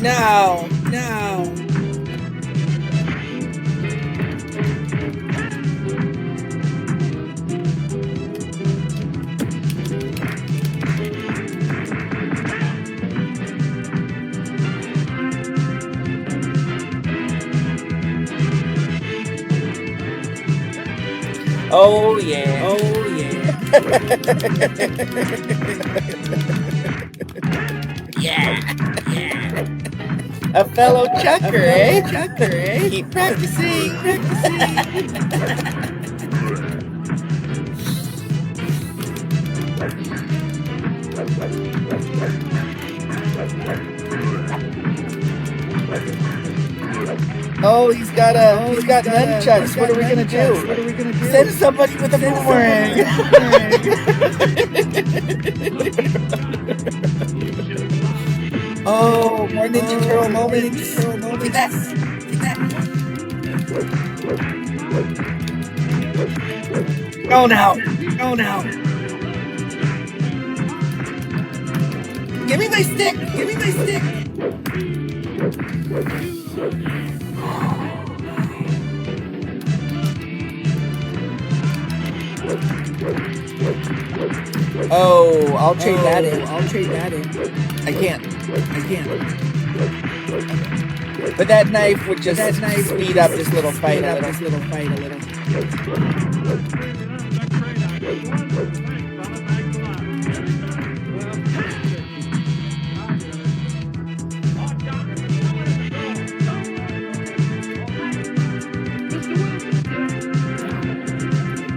No. No. Oh yeah. Yeah. A fellow chucker, eh? Keep practicing. Oh, he's got nunchucks. What are we gonna do? Send somebody with a boomerang. Oh, more Ninja Turtle moments. Take that. Oh no. Give me my stick. Oh, I'll trade that in. I can't. But that knife would just speed up this little fight a little.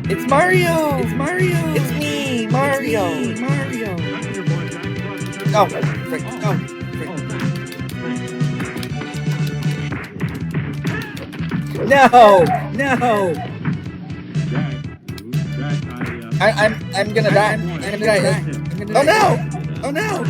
It's Mario! It's me, Mario! Oh, frick. No! I'm gonna die. Oh no!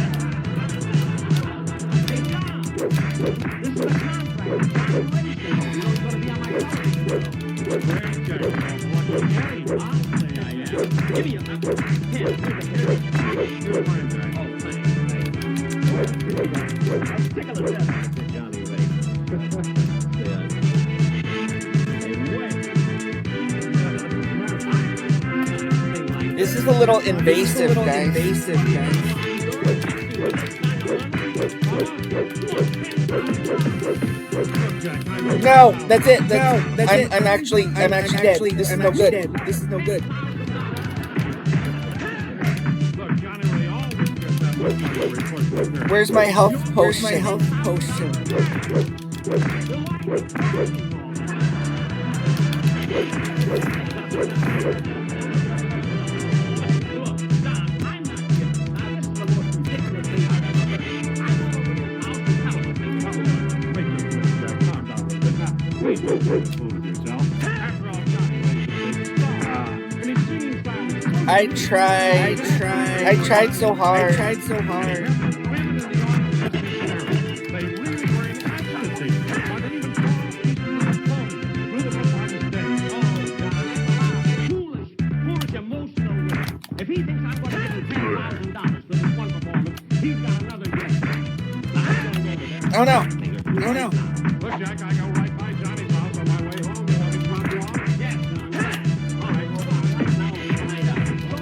This is a little invasive, guys. No, that's it. I'm actually dead. This is no good. Where's my health potion? I tried so hard. If he thinks I'm going to give him $10,000 for this one performance, he's got another guess. Oh no. Look, Jack, I go right by Johnny's house on my way home. You want me to drop you off? Yes, John. All right, hold on. Right now, we're made up. So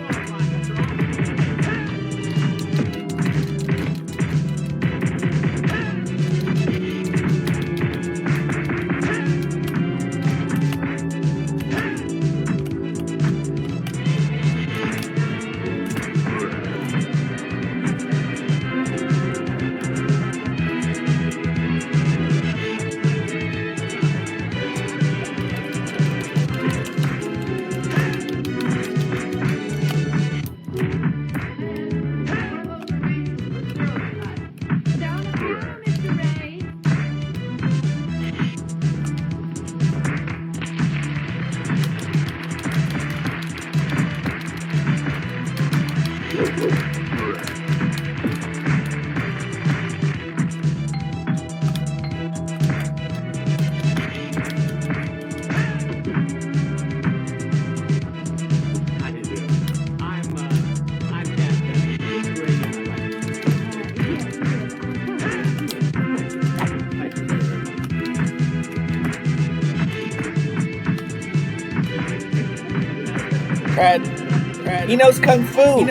long, Brad. He knows Kung Fu.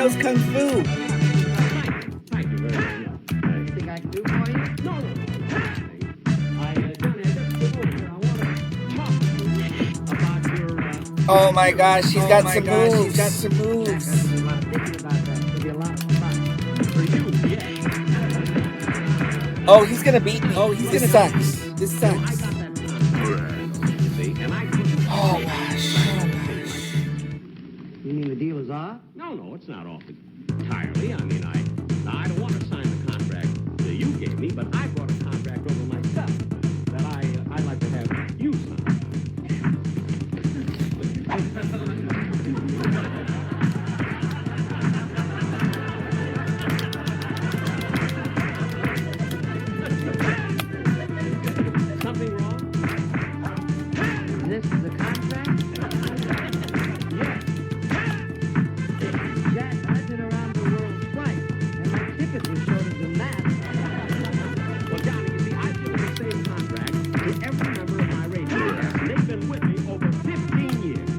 Thank you very much. Anything I can do for you? No. Johnny, I just came over here. I want to talk to you about your... Oh my gosh, he's got some moves. There's a lot of thinking about that. It'll be a lot of fun. For you, yeah. Oh, he's gonna beat me. This sucks. I got that contract, you see, and I couldn't... Oh gosh. You mean the deal is off? No, it's not off entirely. I mean, I don't want to sign the contract that you gave me, but I brought a contract over myself that I'd like to have you sign. Something wrong? This is the contract? Yes. Jack, I've been around the world twice, and my ticket was shorter than that. Well, Johnny, you see, I've given the same contract to every member of my radio cast, and they've been with me over 15 years.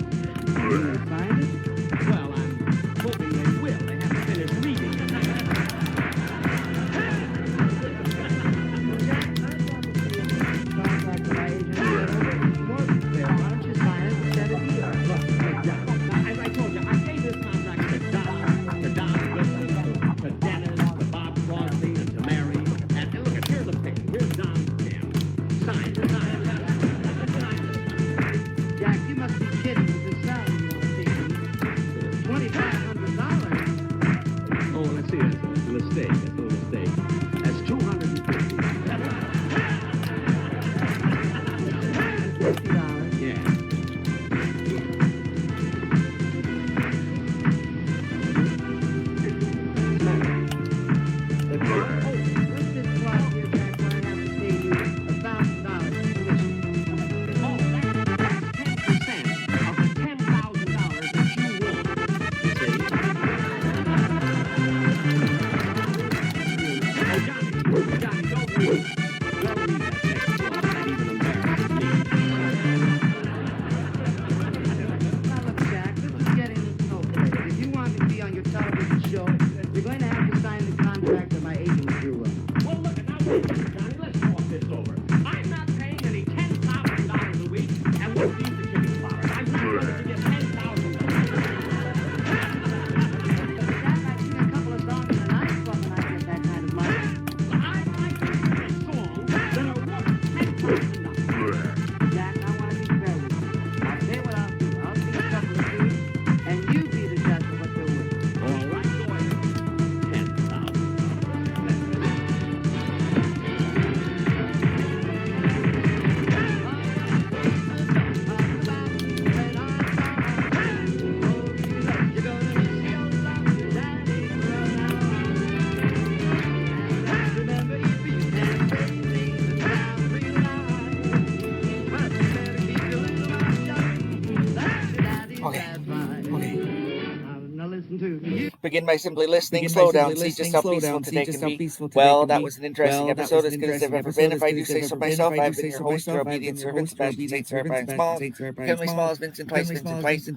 Now listen to. Begin by simply listening. Slow down. See just how peaceful today can be. Well, that was an interesting episode, as good as I've ever been. If I do say so myself, I have been your host, your obedient servant, Sebastian St. Brian Smalls. Family Smalls, Vincent Twice, Vincent Twice.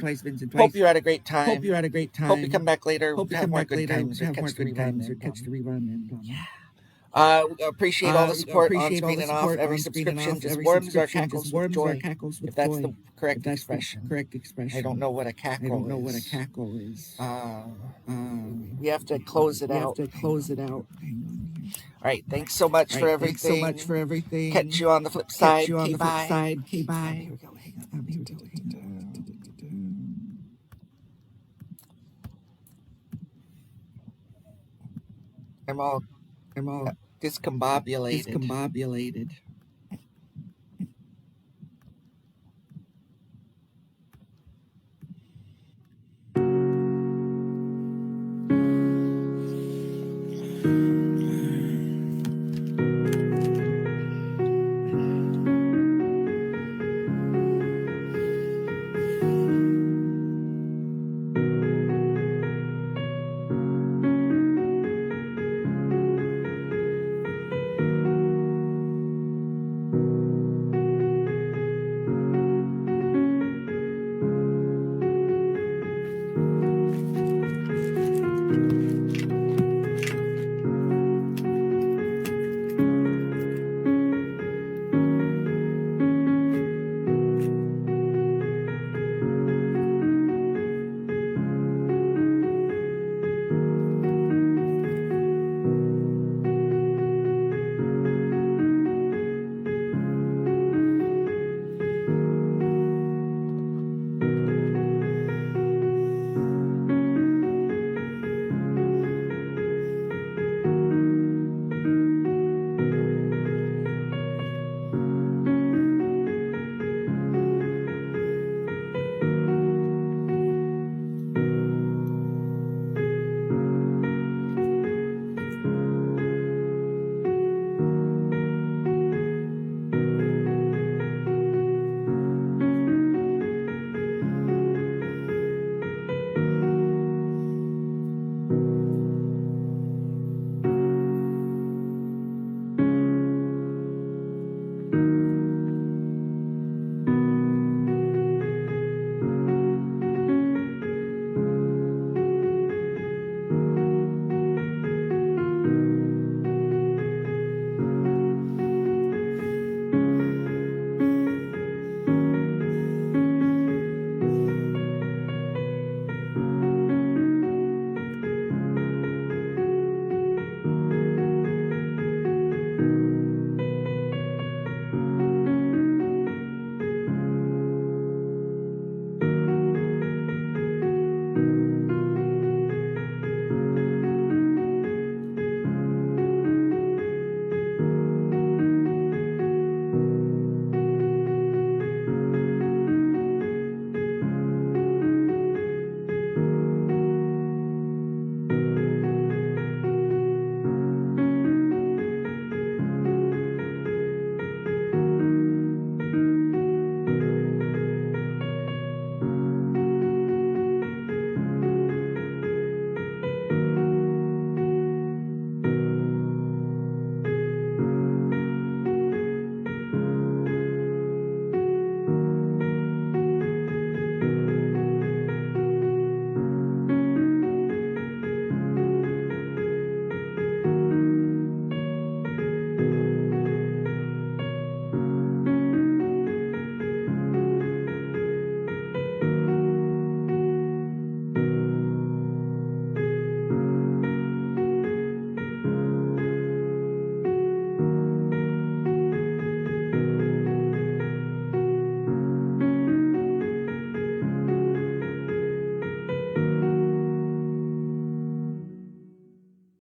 Hope you had a great time. Hope you come back later. Have more good times, or catch the rerun. Yeah. Appreciate all the support on screen and off. Every subscription just warms our cackles with joy. If that's the correct expression. I don't know what a cackle is. We have to close it out. All right. Thanks so much for everything. Catch you on the flip side. Okay, bye. Here we go. I'm all discombobulated.